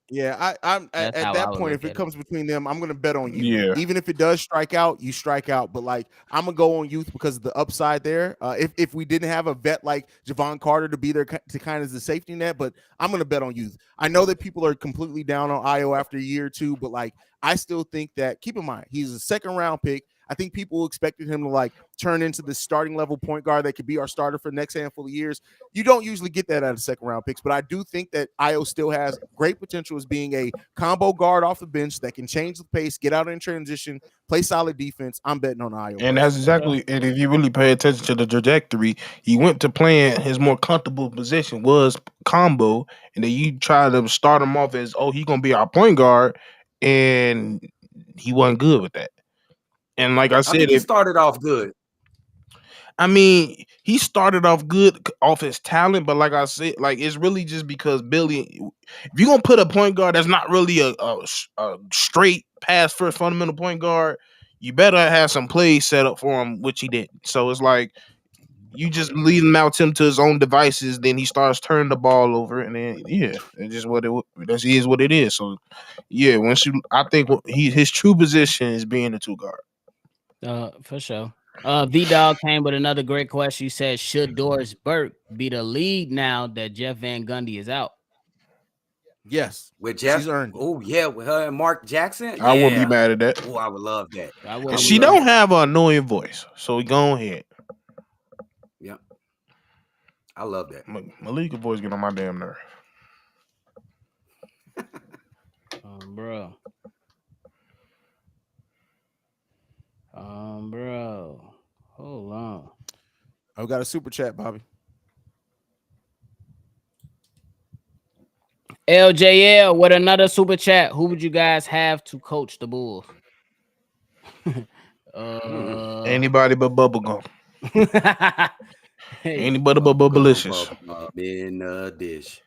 Yeah, I'm That's at how I that would point. look If it at it. comes between them, I'm gonna bet on you. Yeah. Even if it does strike out, you strike out. But like, I'm gonna go on youth because of the upside there. If we didn't have a vet like Jevon Carter to be there to kind of as the safety net, but I'm gonna bet on youth. I know that people are completely down on Ayo after a year or two, but like, I still think that. Keep in mind, he's a second round pick. I think people expected him to like turn into the starting level point guard that could be our starter for the next handful of years. You don't usually get that out of second round picks, but I do think that Ayo still has great potential as being a combo guard off the bench that can change the pace, get out in transition, play solid defense. I'm betting on Ayo. And that's exactly. And if you really pay attention to the trajectory, he went to playing his more comfortable position was combo, and then you try to start him off as he gonna be our point guard, and he wasn't good with that. And like I I said, think he started off good. I mean, he started off good off his talent, but like I said, like it's really just because Billy. If you're gonna put a point guard that's not really a straight pass first fundamental point guard, you better have some plays set up for him, which he didn't. So it's like you just leave him out to his own devices, then he starts turning the ball over, and then it's just what it is. So yeah, I think his true position is being the two guard. For sure. V-Dog came with another great question. He said, should Doris Burke be the lead now that Jeff Van Gundy is out? Yes. With Jeff? She's earned it. Oh, yeah, with her and Mark Jackson? I wouldn't be mad at that. Oh, I would love that. And she don't have an annoying voice, so go ahead. Yep. I love that. Malika voice get on my damn nerve. Bro. Bro. Hold on. I've got a super chat, Bobby. LJL with another super chat. Who would you guys have to coach the Bulls? Anybody but Bubblegum. Anybody but Bubblicious. In the dish.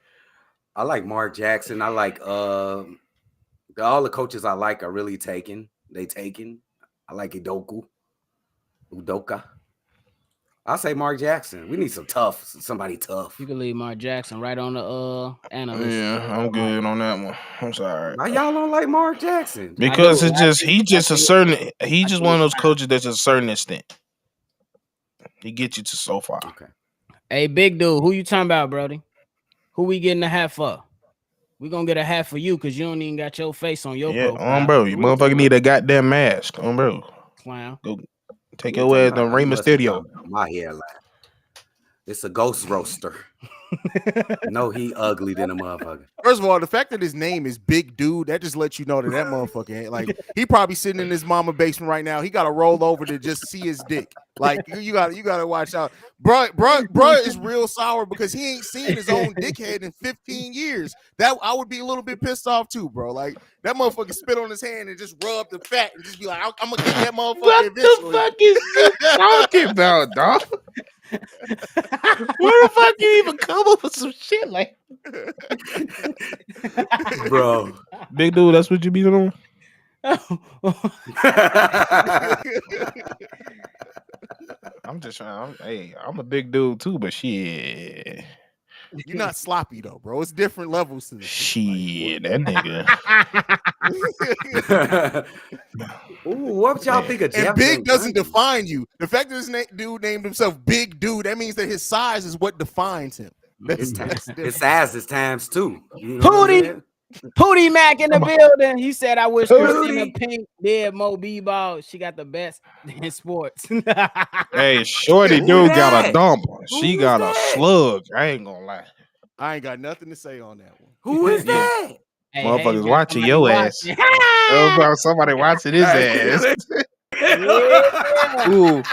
I like Mark Jackson. I like all the coaches I like are really taken. I like Udoka. I'll say Mark Jackson. We need somebody tough. You can leave Mark Jackson right on the analyst. Yeah, I'm good on that one. I'm sorry. Why y'all don't like Mark Jackson? Because he's just one of those coaches that's a certain extent. He gets you to so far. Okay. Hey, big dude, who you talking about, Brody? Who we getting a hat for? We gonna get a hat for you because you don't even got your face on your profile. Bro, you motherfucker need a goddamn mask, bro. Clown. Go take your ass to Rey Mysterio. My hairline. It's a ghost roaster. No, he ugly than a motherfucker. First of all, the fact that his name is Big Dude, that just lets you know that motherfucker ain't like he probably sitting in his mama basement right now. He got to roll over to just see his dick. Like you got to watch out, bro is real sour because he ain't seen his own dickhead in 15 years. That I would be a little bit pissed off too, bro. Like that motherfucker spit on his hand and just rub the fat and just be like, I'm gonna get that motherfucker. What eventually. the fuck is you talking about, dog? Where the fuck you even come up with some shit like, bro? Big dude, that's what you be doing. I'm just trying. I'm a big dude too, but shit. You're not sloppy though, bro. It's different levels to this. Shit, that nigga. Ooh, what y'all think of Jeff? And big doesn't define you. The fact that this dude named himself Big Dude, that means that his size is what defines him. His size is times two. You know Pootie Mac in the building. He said, I wish Christina Pink did Mo B-ball. She got the best in sports. Hey, Shorty dude got a dump. She got a slug. I ain't gonna lie. I ain't got nothing to say on that one. Who is that? Hey, motherfuckers watching your ass. Oh, somebody watching his ass. Ooh.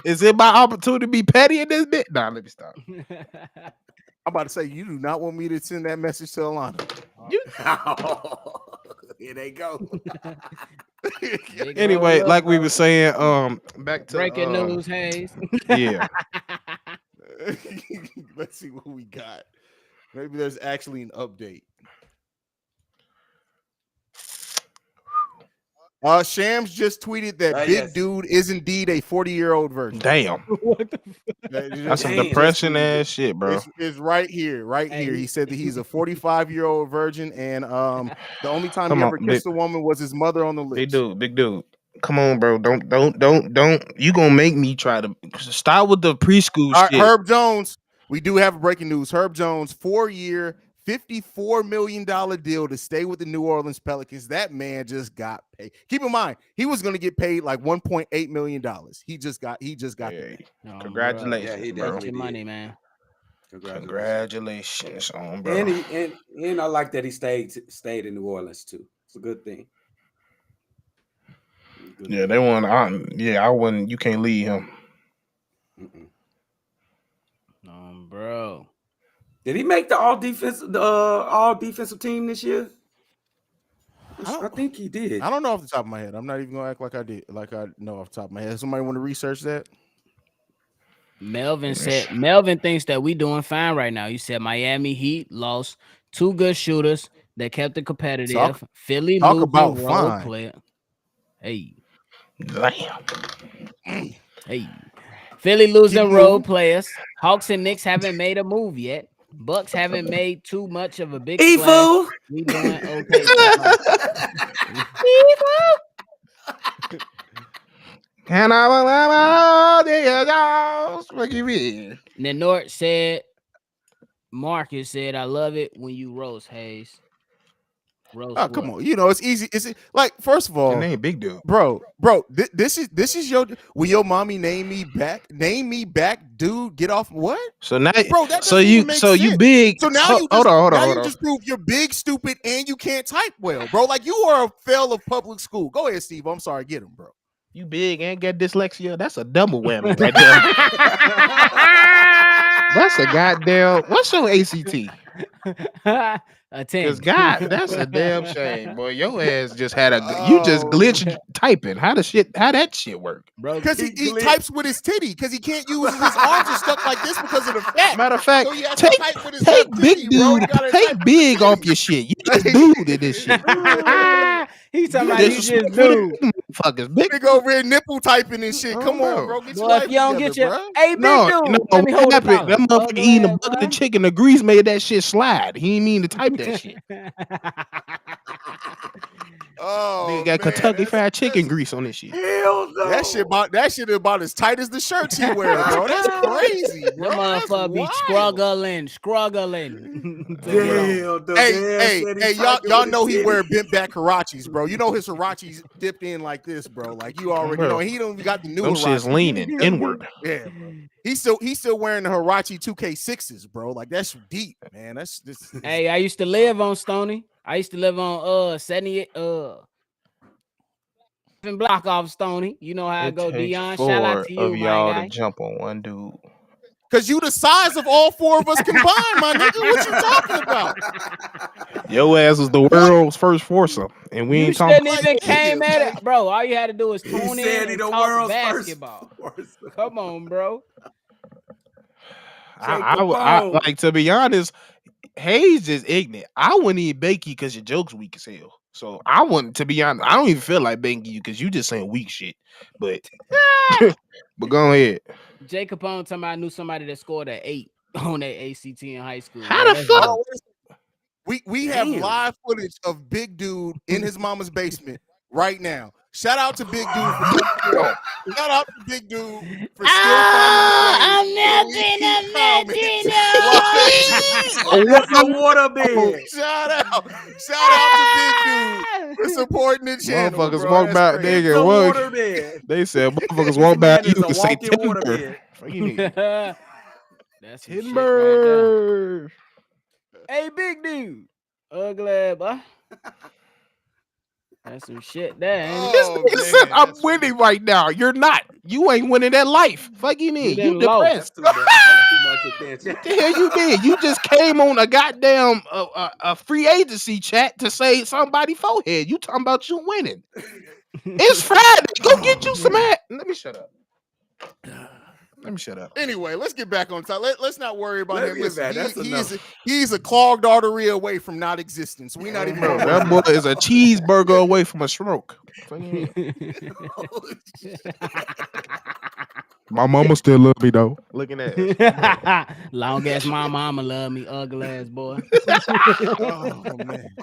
Is it my opportunity to be petty in this bit? Nah, let me stop. I'm about to say, you do not want me to send that message to Alana. Here they go. Anyway, like we were saying, back to breaking news, Haize. Yeah. Let's see what we got. Maybe there's actually an update. Shams just tweeted that big dude is indeed a 40-year-old virgin. Damn. What the That's some depression ass shit, bro. It's right here, here. He said that he's a 45-year-old virgin, and the only time he ever kissed a woman was his mother on the lips. Big dude. Come on, bro. Don't. You gonna make me try to start with the preschool shit. Herb Jones. We do have breaking news. Herb Jones, 4-year, $54 million deal to stay with the New Orleans Pelicans. That man just got paid. Keep in mind, he was going to get paid like $1.8 million. He just got paid. Congratulations, yeah, he bro. That's your money, man. Congratulations on, bro. And I like that he stayed in New Orleans too. It's a good thing. Yeah, they want. I wouldn't. You can't leave him. Bro. Did he make the all defensive team this year? I think he did. I don't know off the top of my head. I'm not even gonna act like I did. Like I know off the top of my head. Somebody want to research that? Melvin thinks that we doing fine right now. He said Miami Heat lost 2 good shooters that kept it competitive. Philly talk losing about role fine. player. Hey. Damn. Hey. Philly losing role players. Hawks and Knicks haven't made a move yet. Bucks haven't made too much of a big splash. We doing okay. Can I what you mean? Nenort said, Marcus said, I love it when you roast Haize. Oh, come on. You know, it's easy. It's like, first of all, your name big dude. Bro, this is your will your mommy name me back, dude. Get off what? So now, bro, that you big. So now hold on. You just prove you're big, stupid, and you can't type well, bro. Like you are a fail of public school. Go ahead, Steve. I'm sorry, get him, bro. You big and got dyslexia. That's a double whammy right there. That's a goddamn. What's your ACT? Because God, that's a damn shame, boy. Your ass just had you just glitched typing. How that shit work, bro? Because he types with his titty because he can't use his arms are stuck like this because of the fat. Matter of fact, so take big dude, take big off your shit. You just dude in this shit. He's talking about you just dude. Fuckers, big over here nipple typing and shit. Come on, bro. Get your life if you don't together, get your bro. hey, big dude. Let me hold it down. That motherfucker eating a bucket of chicken. The grease made that shit slide. He ain't mean to type that shit. Oh, nigga got Kentucky Fried Chicken grease on this shit. Hell no. That shit about as tight as the shirts he wears, bro. That's crazy, bro. The motherfucker be struggling. Hey, y'all know he wear bent back Hirachis, bro. You know his Hirachis dipped in like this, bro. Like you already know. He don't got the new Them shit's leaning inward. Yeah, bro. He's still wearing the Hirachi 2K6s, bro. Like that's deep, man. That's just. Hey, I used to live on Stony. I used to live on 78 block off Stony. You know how I go, Dion. Shout out to you, y'all my guy. to jump on one dude. Cause you the size of all 4 of us combined, my nigga. What you talking about? Your ass was the world's first foursome, and we ain't talking. You even came at it, bro. All you had to do was tune in and talk basketball. Come on, bro. I like, to be honest, Haize is ignorant. I wouldn't even bake you because your joke's weak as hell. So I wouldn't, to be honest, I don't even feel like baking you because you just saying weak shit. But but go ahead. Jay Capone talking about I knew somebody that scored an 8 on that ACT in high school. How the fuck? We have live footage of Big Dude in his mama's basement right now. Shout out to Big Dude for shout out to Big Dude for still I'm melting. That's a water bed. Shout out to Big Dude for supporting the channel. Motherfuckers walk back, nigga. What? They said motherfuckers walk back. You can say timber. That's timber. Right. Hey, Big Dude. Ugly, boy. That's some shit there. This nigga said I'm winning right now. You're not. You ain't winning that life. Fuck you mean? You depressed. What the hell you did? You just came on a goddamn a free agency chat to say somebody forehead. You talking about you winning. It's Friday. Go get you some hat. Let me shut up. Let me shut up. Anyway, let's get back on top. Let's not worry about him. Listen, That's he's a clogged artery away from not existence. So we're not even. Bro, that boy is a cheeseburger away from a stroke. My mama still love me though. Looking at it. Long as my mama love me, ugly ass boy. Oh man,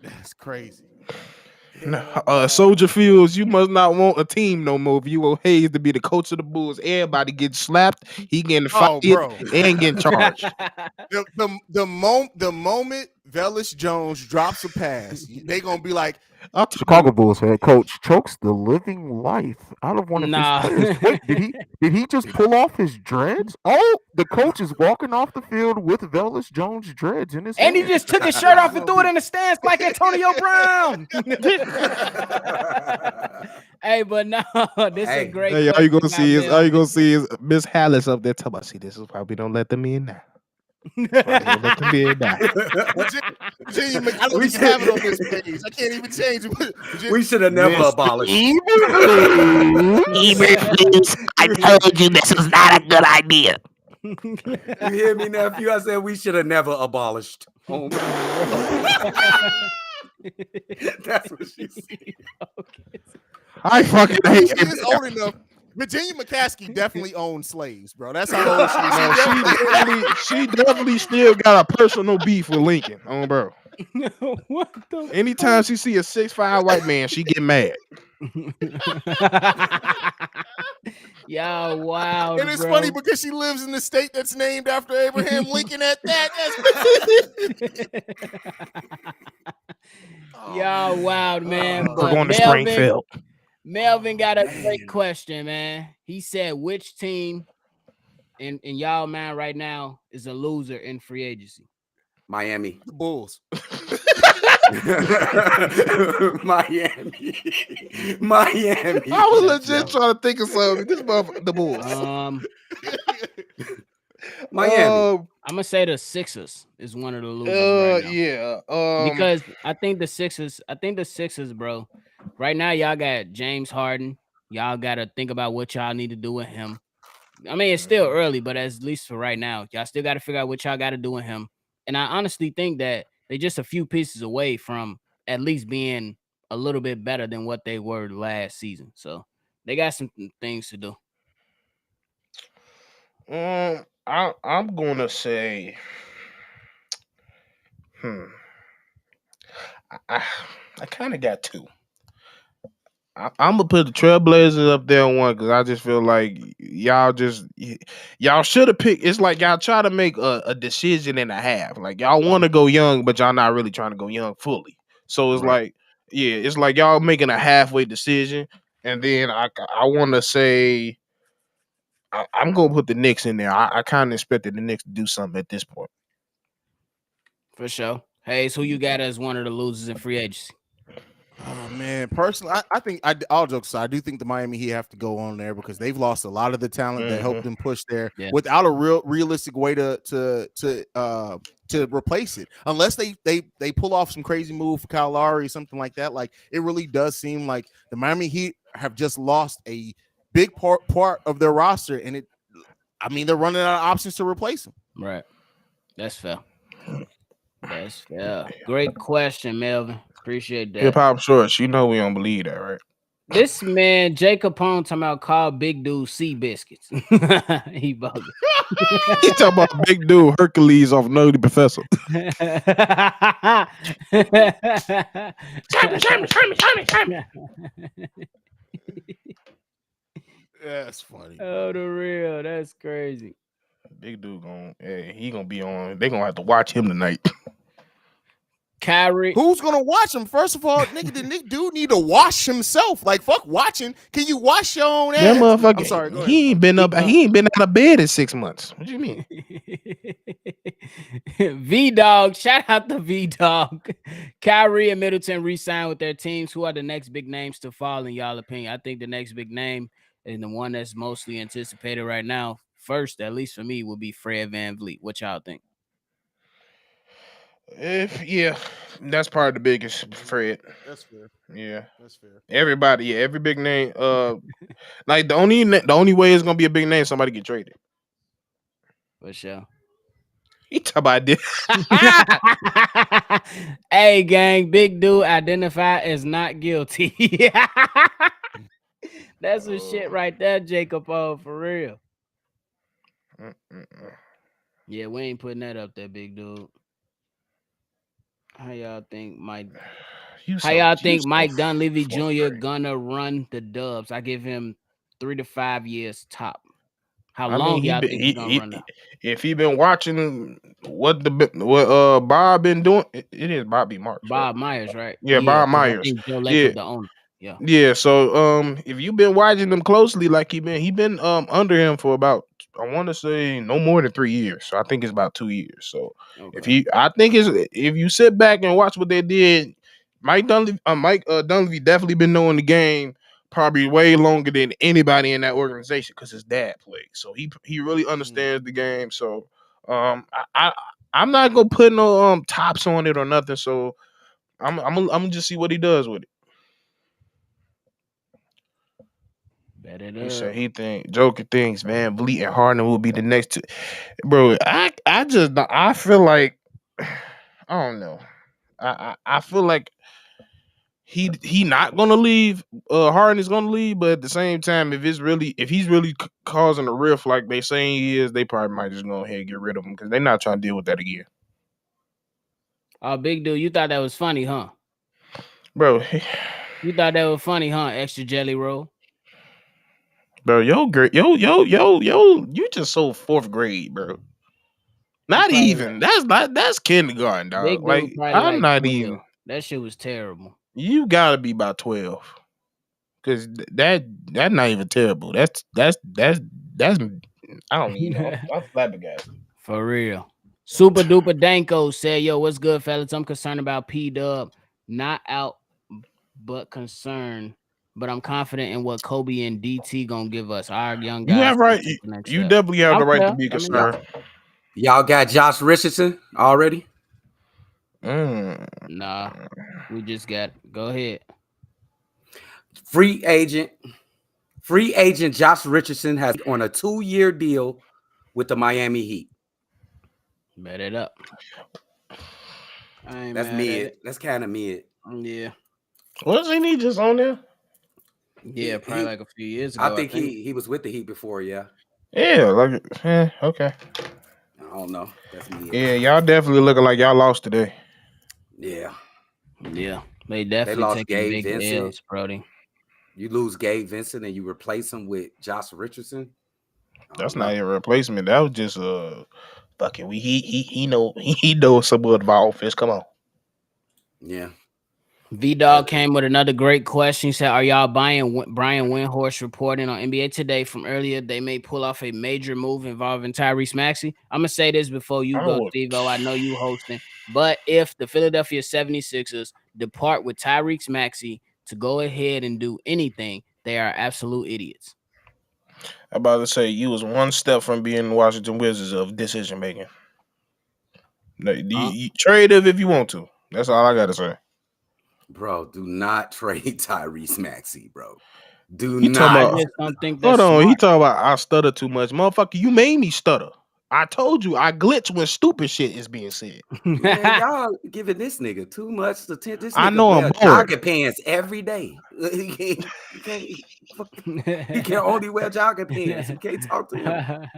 that's crazy. Soldier Fields, you must not want a team no more. If you want Haize to be the coach of the Bulls, everybody getting slapped, he getting fired and getting charged. The moment Velus Jones drops a pass, they gonna be like, Chicago Bulls head coach chokes the living life out of one of his players. Wait, did he just pull off his dreads? Oh, the coach is walking off the field with Velus Jones dreads in his and hand. he just took his shirt off and threw it in the stands like Antonio Brown. Hey, but no, this is great. Hey, all you gonna see is Miss Hallis up there talking about, see, this is why we don't let them in now. Virginia, I don't even have it on this page. I can't even change it. We should have never abolished. I told you this was not a good idea. You hear me, nephew? I said we should have never abolished. Oh, that's what she said. I fucking hate She is old enough. Virginia McCaskey definitely owned slaves, bro. That's how old she is. She definitely still got a personal beef with Lincoln, bro. What the Anytime she see a 6'5" white man, she get mad. Y'all, wow. And it's funny because she lives in the state that's named after Abraham Lincoln at that. Y'all, wow, man. We're going to Springfield. Melvin got a great question, man. He said, which team in y'all mind right now is a loser in free agency? Miami. The Bulls. Miami. I was legit trying to think of something. This motherfucker, the Bulls. Miami. I'm gonna say the Sixers is one of the losers right now. Yeah. Because I think the Sixers, bro. Right now, y'all got James Harden. Y'all got to think about what y'all need to do with him. I mean, it's still early, but at least for right now, y'all still got to figure out what y'all got to do with him. And I honestly think that they're just a few pieces away from at least being a little bit better than what they were last season. So they got some things to do. I'm gonna say, I kind of got two. I'm gonna put the Trailblazers up there on one because I just feel like y'all should have picked. It's like y'all try to make a decision and a half. Like y'all want to go young, but y'all not really trying to go young fully. So it's like, it's like y'all making a halfway decision. And then I want to say I'm gonna put the Knicks in there. I kind of expected the Knicks to do something at this point. For sure. Haize, who you got as one of the losers in free agency? Oh man, personally, I think all jokes aside, I do think the Miami Heat have to go on there because they've lost a lot of the talent that helped them push there without a realistic way to replace it. Unless they pull off some crazy move for Kyle Lowry or something like that. Like it really does seem like the Miami Heat have just lost a big part of their roster, and they're running out of options to replace them. Right. That's fair. That's fair. Great question, Melvin. Appreciate that. Hip hop shorts, you know we don't believe that, right? This man, Jacob Pone, talking about call big dude sea biscuits. He bugging. He talking about big dude Hercules off Nutty Professor. That's funny. Oh, the real. That's crazy. Big dude he gonna be on. They gonna have to watch him tonight. Kyrie. Who's gonna watch him? First of all, nigga, the dude need to wash himself. Like fuck watching. Can you wash your own ass? That motherfucker. I'm sorry. He ain't been out of bed in 6 months. What do you mean? V-Dog. Shout out to V-Dog. Kyrie and Middleton re-signed with their teams. Who are the next big names to fall in y'all opinion? I think the next big name and the one that's mostly anticipated right now, first, at least for me, will be Fred VanVleet. What y'all think? That's probably the biggest Fred. That's fair. Yeah, That's fair. everybody, every big name. Like the only way it's gonna be a big name, somebody get traded. For sure. He talk about this. Hey, gang, big dude identified as not guilty. That's some shit right there, Jacob. Oh, for real. Yeah, we ain't putting that up there, big dude. How y'all think Mike Dunleavy Jr. gonna run the Dubs? I give him 3 to 5 years top. How long y'all think he's gonna run that? If he been watching what Bob been doing, it is Bobby Marks. Bob right? Myers, right? Yeah, Bob Myers. Joe Lacob, the owner. Yeah. Yeah. So if you've been watching them closely, like he been under him for about, I want to say, no more than 3 years. So I think it's about 2 years. So if you sit back and watch what they did, Mike Dunleavy definitely been knowing the game probably way longer than anybody in that organization because his dad played. So he really understands the game. So I'm not gonna put no tops on it or nothing. So I'm gonna just see what he does with it. He said Joker thinks VanVleet and Harden will be the next two. Bro, I feel like I don't know. I feel like he not gonna leave. Harden is gonna leave, but at the same time, if he's really causing a rift like they saying he is, they probably might just go ahead and get rid of him because they're not trying to deal with that again. Oh, big dude, you thought that was funny, huh? Bro, you thought that was funny, huh? Extra jelly roll. Bro, you just so 4th grade, bro. Not even. That's kindergarten, dog. Big like I'm not 12. even. That shit was terrible. You gotta be about 12, because that's not even terrible. That's I don't even know. I'm flabbergasted. For real. Super duper Danko said, "Yo, what's good, fellas? I'm concerned about P-Dub, not out, but concerned. But I'm confident in what Coby and DT gonna give us. Our young guys. You have right. You definitely have the right to be concerned. Y'all got Josh Richardson already? Nah, we just got. Go ahead. Free agent Josh Richardson has on a 2-year deal with the Miami Heat. Bet it up. That's mid. That's kind of mid. Yeah. Wasn't he just on there? Yeah, probably like a few years ago. I think he was with the Heat before, yeah. Yeah, okay. I don't know. That's mid. Yeah, y'all definitely looking like y'all lost today. Yeah. Yeah. They definitely lost Gabe big Vincent. L's, Brody. You lose Gabe Vincent and you replace him with Josh Richardson. That's not even a replacement. That was just fucking he knows some of our offense. Come on. Yeah. V-Dog came with another great question. He said, are y'all buying Brian Windhorst reporting on NBA Today from earlier? They may pull off a major move involving Tyrese Maxey. I'm going to say this before you go, Stevo. I know you hosting. But if the Philadelphia 76ers depart with Tyrese Maxey to go ahead and do anything, they are absolute idiots. I'm about to say, you was one step from being the Washington Wizards of decision making. You trade him if you want to. That's all I got to say. Bro, do not trade Tyrese Maxey, bro. Do he not. Hold on. He talking about I stutter too much. Motherfucker, you made me stutter. I told you I glitch when stupid shit is being said. Man, y'all giving this nigga too much attention. This nigga I know I'm bored. Jogger pants every day. He can only wear jogger pants. You can't talk to him.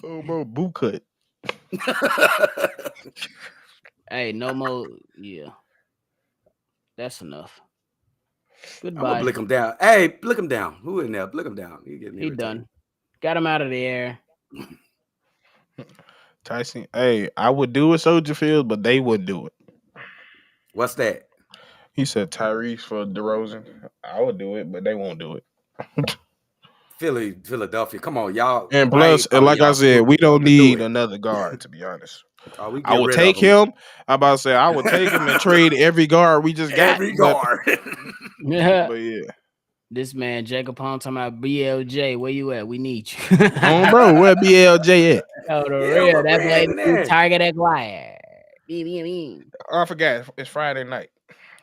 Oh, bro, boot cut. Hey, no more. Yeah. That's enough. Goodbye. I'm gonna blick him down. Hey, blick him down. Who in there? Blick him down. He done. Got him out of the air. Tyson, hey, I would do it, Soldier Field, but they wouldn't do it. What's that? He said Tyrese for DeRozan. I would do it, but they won't do it. Philadelphia. Come on, y'all. And plus, like I said, we don't need another guard, to be honest. I would take him. I'm about to say I would take him and trade every guard we just got. Every guard. Yeah. But yeah. This man, Jacob Pond, talking about BLJ. Where you at? We need you. Oh, bro, where BLJ at? Oh, the real. That boy target acquired. I forgot. It's Friday night.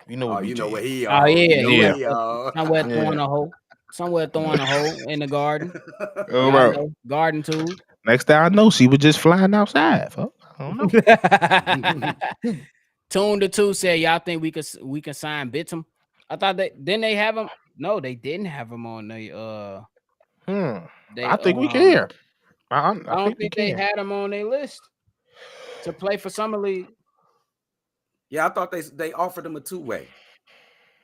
You know Oh, what you know where he Oh are. yeah, You know yeah. where he are. somewhere Yeah. throwing a hole. Somewhere throwing a hole in the garden. Oh, Y'all bro. know, garden tools. Next thing I know, she was just flying outside. Folks. I don't know. Tune the two said, y'all think we can sign Bitum? I thought they have him. No, they didn't have him on the I think we can. I don't think they can. had him on their list to play for Summer League. Yeah, I thought they offered him a two-way.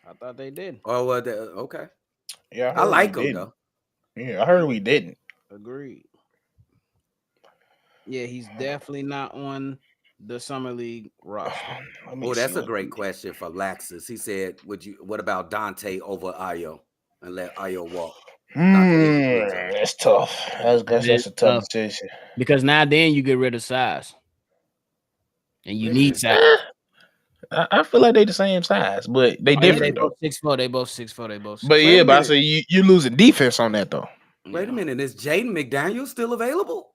I thought they did. Oh, well, okay. Yeah, I like him didn't. though. Yeah, I heard we didn't. Agreed. Yeah, he's definitely not on the Summer League roster. Oh, that's a great question for Laxus. He said, what about Dante over Ayo and let Ayo walk? That's tough. That's a tough decision. Because now then you get rid of size. And you need size. I feel like they the same size, but they different though. They both 6'4". But yeah, but I say you losing defense on that though. Wait a minute, is Jaden McDaniels still available?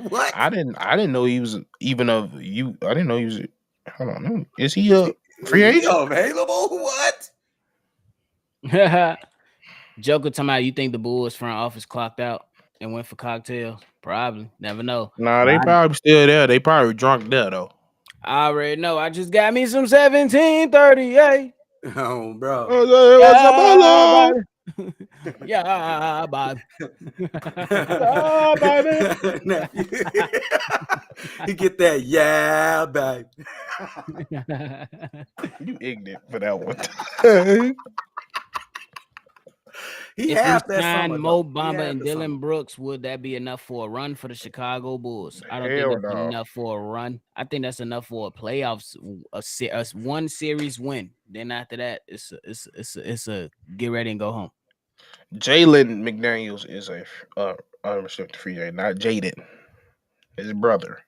What? I didn't know he was even of you. I didn't know he was. Hold on, is he a free agent? Available? What? Joker talking about you think the Bulls front office clocked out and went for cocktails? Probably. Never know. Nah, they probably still there. They probably drunk there though. I already know. I just got me some 1738. Oh, bro. Yeah, Bob. You get that, yeah, babe. You ignorant for that one. If you signed Mo Bamba and Dylan Brooks, would that be enough for a run for the Chicago Bulls? I don't think that's enough for a run. I think that's enough for a playoffs, a one series win. Then after that, it's a get ready and go home. Jalen McDaniels is a unrestricted free agent, not Jaden. His brother.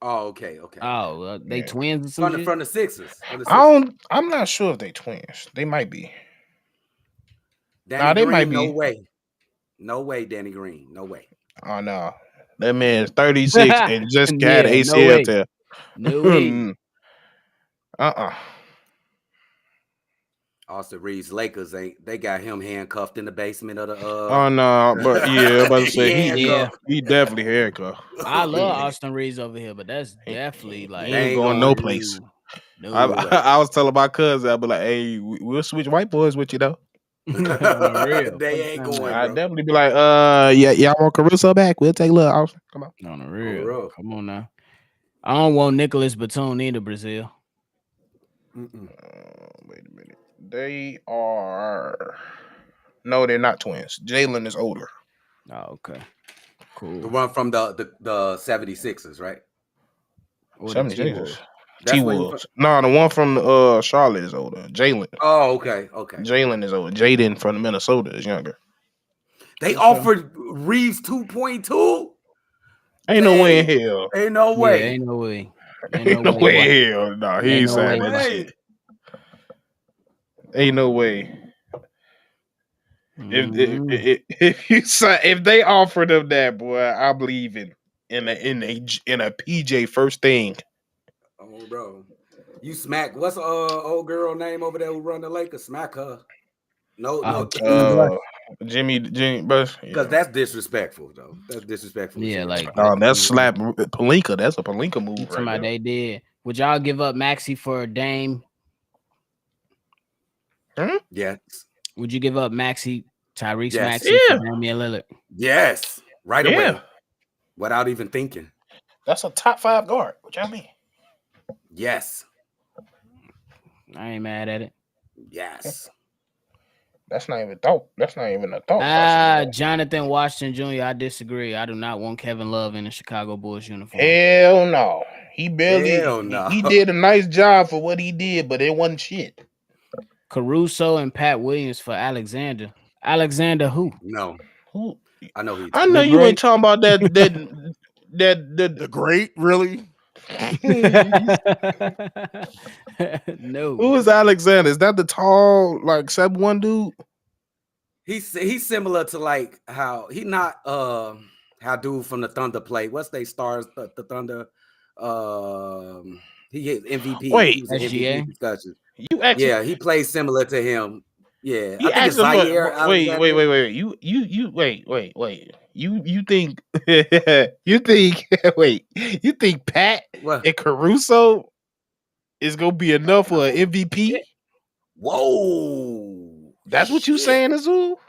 Oh, okay. Oh, they twins or something from the Sixers. I'm not sure if they twins. They might be. Danny they Green, might be. No way, Danny Green. No way. Oh no, that man's 36 and just got ACL tear. No way. Austin Reeves Lakers they got him handcuffed in the basement of the Oh no, but yeah, I'm about to say he definitely handcuffed. I love Austin Reeves over here, but that's definitely like he ain't going no place. I was telling my cousin, I'll be like, hey, we'll switch white boys with you though. They ain't going. I'd definitely be like, y'all want Caruso back? We'll take a look. Austin. Come on. On the real. Come on now. I don't want Nicholas Batum either, Brazil. Wait a minute. They are. No, they're not twins. Jalen is older. Oh, okay. Cool. The one from the 76ers, right? 76ers. T-Wolves. No, the one from Charlotte is older. Jalen. Oh, okay. Jalen is older. Jaden from Minnesota is younger. They offered Reeves 2.2. Ain't no way in hell. Ain't no way. Yeah, ain't no way. Ain't no way in hell. No, he ain't saying that shit. Ain't no way. If they offered him that, boy, I believe in a PJ first thing. Oh, bro, you smack. What's old girl name over there who run the Lakers? Smack her. No. Jimmy Bush. Because that's disrespectful, though. That's disrespectful. Yeah, like that's slap Palinka. That's a Palinka move. Right they did. Would y'all give up Maxey for Dame? Yes. Would you give up Maxey, Tyrese Maxey for Damian Lillard? Yes. Right away. Without even thinking. That's a top 5 guard. What y'all mean? Yes. I ain't mad at it. Yes. That's not even a thought. Jonathan Washington Jr., I disagree. I do not want Kevin Love in a Chicago Bulls uniform. Hell no. He barely he did a nice job for what he did, but it wasn't shit. Caruso and Pat Williams for Alexander. Alexander who? No. Who? I know who. I know you ain't talking about that the great, really? No. Who is Alexander? Is that the tall, like 7'1" dude? He's similar to like how he not how dude from the Thunder play. What's they stars the Thunder? He hit MVP. Wait. He was an SGA? MVP discussion. You actually, Yeah, he plays similar to him. Yeah, he I think it's asked him, Zaire. wait. You think you think wait, you think Pat What? and Caruso is gonna be enough for an MVP? Whoa. That's what you saying, Azul?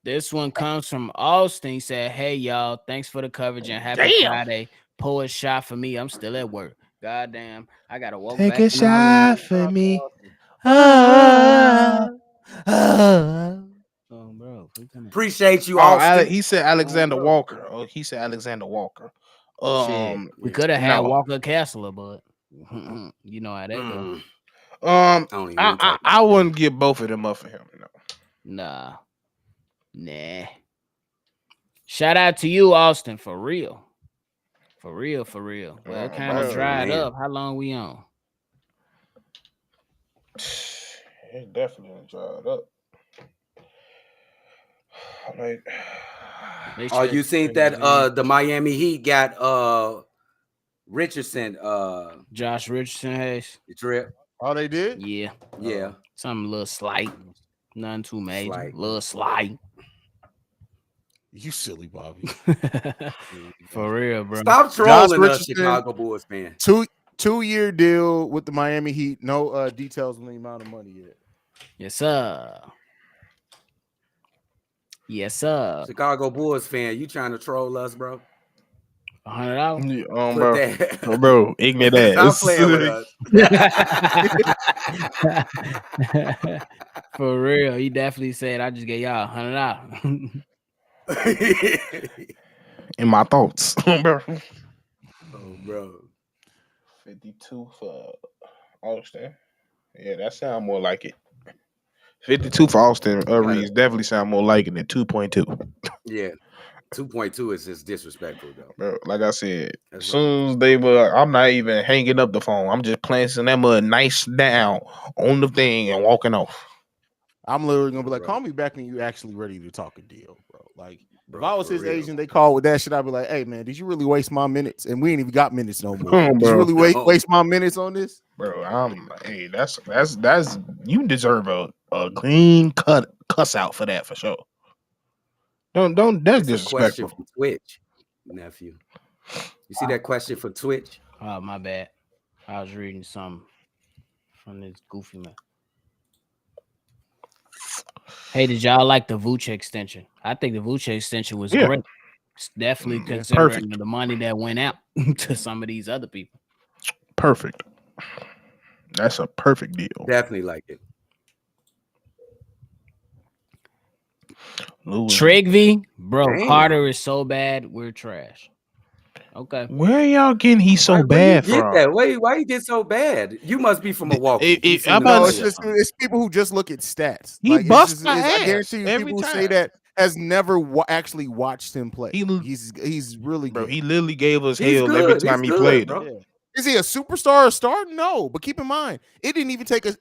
This one comes from Austin. He said, "Hey y'all, thanks for the coverage and happy Damn. Friday. Pull a shot for me. I'm still at work. Goddamn, I gotta walk Take back a in the house. shot for me. Oh, bro, Appreciate you, Oh, Austin. he said Alexander bro. Walker. Oh, he said Alexander Walker. shit. We could have had no. Walker Kessler, but you know how that goes. I don't even want to talk I wouldn't give both of them up for him. No. Nah. Shout out to you, Austin, for real. For real. Well, it kind of dried up. How long we on? It definitely dried up. Like, Oh, you seen that the Miami Heat got Richardson Josh Richardson Haize. drip. Oh, they did? Yeah. Yeah. Something a little slight. Nothing too major. Slight. Little slight. You silly Bobby. For real, bro. Stop trolling us, Chicago Bulls fan. 2-year deal with the Miami Heat. No details on the amount of money yet. Yes, sir. Yes, sir. Chicago Bulls fan, you trying to troll us, bro? $100. bro. Bro, ignorant ass. Stop playing with us. For real. He definitely said, I just gave y'all $100. In my thoughts, bro. Oh, bro. 52 for Austin. Yeah, that sound more like it. 52 for Austin Reeves definitely sound more like it than 2.2. Yeah. 2.2 is just disrespectful, though. Bro, like I said, as soon as they were, I'm not even hanging up the phone. I'm just placing that mud nice down on the thing and walking off. I'm literally gonna be like, call me back when you actually ready to talk a deal, bro. Like, if I was his agent, they call with that shit, I'd be like, hey man, did you really waste my minutes? And we ain't even got minutes no more. Did you really waste my minutes on this? Bro, hey, that's you deserve a clean cuss out for that for sure. That's disrespectful. Question from Twitch, nephew. You see that question for Twitch? Oh, my bad. I was reading something from this goofy man. Hey, did y'all like the Vooch extension? I think the Vooch extension was great. It's definitely considering the money that went out to some of these other people. Perfect. That's a perfect deal. Definitely like it. Trigby, bro, damn. Carter is so bad, we're trash. Okay. Where y'all getting so bad from? Why you get so bad? You must be from Milwaukee. It's people who just look at stats. He busts my ass. I guarantee you, people who say that has never actually watched him play. He's really good. Bro, he literally gave us hell every time he played. Bro. Yeah. Is he a superstar or a star? No, but keep in mind, it didn't even take us.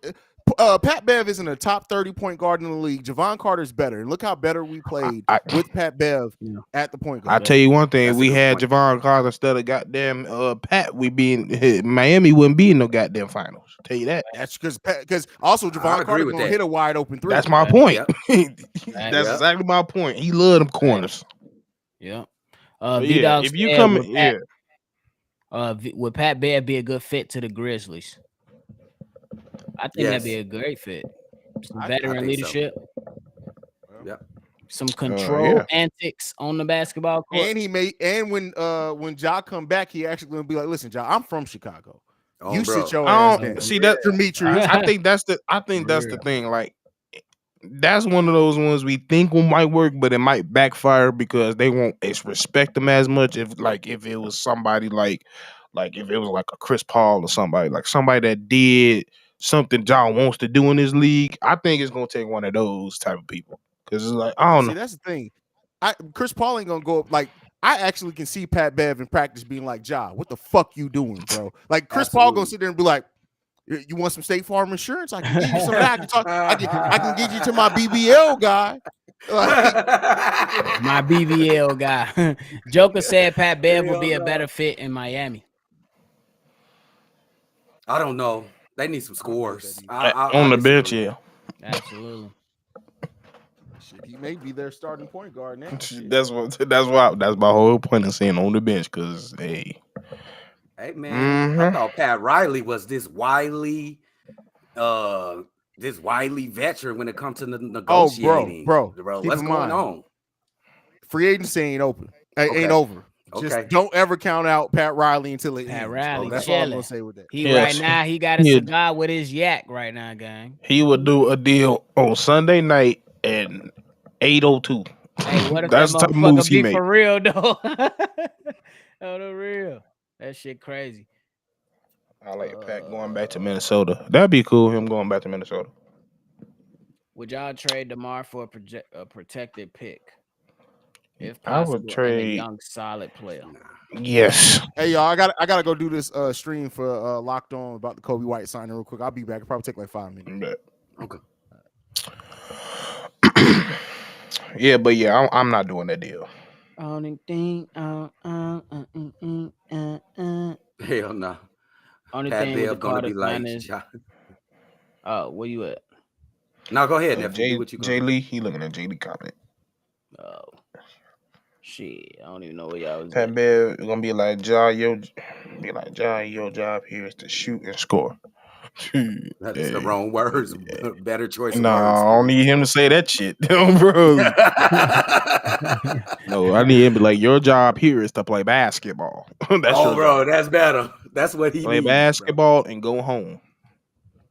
Pat Bev isn't a top 30 point guard in the league. Jevon Carter's better. And look how better we played with Pat Bev at the point guard. I'll tell you one thing. If we had Jevon Carter instead of goddamn Pat, Miami wouldn't be in no goddamn finals. I'll tell you that. That's because also Jevon Carter gonna hit a wide open three. That's my point. That's exactly my point. He loved them corners. Yeah. If you come would Pat Bev be a good fit to the Grizzlies? I think that'd be a great fit. Some veteran leadership. So. Yep. Some control antics on the basketball court. And when Ja come back, he actually gonna be like, listen, Ja, I'm from Chicago. You bro. sit your ass down. See that Demetrius. I think that's the thing. Like, that's one of those ones we think might work, but it might backfire because they won't respect them as much if it was somebody like if it was like a Chris Paul or somebody that did something John wants to do in this league. I think it's gonna take one of those type of people because it's like, I don't know. That's the thing. Chris Paul ain't gonna go up. Like, I actually can see Pat Bev in practice being like, Ja, what the fuck you doing, bro? Like, Chris Paul gonna sit there and be like, you want some State Farm insurance? I can give you some. I can get you to my BBL guy. My BBL guy. Joker said Pat Bev would be a better fit in Miami. I don't know. They need some scores. On the bench, yeah. Absolutely. Shit, he may be their starting point guard now. That's my whole point of saying on the bench, because hey, man, I thought Pat Riley was this wily veteran when it comes to the negotiating. Bro, what's going on? Free agency ain't open. Ain't over. Just don't ever count out Pat Riley until it ends. Riley, that's all I'm gonna say with that. Right now, he got a cigar with his yak right now, gang. He would do a deal on Sunday night at 8:02. Hey, what if that's that the type of moves he be make. For real though? Oh, the real. That shit crazy. I like Pat going back to Minnesota. That'd be cool. Him going back to Minnesota. Would y'all trade DeMar for a protected pick? If possible, I would trade a young, solid player. Yes. Hey y'all, I gotta go do this stream for Locked On about the Coby White signing real quick. I'll be back. It'll probably take like 5 minutes. Okay. Yeah, but yeah, I'm not doing that deal. Only thing, hell no. Only Pat thing Bell gonna be like, where you at? No, go ahead. Jay Lee, he looking at Jay Lee comment. Oh, shit, I don't even know where y'all was. Pat Bell gonna be like, your job here is to shoot and score. That's the wrong words. Better choice. No, I don't need him to say that shit, bro. No, I need him to be like, your job here is to play basketball. Bro, that's better. That's what he play needs, basketball and go home.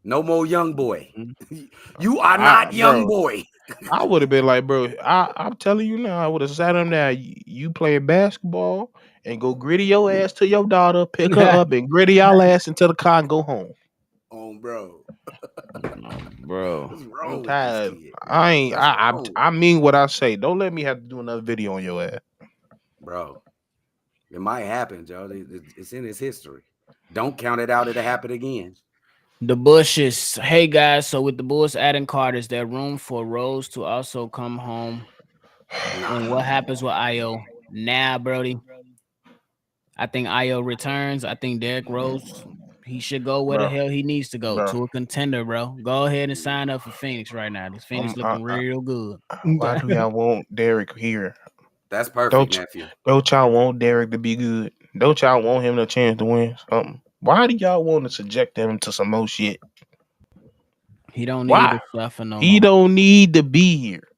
No more young boy. You are not young boy. I would have been like, bro, I'm telling you now, I would have sat him down. You play basketball and go gritty your ass to your daughter, pick her up and gritty y'all ass into the car and go home. Bro. Bro. What's wrong I'm tired. with this kid? I mean what I say. Don't let me have to do another video on your ass. Bro. It might happen, Joe. It's in his history. Don't count it out. It'll happen again. The Bushes. Hey guys, so with the Bulls adding Carter, is there room for Rose to also come home? And what happens with Ayo? Nah, Brody. I think Ayo returns. I think Derrick Rose, he should go where the hell he needs to go, to a contender, bro. Go ahead and sign up for Phoenix right now. This Phoenix looking real good. Why do y'all want Derrick here? That's perfect, nephew. Don't y'all want Derrick to be good? Don't y'all want him to chance to win something? Why do y'all want to subject him to some more shit? He don't need to suffer no more. He don't need to be here.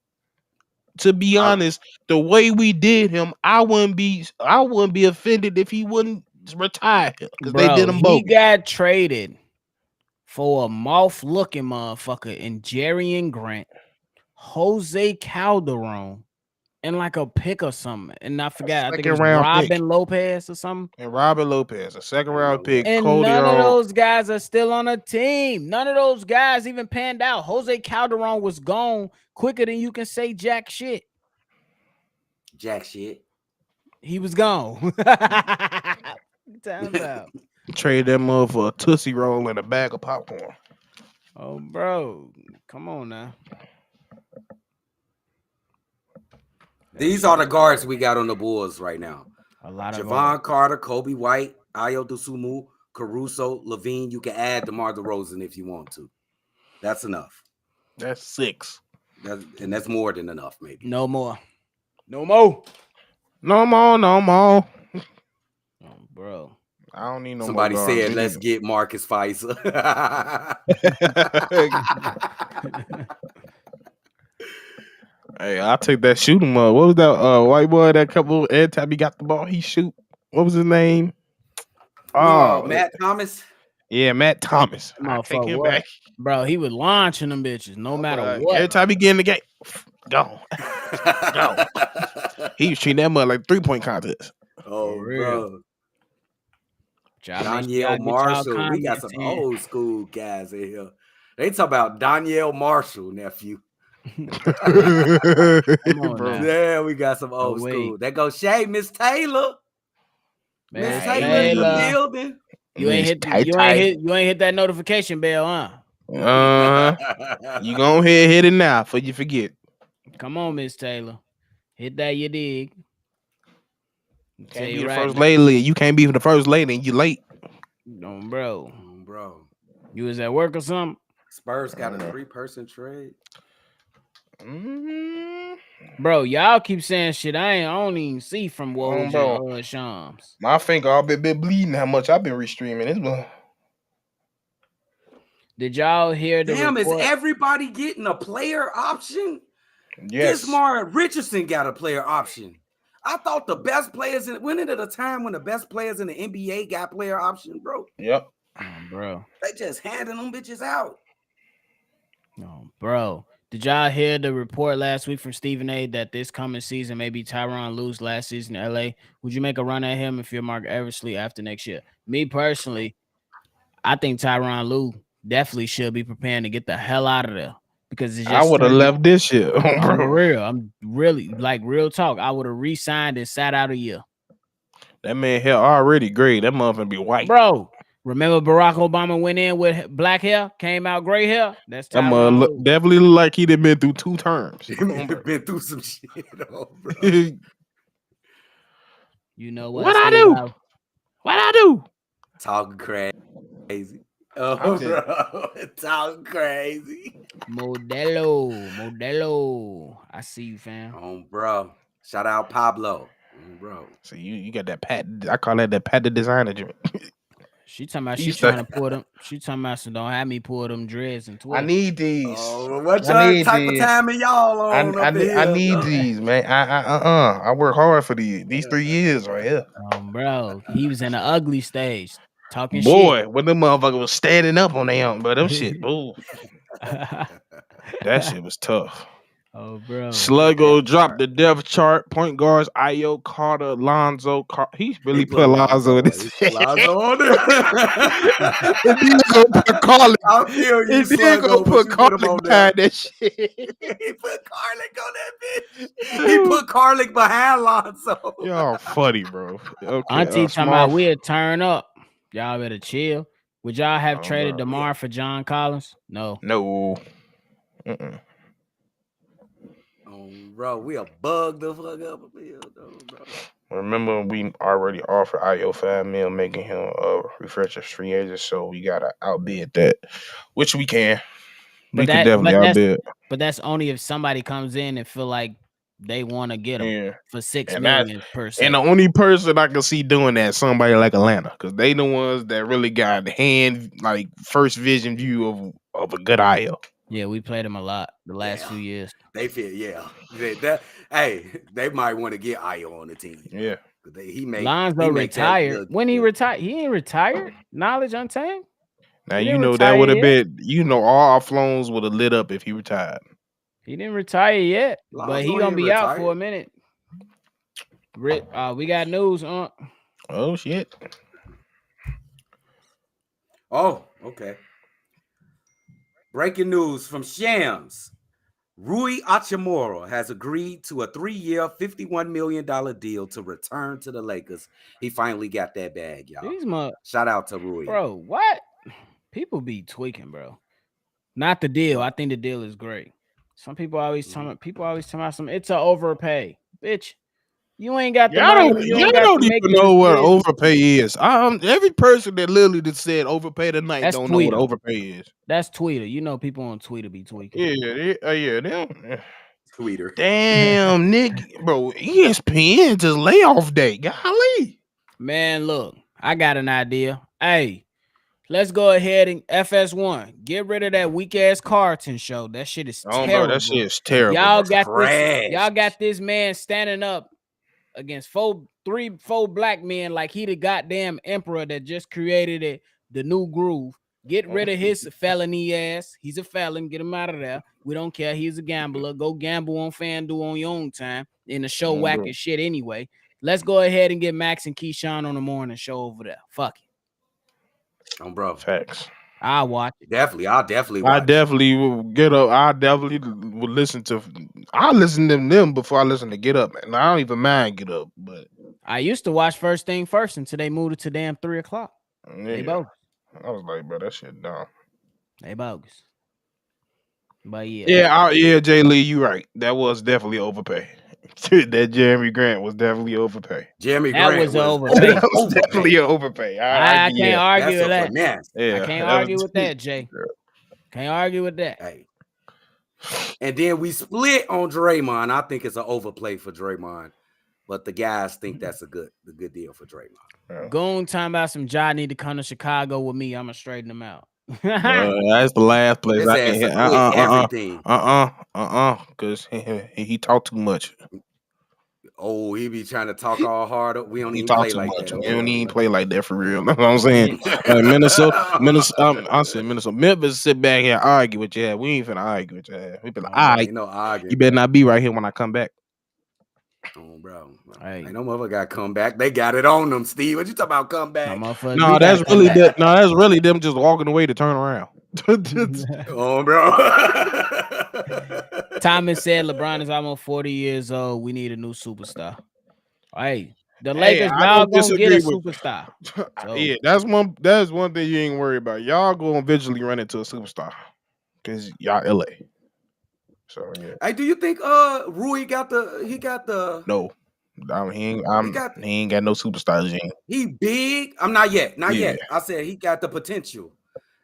To be honest, the way we did him, I wouldn't be offended if he wouldn't retire because they did him both. He got traded for a mouth-looking motherfucker in Jerami Grant, Jose Calderon, and like a pick or something. And I forgot, I think it was Robin Lopez or something. And Robin Lopez, a second-round pick. And none of those guys are still on a team. None of those guys even panned out. Jose Calderon was gone quicker than you can say jack shit. Jack shit. He was gone. Time's out. Trade that mother for a Tootsie Roll and a bag of popcorn. Oh, bro. Come on now. These are the guards we got on the Bulls right now. A lot of Jevon Carter, Coby White, Ayo Dosunmu, Caruso, Levine. You can add DeMar DeRozan if you want to. That's enough. That's 6. That's more than enough, maybe. No more. No more. No more. No more. Oh, bro. I don't need no Somebody more. Somebody said, let's get Marcus Pfizer. Hey, I'll take that shooting up. What was that white boy that couple every time he got the ball, he shoot? What was his name? Matt Thomas. Yeah, Matt Thomas. I take him back. Bro, he was launching them bitches no matter what. Every time he get in the game, gone. Gone. He was treating that mud like 3-point contest. Oh, bro. Danielle Marshall. We got some old school guys in here. They talk about Danielle Marshall, nephew. Yeah, we got some old school. There goes Shay, Miss Taylor. Miss Taylor in the building. You ain't hit that notification bell, huh? You go ahead, hit it now before you forget. Come on, Miss Taylor. Hit that, you dig. Can't be the first lady. You can't be the first lady and you late. No, bro. bro. You was at work or something? Spurs got a 3-person trade. Bro, y'all keep saying shit I don't even see from Woj and Shams. My finger all been bleeding how much I've been restreaming this one. Did y'all hear the report? Is everybody getting a player option? Yes. Richardson got a player option. I thought the best players went into the time when the best players in the NBA got player option, bro. Yep. Oh, bro. They just handing them bitches out. Oh, bro. Did y'all hear the report last week from Stephen A that this coming season maybe Tyronn Lue's last season in LA? Would you make a run at him if you're Mark Eversley after next year? Me personally, I think Tyronn Lue definitely should be preparing to get the hell out of there because it's just I would have left this year. I'm real. I'm really like real talk. I would have re-signed and sat out a year. That man hair already gray. That motherfucker be white. Bro, remember Barack Obama went in with black hair, came out gray hair? That's Tyronn Lue. Definitely look like he done been through 2 terms. Been through some shit, bro. You know what? What I do? Talking crazy. Oh, bro. Talking crazy. Modelo. I see you, fam. Oh, bro. Shout out Pablo. Bro. So you got that pat. I call that pat the designer joint. She talking about trying to pull them. She talking about so don't have me pull them dreads and twist. I need these. Oh, what type of timing y'all on? I need these, man. I work hard for these 3 years right here. Bro, he was in the ugly stage talking shit. Boy, when the motherfucker was standing up on them, but them shit, ooh. That shit was tough. Oh, bro. Sluggo dropped the depth chart. Point guards, Ayo, Carter, Lonzo. He really put Lonzo in this. Lonzo on there. And then go put Carly. I'll kill you, and then go put Carly behind that shit. He put Carlick on that bitch. He put Carlick behind Lonzo. Y'all funny, bro. Okay, Auntie talking about we'll turn up. Y'all better chill. Would y'all have traded DeMar for John Collins? No. Bro, we'll bug the fuck up a bit, though, bro. Remember, we already offered Ayo $5 million, making him a refresher free agent, so we gotta outbid that, which we can. We can definitely outbid. But that's only if somebody comes in and feel like they want to get him for $6 million per se. And the only person I can see doing that is somebody like Atlanta, because they the ones that really got first vision view of a good Ayo. Yeah, we played him a lot the last few years. They feel, they might want to get Ayo on the team. Yeah. Lonzo retired. When he retired, he ain't retired. Knowledge Untamed. Now that would have been, all our phones would have lit up if he retired. He didn't retire yet, but he gonna be out for a minute. We got news on. Oh shit. Oh, okay. Breaking news from Shams. Rui Hachimura has agreed to a 3-year, $51 million deal to return to the Lakers. He finally got that bag, y'all. Shout out to Rui. Bro, what? People be tweaking, bro. Not the deal. I think the deal is great. Some people always talking about some. It's an overpay, bitch. You ain't got the money. You don't even know what overpay is. Every person that literally just said overpay tonight don't know what overpay is. That's Twitter. You know people on Twitter be tweaking. Yeah, them. Twitter. Damn, Nick, bro. ESPN just layoff day. Golly. Man, look, I got an idea. Hey, let's go ahead and FS1. Get rid of that weak ass Carlton show. That shit is terrible. Bro, that shit is terrible. Y'all got this man standing up against three, four black men like he the goddamn emperor that just created the new groove. Get rid of his felony ass. He's a felon. Get him out of there. We don't care. He's a gambler. Go gamble on FanDuel on your own time. In the show whack as shit anyway. Let's go ahead and get Max and Keyshawn on the morning show over there. Fuck it. Bro. Facts. I'll watch it. I'll definitely watch I definitely will get up. I definitely will listen to them before I listen to Get Up. And I don't even mind Get Up, but I used to watch First Thing First until they moved it to damn 3:00. Yeah. They bogus. I was like, bro, that shit dumb. They bogus. But yeah, Jay Lee, you right. That was definitely overpay. That Jerami Grant was definitely overpay. Jerami That Grant was was overpay. That was definitely an overpay. I can't argue That's with a that. finesse. Yeah, I can't that argue was- with that, Jay. Can't argue with that. Hey. And then we split on Draymond. I think it's an overplay for Draymond, but the guys think that's a good deal for Draymond. Goon talking about some job need to come to Chicago with me. I'ma straighten them out. That's the last place His I ass can will quit everything. because he talked too much. Oh, he be trying to talk all hard. We don't He even talk play too like much. that. He don't even play like that for real. That's what I'm saying. Like Minnesota. I said Minnesota. Memphis sit back here and argue with you. We ain't finna argue with you. We be like, all right, Ain't no arguing. you better not be right here when I come back. Oh, bro. Hey. Ain't no mother got come back. They got it on them, Steve. What you talking about come back? No, that's really them just walking away to turn around. Oh, bro. Thomas said LeBron is almost 40 years old. We need a new superstar. Hey, the Lakers, y'all gonna get a superstar. So. Yeah, that's one thing you ain't worried about. Y'all gonna eventually run into a superstar because y'all LA. So yeah. Hey, do you think Rui got the No. He ain't got no superstars yet. He big. I'm not yet. Not yet. I said he got the potential.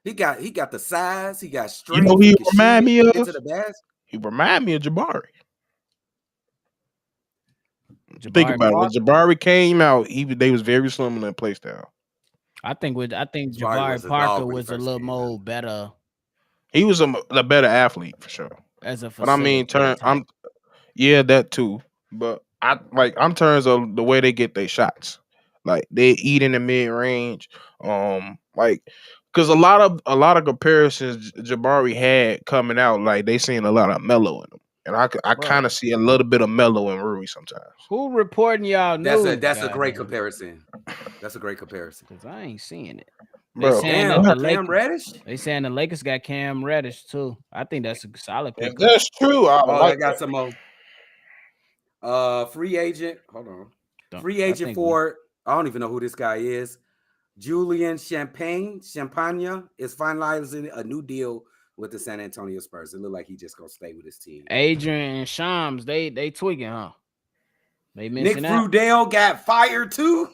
He got the size. He got strength. You know he remind me of? Into the basket. He remind me of Jabari. Think about it. When Jabari came out, they was very slim in that play style. I think Jabari Parker was a little more better. He was a better athlete for sure. As a but I mean, that too. But I'm terms of the way they get their shots. Like they eat in the mid range. Because a lot of comparisons Jabari had coming out, like they seen a lot of Melo in them. And I kind of see a little bit of Melo in Rui sometimes. Who reporting y'all news? That's a great comparison. That's a great comparison. Because I ain't seeing it. Bro, Cam Reddish? They saying the Lakers got Cam Reddish too. I think that's a solid pick. If that's true, I got some more. Free agent. Hold on. Free agent for I don't even know who this guy is. Julian Champagne is finalizing a new deal with the San Antonio Spurs. It look like he just gonna stay with his team. Adrian and Shams, they tweaking, huh? They missing Nick out. Frudell got fired too.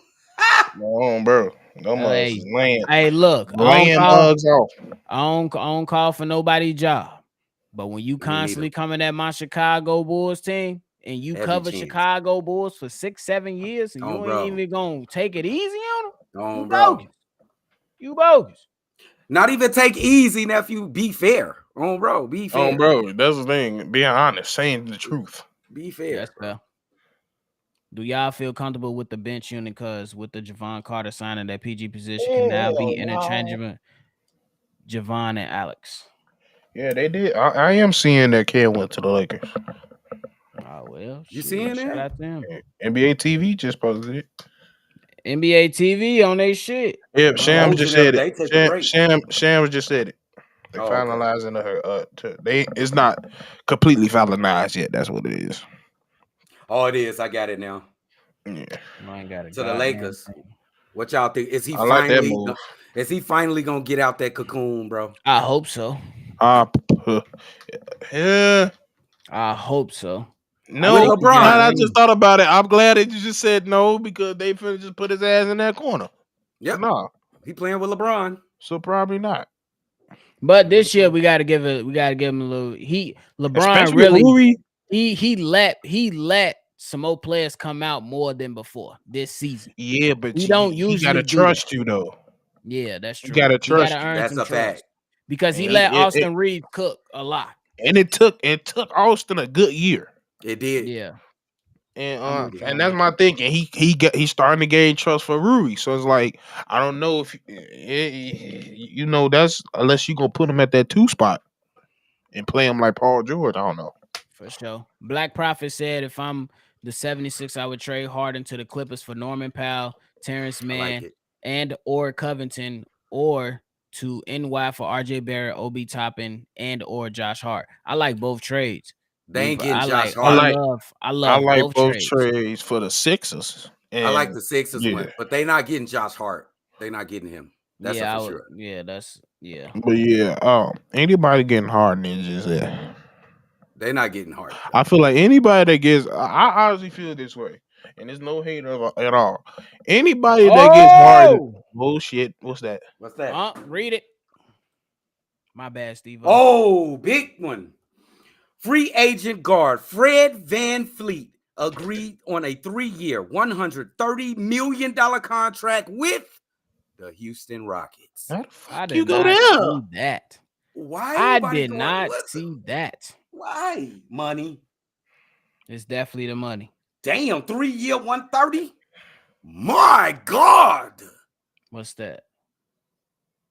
No, bro. No mugs land. Hey, look, laying mugs off. I don't call for nobody's job. But when you constantly coming at my Chicago Bulls team and you cover Chicago Bulls for 6-7 years and you ain't even gonna take it easy on them, you bogus. Not even take easy, nephew. Be fair. Bro. Be fair. Bro. That's the thing. Being honest, saying the truth. Be fair. That's fair. Do y'all feel comfortable with the bench unit? Because with the Jevon Carter signing, that PG position can now be interchangeable. Jevon and Alex. Yeah, they did. I am seeing that Cam went to the Lakers. Oh well, you seeing it? Shout out to him. NBA TV just posted it. NBA TV on their shit. Yeah, Shams just said it. Shams just said it. They finalizing her. It's not completely finalized yet. That's what it is. Oh, it is. I got it now. Yeah, I ain't got it. To the Lakers. What y'all think? Is he finally gonna get out that cocoon, bro? I hope so. Yeah, I hope so. No, LeBron. I just thought about it. I'm glad that you just said no because they finna just put his ass in that corner. Yep. No, he playing with LeBron, so probably not. But this year we gotta give him a little. LeBron especially really he let some more players come out more than before this season. Yeah, but he don't usually gotta trust you though. Yeah, that's true. You gotta trust. That's a fact. Because he let Austin Reeves cook a lot. And it took Austin a good year. It did. Yeah. And that's my thinking. He's starting to gain trust for Rui. So it's like I don't know if that's unless you gonna put him at that 2 spot and play him like Paul George. I don't know. For sure. Black Prophet said if I'm the 76, I would trade Harden to the Clippers for Norman Powell, Terrence Mann, and or Covington, or to NY for RJ Barrett, OB Toppin, and or Josh Hart. I like both trades. They ain't getting Josh Hart. I like both trades for the Sixers. I like the Sixers one, but they not getting Josh Hart. They not getting him. That's for sure. Yeah, that's But yeah, anybody getting Harden is just They're not getting Harden. I feel like anybody that gets, I honestly feel this way, and there's no hate at all. Anybody that gets Harden, bullshit. What's that? What's that? Read it. My bad, Stevo. Oh, big one. Free agent guard Fred VanVleet agreed on a 3-year, $130 million contract with the Houston Rockets. I did not see that. Why? I did not see that. Why? Money. It's definitely the money. Damn, 3-year, 130. My God. What's that?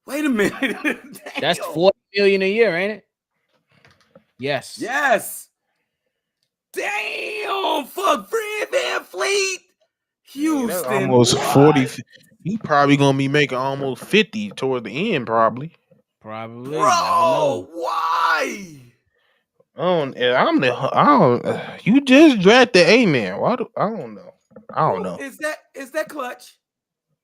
Wait a minute. That's $40 million a year, ain't it? Yes. Yes. Damn, fuck Fred VanVleet. Houston. Almost 40. He probably gonna be making almost 50 toward the end, probably. Probably. Bro, why? You just drafted A-Man. Why I don't know. I don't know. Is that clutch?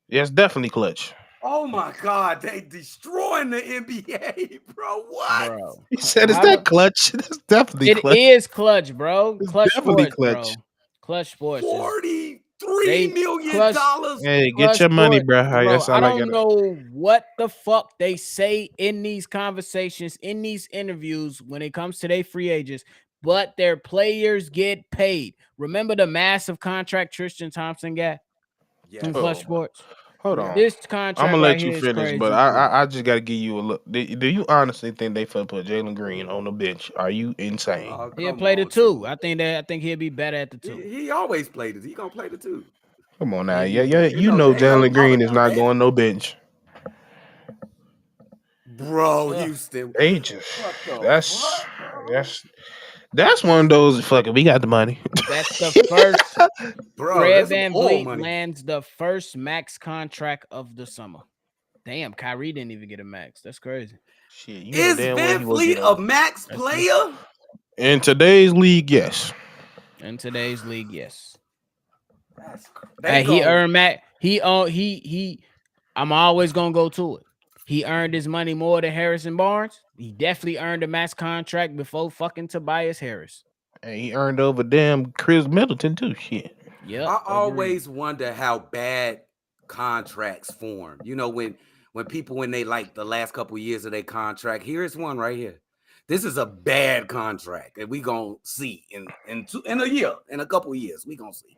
Yeah, it's definitely clutch. Oh my God, they destroying the NBA, bro. What? Bro. He said, "Is that clutch?" That's definitely clutch. It is clutch, bro. It's Clutch definitely sports, clutch. bro. Clutch sports. $43 million. Hey, get your money, bro. I don't know what the fuck they say in these conversations, in these interviews when it comes to their free agents, but their players get paid. Remember the massive contract Tristan Thompson got from Clutch Sports? Hold on. This contract I'm gonna right let you here is finish, crazy, but I just gotta give you a look. Do you honestly think they finna put Jalen Green on the bench? Are you insane? He'll play the 2. I think he'll be better at the 2. He always played it. He gonna play the 2. Come on now, yeah. You know Jalen Green is not going no bench, bro. Houston, they just that's one of those fucking. We got the money. That's the first. Bro, Fred VanVleet lands the first max contract of the summer. Damn, Kyrie didn't even get a max. That's crazy. Shit, is VanVleet a max player? In today's league, yes. In today's league, yes. Hey, he earned max. I'm always gonna go to it. He earned his money more than Harrison Barnes. He definitely earned a max contract before fucking Tobias Harris. And he earned over damn Chris Middleton too. Shit. Yeah. I always wonder how bad contracts form. You know, when they like the last couple of years of their contract. Here's one right here. This is a bad contract, and we gonna see in a year, in a couple of years, we gonna see.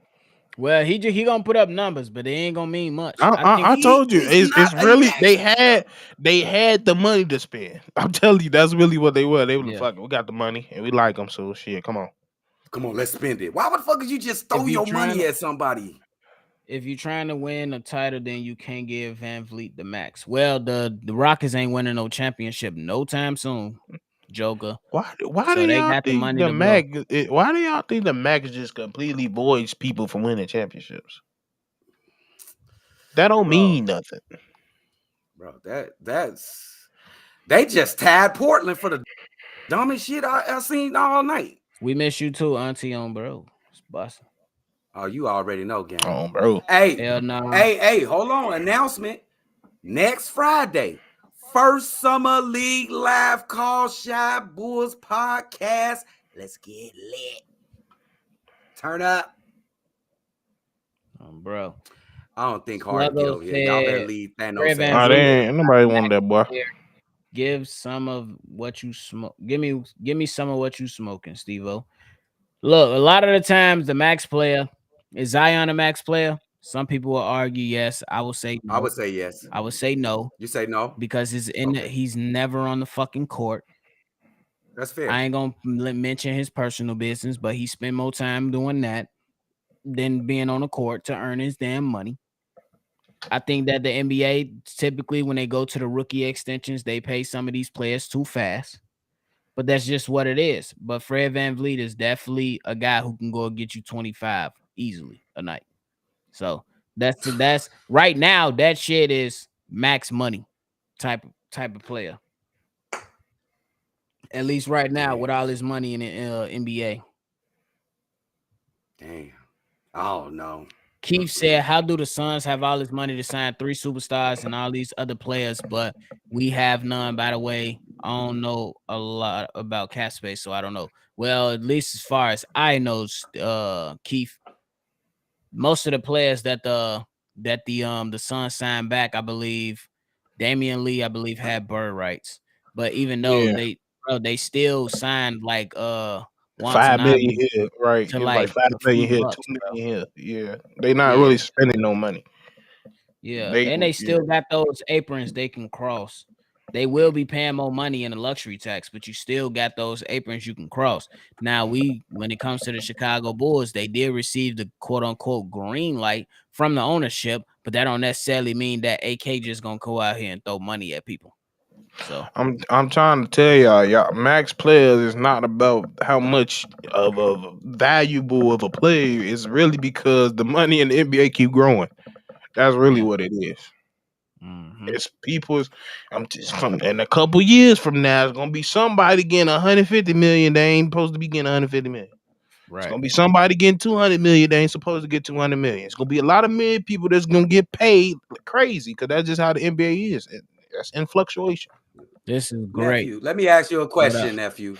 Well, he gonna put up numbers, but it ain't gonna mean much. I told you, it's really they had the money to spend. I'm telling you, that's really what they were. They were fucking. We got the money and we like them, so shit. Come on, let's spend it. Why the fuck did you just throw your money at somebody? If you're trying to win a title, then you can't give VanVleet the max. Well, the Rockets ain't winning no championship no time soon. Joker. Why do y'all think the Mac? Why do y'all think the Mac just completely voids people from winning championships? That don't mean nothing, bro. That's they just tied Portland for the dumbest shit I seen all night. We miss you too, Auntie on bro. It's busting. Oh, you already know, gang. Oh, bro. Hey, hell no. Hey, hold on. Announcement next Friday. First Summer League live call Shy Bulls podcast. Let's get lit. Turn up. Bro. I don't think Harden get over here. Y'all better leave Thanos. Ain't nobody want that boy. Give some of what you smoke. Give me some of what you smoking, Stevo. Look, a lot of the times the max player is Zion a max player. Some people will argue yes. I will say no. I would say yes. I would say no. You say no because he's never on the fucking court. That's fair. I ain't gonna mention his personal business, but he spent more time doing that than being on the court to earn his damn money. I think that the NBA typically, when they go to the rookie extensions, they pay some of these players too fast. But that's just what it is. But Fred VanVleet is definitely a guy who can go and get you 25 easily a night. So that's right now. That shit is max money type of player. At least right now, with all his money in the NBA. Damn. Oh no. Keith said, "How do the Suns have all this money to sign 3 superstars and all these other players, but we have none?" By the way, I don't know a lot about cap space, so I don't know. Well, at least as far as I know, Keith, most of the players that the Suns signed back, I believe, Damian Lee, I believe, had bird rights. But even though they still signed like $5 Watanabe million here, right? to It was like like $5 a few million here, bucks, $2 bro. million here. Yeah, they not Yeah. really spending no money. Yeah, and they still got those aprons they can cross. They will be paying more money in the luxury tax, but you still got those aprons you can cross. Now, when it comes to the Chicago Bulls, they did receive the quote unquote green light from the ownership, but that don't necessarily mean that AK just gonna go out here and throw money at people. So I'm trying to tell y'all, max players is not about how much of a valuable of a player. It's really because the money in the NBA keep growing. That's really what it is. It's people's. In a couple years from now, it's gonna be somebody getting 150 million. They ain't supposed to be getting 150 million. Right. It's gonna be somebody getting 200 million. They ain't supposed to get 200 million. It's gonna be a lot of million people that's gonna get paid crazy because that's just how the NBA is. That's in fluctuation. This is great. Nephew, let me ask you a question, nephew.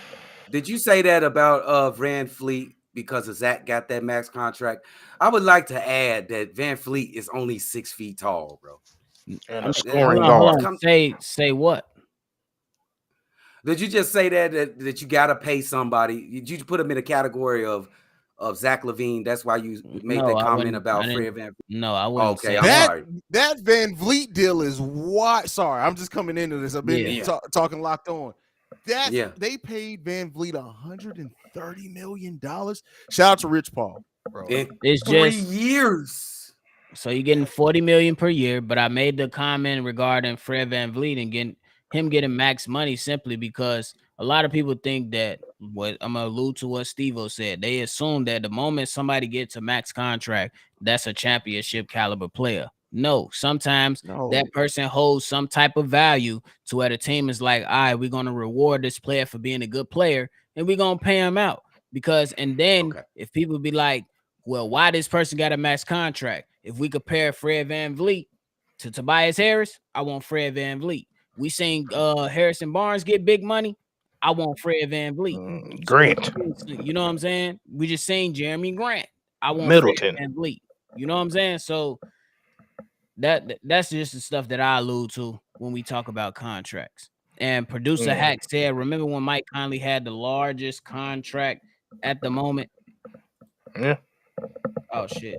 Did you say that about VanVleet because of Zach got that max contract? I would like to add that VanVleet is only 6 feet tall, bro. And a scoring guard. guard. Say what? Did you just say that you gotta pay somebody? Did you put him in a category of Zach LaVine? That's why you made that comment about Fred VanVleet. No, I wouldn't. Okay, say I'm sorry. That VanVleet deal is wide. Sorry, I'm just coming into this. I've been talking locked on. They paid VanVleet $130 million. Shout out to Rich Paul, bro. It's 3 just years. So you're getting $40 million per year, but I made the comment regarding Fred VanVleet and getting max money simply because a lot of people think that what I'm gonna allude to what Stevo said. They assume that the moment somebody gets a max contract, that's a championship caliber player. No, sometimes that person holds some type of value to where the team is like, all right, we're gonna reward this player for being a good player, and we're gonna pay him out. If people be like, well, why this person got a max contract? If we compare Fred VanVleet to Tobias Harris, I want Fred VanVleet. We seen Harrison Barnes get big money. I want Fred VanVleet. Grant. You know what I'm saying? We just seen Jerami Grant. I want Middleton. Fred VanVleet. You know what I'm saying? So that's just the stuff that I allude to when we talk about contracts. And producer Hack said, remember when Mike Conley had the largest contract at the moment? Yeah. Oh shit.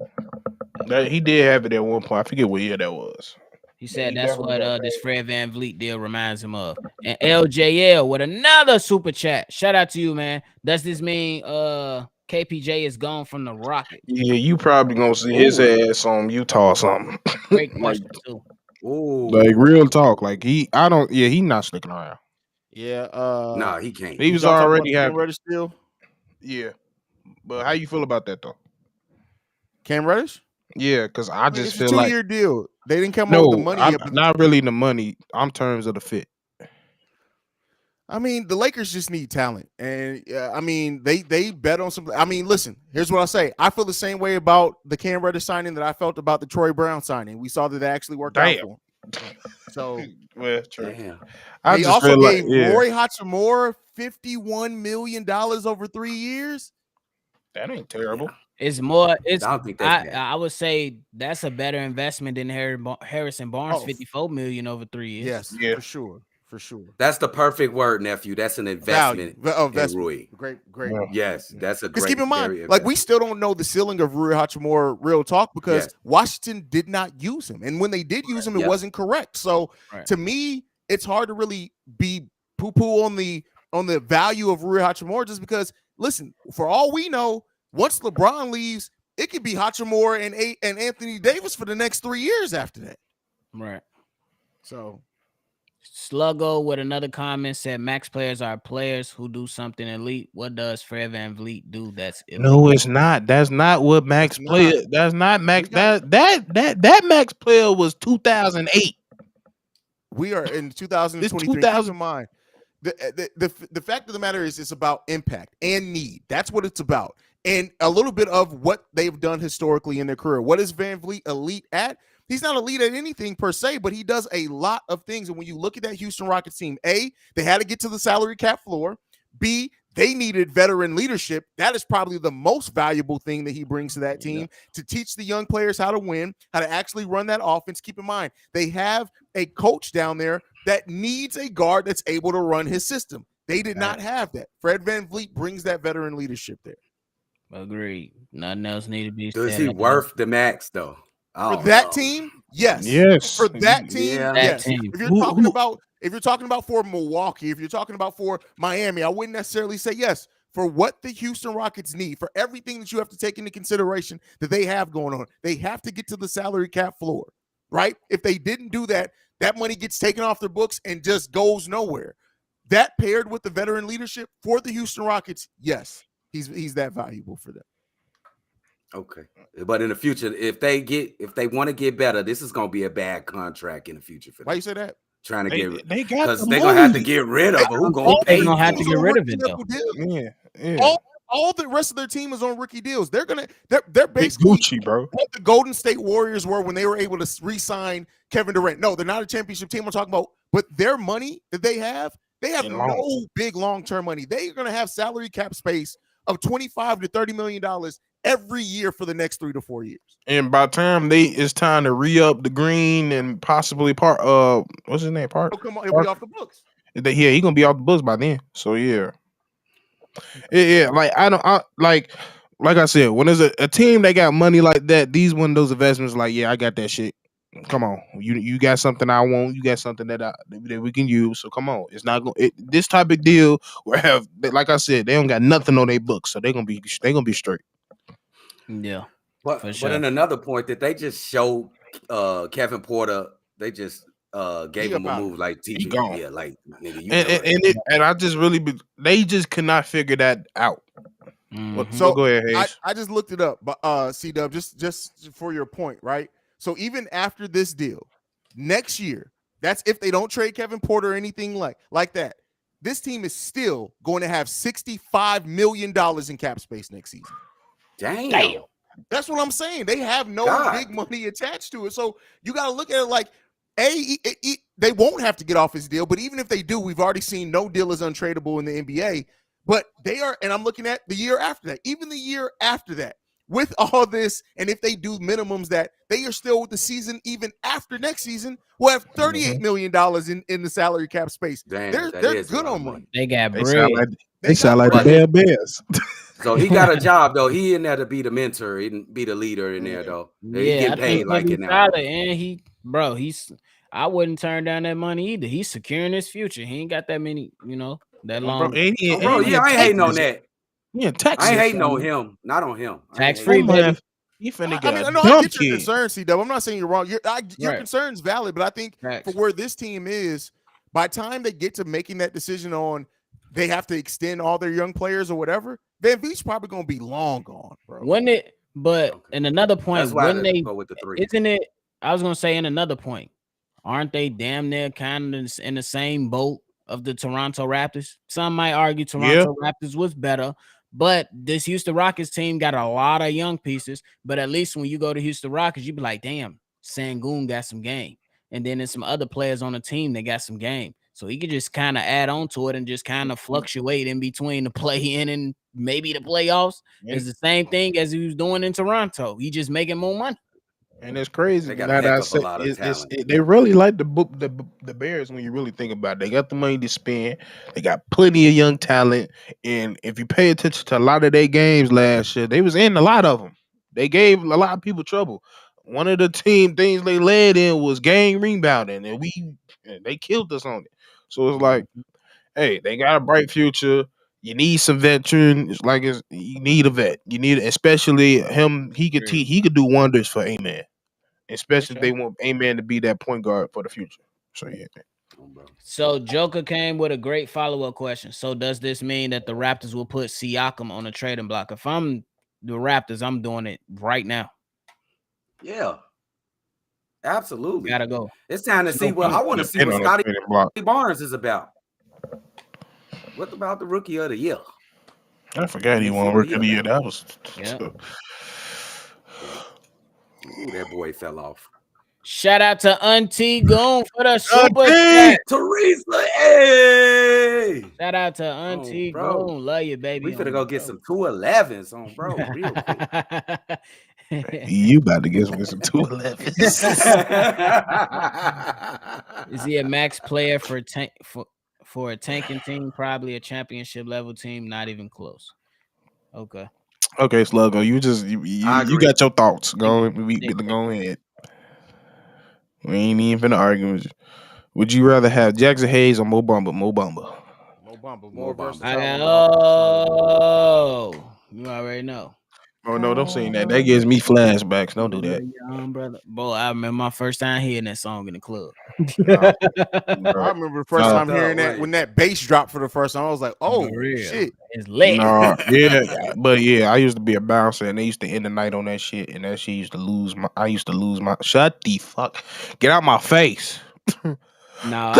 He did have it at one point. I forget what year that was. He said that's what this Fred VanVleet deal reminds him of. And LJL with another super chat. Shout out to you, man. Does this mean KPJ is gone from the Rockets? Yeah, you probably gonna see his ass on Utah or something. Great question too. Like real talk. Like he not sticking around. Yeah. Nah, he can't. He was already Cam Reddish still. Yeah. But how you feel about that though? Cam Reddish? Yeah, because I just feel it's a like 2-year deal. They didn't come up with the money. Not really the money. I'm terms of the fit. I mean, the Lakers just need talent, and I mean, they bet on some. I mean, listen. Here's what I'll say. I feel the same way about the Cam Reddish signing that I felt about the Troy Brown signing. We saw that they actually worked out for him. So, well, true. They also gave Rui Hachimura $51 million over 3 years. That ain't terrible. It's more. I would say that's a better investment than Harrison Barnes, $54 million over 3 years. Yes, for sure. That's the perfect word, nephew. That's an investment. In Rui. Great. Yes, that's a great. Because keep in mind, like we still don't know the ceiling of Rui Hachimura. Real talk, because Washington did not use him, and when they did use him, it wasn't correct. So to me, it's hard to really be poo-poo on the value of Rui Hachimura, just because. Listen, for all we know. Once LeBron leaves, it could be Hachimura and Anthony Davis for the next 3 years after that. Right. So, Sluggo with another comment said, "Max players are players who do something elite. What does Fred VanVleet do? That's elite?" No, it's not. That's not what Max player. That's not Max. That Max player was 2008. We are in 2023. Keep in mind. The fact of the matter is, it's about impact and need. That's what it's about. And a little bit of what they've done historically in their career. What is VanVleet elite at? He's not elite at anything per se, but he does a lot of things. And when you look at that Houston Rockets team, A, they had to get to the salary cap floor. B, they needed veteran leadership. That is probably the most valuable thing that he brings to that team, to teach the young players how to win, how to actually run that offense. Keep in mind, they have a coach down there that needs a guard that's able to run his system. They did not have that. Fred VanVleet brings that veteran leadership there. Agreed. Nothing else need to be said. Is he worth the max though? For that team, yes. Yes. For that team, yes. That team. If you're talking about for Milwaukee, if you're talking about for Miami, I wouldn't necessarily say yes. For what the Houston Rockets need, for everything that you have to take into consideration that they have going on, they have to get to the salary cap floor, right? If they didn't do that, that money gets taken off their books and just goes nowhere. That paired with the veteran leadership for the Houston Rockets, yes, he's that valuable for them. Okay, but in the future, if they want to get better, this is going to be a bad contract in the future for them. Why you say that? Trying to get they got because the they're gonna have to money. get rid of it. Who gonna They pay? gonna have to get rid of it though. Yeah. All the rest of their team is on rookie deals. They're basically Gucci, bro. what the Golden State Warriors were when they were able to re-sign Kevin Durant. No, they're not a championship team I'm talking about, but their money that they have no big long-term money. They're gonna have salary cap space of $25 to $30 million every year for the next 3 to 4 years. And by the time it's time to re-up the Green and possibly what's his name? He'll be off the books. He gonna be off the books by then. So yeah. Like like I said, when there's a team that got money like that, these one of those investments, like, yeah, I got that shit. Come on, you got something I want, you got something that we can use. So come on, it's not going. This type of deal will have, like I said, they don't got nothing on their books, so they're gonna be straight. Yeah, but sure. in another point that they just showed Kevin Porter, they just gave him a move like teaching. Yeah, like nigga, and I just they just could not figure that out. Mm-hmm. So go ahead, Haize. I just looked it up, but C-Dub, just for your point, right? So even after this deal, next year, that's if they don't trade Kevin Porter or anything like that, this team is still going to have $65 million in cap space next season. Damn. That's what I'm saying. They have no big money attached to it. So you got to look at it like, they won't have to get off his deal, but even if they do, we've already seen no deal is untradeable in the NBA. But they are, and I'm looking at the year after that, even the year after that, with all this, and if they do minimums that they are still with the season, even after next season, will have $38 million in the salary cap space. Damn, they're good on money. They got bread. They sound like the damn Bears. So he got a job though. He in there to be the mentor, he didn't be the leader in there though. He get paid like it now. And I wouldn't turn down that money either. He's securing his future. He ain't got that many, that long. I ain't hating on that. Yeah, Texas. I ain't hating on him. Not on him. Tax free, baby. You finna get I get your concern, C-Dub. I'm not saying you're wrong. Your concern's valid, but I think for where this team is, by the time they get to making that decision on they have to extend all their young players or whatever, VanVleet's probably going to be long gone, bro. Wouldn't it? But in another point, wouldn't they go with the 3? Isn't it? I was going to say in another point, aren't they damn near kind of in the same boat of the Toronto Raptors? Some might argue Toronto Raptors was better, but this Houston Rockets team got a lot of young pieces. But at least when you go to Houston Rockets, you be like, damn, Sengun got some game. And then there's some other players on the team that got some game. So he could just kind of add on to it and just kind of fluctuate in between the play-in and maybe the playoffs. It's the same thing as he was doing in Toronto. He just making more money. And it's crazy. They got a lot of talent. They really like the Bears when you really think about it. They got the money to spend. They got plenty of young talent. And if you pay attention to a lot of their games last year, they was in a lot of them. They gave a lot of people trouble. One of the things they led in was game rebounding, and they killed us on it. So it's like, hey, they got a bright future. You need some veteran. You need a vet. You need, especially him. He could teach. He could do wonders for A-Man, especially if they want A-Man to be that point guard for the future. So yeah. So Joker came with a great follow-up question. So does this mean that the Raptors will put Siakam on a trading block? If I'm the Raptors, I'm doing it right now. Yeah, absolutely. Gotta go. It's time to see. Well, I want to see what Scotty Barnes is about. What about the rookie of the year? I forgot he won rookie of the year. That was Ooh, that boy fell off. Shout out to Auntie Goon for the super chat. Teresa, hey. Shout out to Auntie Goon. Love you, baby. We finna go get some 211s on bro real quick. You about to get with some 211s. Is he a max player for a tanking team? Probably a championship level team. Not even close. Okay. Okay, Sluggo, you got your thoughts. Go ahead. We ain't even finna argue with you. Would you rather have Jackson Haize or Mo Bamba? Mo Bamba, more versatile. You already know. Oh no, don't say that. That gives me flashbacks. Don't do that. Young brother. Boy, I remember my first time hearing that song in the club. I remember the first time hearing that when that bass dropped for the first time. I was like, "Oh shit, it's lit." No, yeah, but yeah, I used to be a bouncer, and they used to end the night on that shit, and that shit used to lose my. I used to lose my. Shut the fuck. Get out my face. No,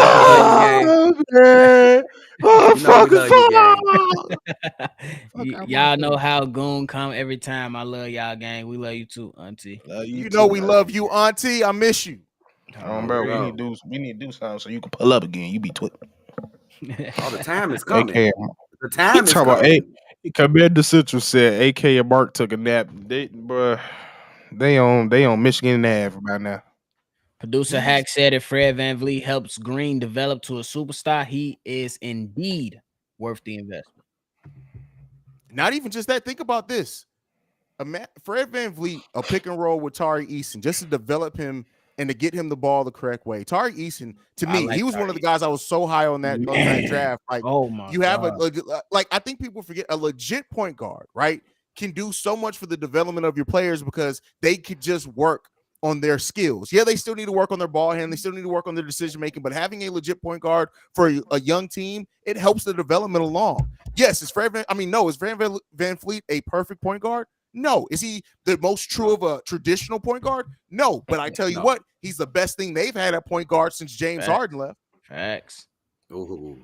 y'all know how Goon come every time. I love y'all, gang. We love you too, Auntie. You know we love you, Auntie. I miss you. Bro, we need to do something so you can pull up again. You be twitting. All the time is coming. The time is coming. Commander Central said AK and Mark took a nap. They on Michigan Ave right now. Producer Hack said if Fred VanVleet helps Green develop to a superstar, he is indeed worth the investment. Not even just that. Think about this. Fred VanVleet, a pick and roll with Tari Eason, just to develop him and to get him the ball the correct way. Tari Eason, to me, he was one of the guys I was so high on that draft. Like, you have I think people forget a legit point guard, right? Can do so much for the development of your players because they could just work on their skills. Yeah, they still need to work on their ball hand. They still need to work on their decision making. But having a legit point guard for a young team, it helps the development along. Yes, is Fred VanVleet a perfect point guard? No. Is he the most true of a traditional point guard? No. But I tell you what, he's the best thing they've had at point guard since James Harden left. Facts. Ooh,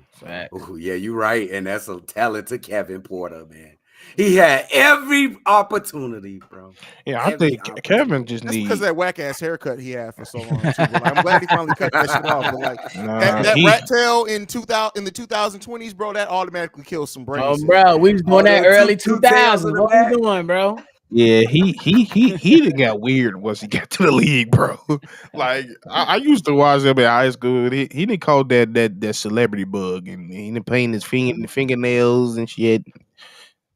yeah, you're right. And that's a talent to Kevin Porter, man. He had every opportunity, bro. Yeah, I think Kevin just needs because of that whack ass haircut he had for so long. Too. I'm glad he finally cut that shit off. But like that rat tail in the 2020s, bro, that automatically kills some brains. Oh, bro, we was doing that early 2000s. What are you doing, bro? Yeah, he done got weird once he got to the league, bro. Like I used to watch him in high school. He didn't call that celebrity bug, and he didn't paint his fingernails and shit.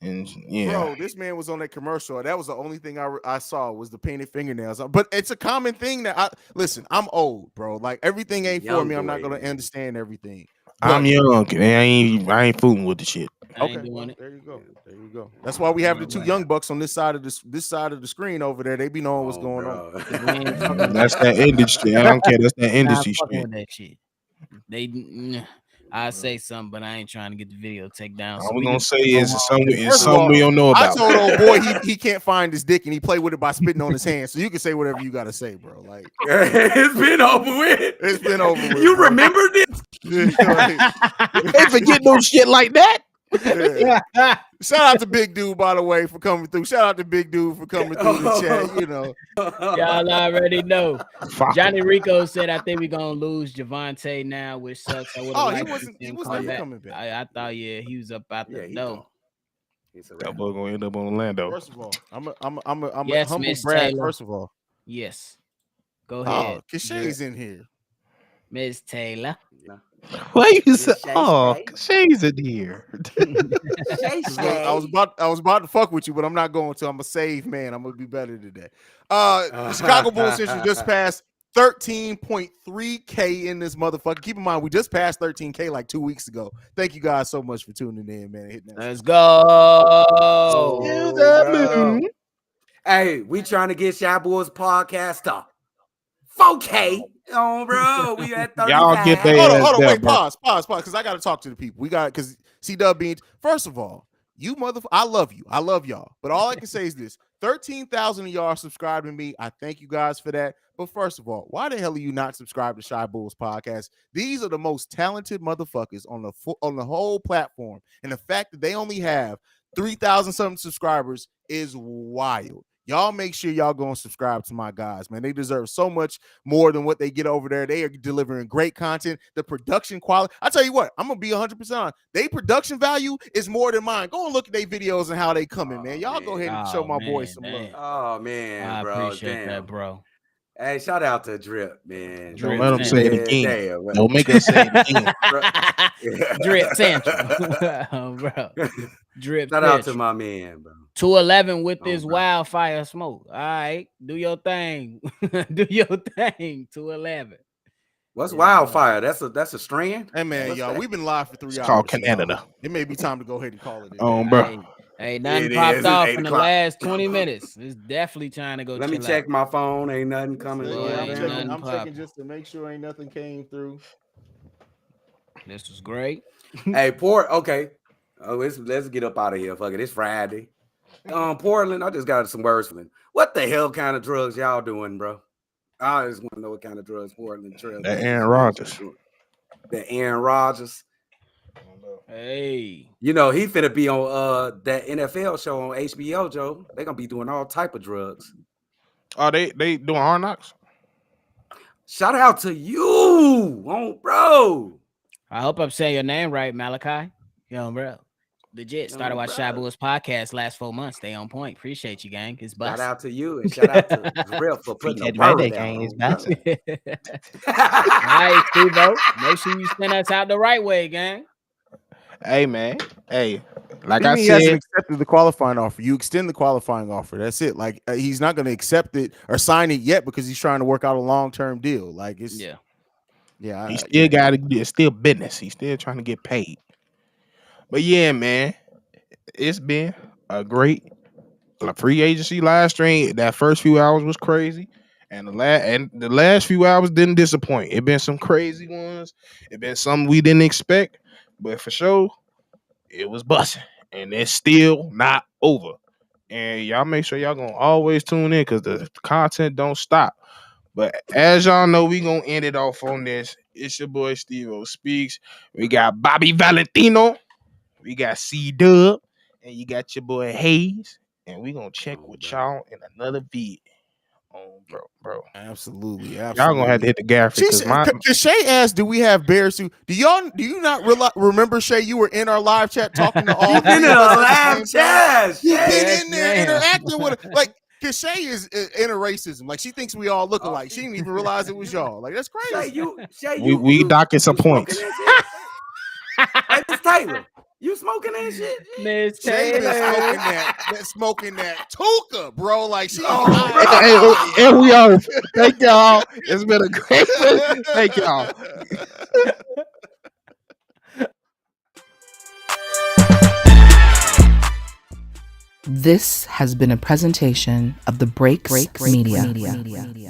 And yeah, bro, this man was on that commercial. That was the only thing I saw was the painted fingernails. But it's a common thing that I'm old, bro. Like everything ain't for me. I'm not gonna understand everything. But I'm young. And I ain't fooling with the shit. Okay, there you go. That's why we have the two young bucks on this side of the screen over there. They be knowing what's going on. That's that industry. I don't care. That's that industry shit. I say something, but I ain't trying to get the video taken down. All we're gonna say is something we don't know about. I told old boy he can't find his dick and he played with it by spitting on his hand. So you can say whatever you gotta say, bro. Like it's been over with. It's been over with. You remember this? They forget no shit like that. Yeah. Shout out to Big Dude, by the way, for coming through. Shout out to Big Dude for coming through the chat. You know, y'all already know. Johnny Rico said, "I think we're gonna lose Javonte now, which sucks." He wasn't coming back. I thought, he was up out the door. That boy gonna end up on Orlando. First of all, I'm a humble brag. Taylor. First of all, yes, go ahead. Cachet's in here, Miss Taylor. Why you say? Oh, Shay's in here. I was about to fuck with you, but I'm not going to. I'm a save man. I'm gonna be better today. Chicago Bulls just passed 13.3K in this motherfucker. Keep in mind, we just passed 13K like 2 weeks ago. Thank you guys so much for tuning in, man. Let's go. Hey, we trying to get Shy Boys podcast to 4K. Oh, bro, we at 35. Y'all get that. Hold on, wait, pause, because I got to talk to the people. Because C-Dub Beans, first of all, you I love you. I love y'all. But all I can say is this: 13,000 of y'all subscribe to me. I thank you guys for that. But first of all, why the hell are you not subscribed to Shy Bulls podcast? These are the most talented motherfuckers on the whole platform, and the fact that they only have 3,000 something subscribers is wild. Y'all make sure y'all go and subscribe to my guys, man. They deserve so much more than what they get over there. They are delivering great content. The production quality. I tell you what, I'm gonna be 100% on. They production value is more than mine. Go and look at their videos and how they coming, man. Y'all go ahead and show my boys some love. Oh man, I bro, appreciate that, bro. Hey, shout out to Drip, man. Don't let them say it again. Don't make us say it again. Drip Central, bro. Drip. Shout out to my man, bro. 211 with this wildfire smoke. All right, do your thing. Do your thing. 211. What's wildfire? That's a strand. Hey man, What's y'all, that? we've been live for 3 hours. It's called Canada. It may be time to go ahead and call it. Bro. Hey, nothing popped off in the last 20 minutes. It's definitely trying to go. Let me check my phone. Ain't nothing coming. I'm checking just to make sure ain't nothing came through. This was great. Hey, okay. Oh, let's get up out of here. Fuck it. It's Friday. Portland, I just got some words for them. What the hell kind of drugs y'all doing, bro? I just want to know what kind of drugs Portland Trail. That Aaron Rodgers. The Aaron Rodgers. Hey, you know he finna be on that NFL show on HBO, Joe. They gonna be doing all type of drugs. Oh, they doing Hard Knocks? Shout out to you, bro. I hope I'm saying your name right, Malachi. Yo, bro. Legit. Started watching Shabu's podcast last 4 months. Stay on point. Appreciate you, gang. It's bust. Shout out to you and shout out to Drill for putting the word down. All right, Stevo. Make sure you send us out the right way, gang. Hey, man. Hey, like I said, he hasn't accepted the qualifying offer. You extend the qualifying offer. That's it. Like he's not going to accept it or sign it yet because he's trying to work out a long-term deal. Like it's yeah. He still got to. It's still business. He's still trying to get paid. But yeah, man, it's been a great free agency live stream. That first few hours was crazy, and the last few hours didn't disappoint. It been some crazy ones. It been some we didn't expect, but for sure, it was busting, and it's still not over. And y'all make sure y'all gonna always tune in because the content don't stop. But as y'all know, we gonna end it off on this. It's your boy Stevo Speaks. We got Bobby Valentino. We got C-Dub, and you got your boy Haize, and we gonna check with y'all in another vid. Bro. Absolutely. Y'all gonna have to hit the gas. Shay asked, "Do we have Bears who? Do you not remember, Shay? You were in our live chat talking to all. You've been in a live chat. You've been in there interacting with her. Like, cause Shay is into racism. Like, she thinks we all look alike. She didn't even realize it was y'all. Like, that's crazy. We docking some points. Hey, Miss Taylor. You smoking that shit? Miss Taylor Taylor. smoking that Tuka, bro. Like she. Hey, we are. Thank y'all. It's been a great one. Thank y'all. This has been a presentation of the Breaks Media.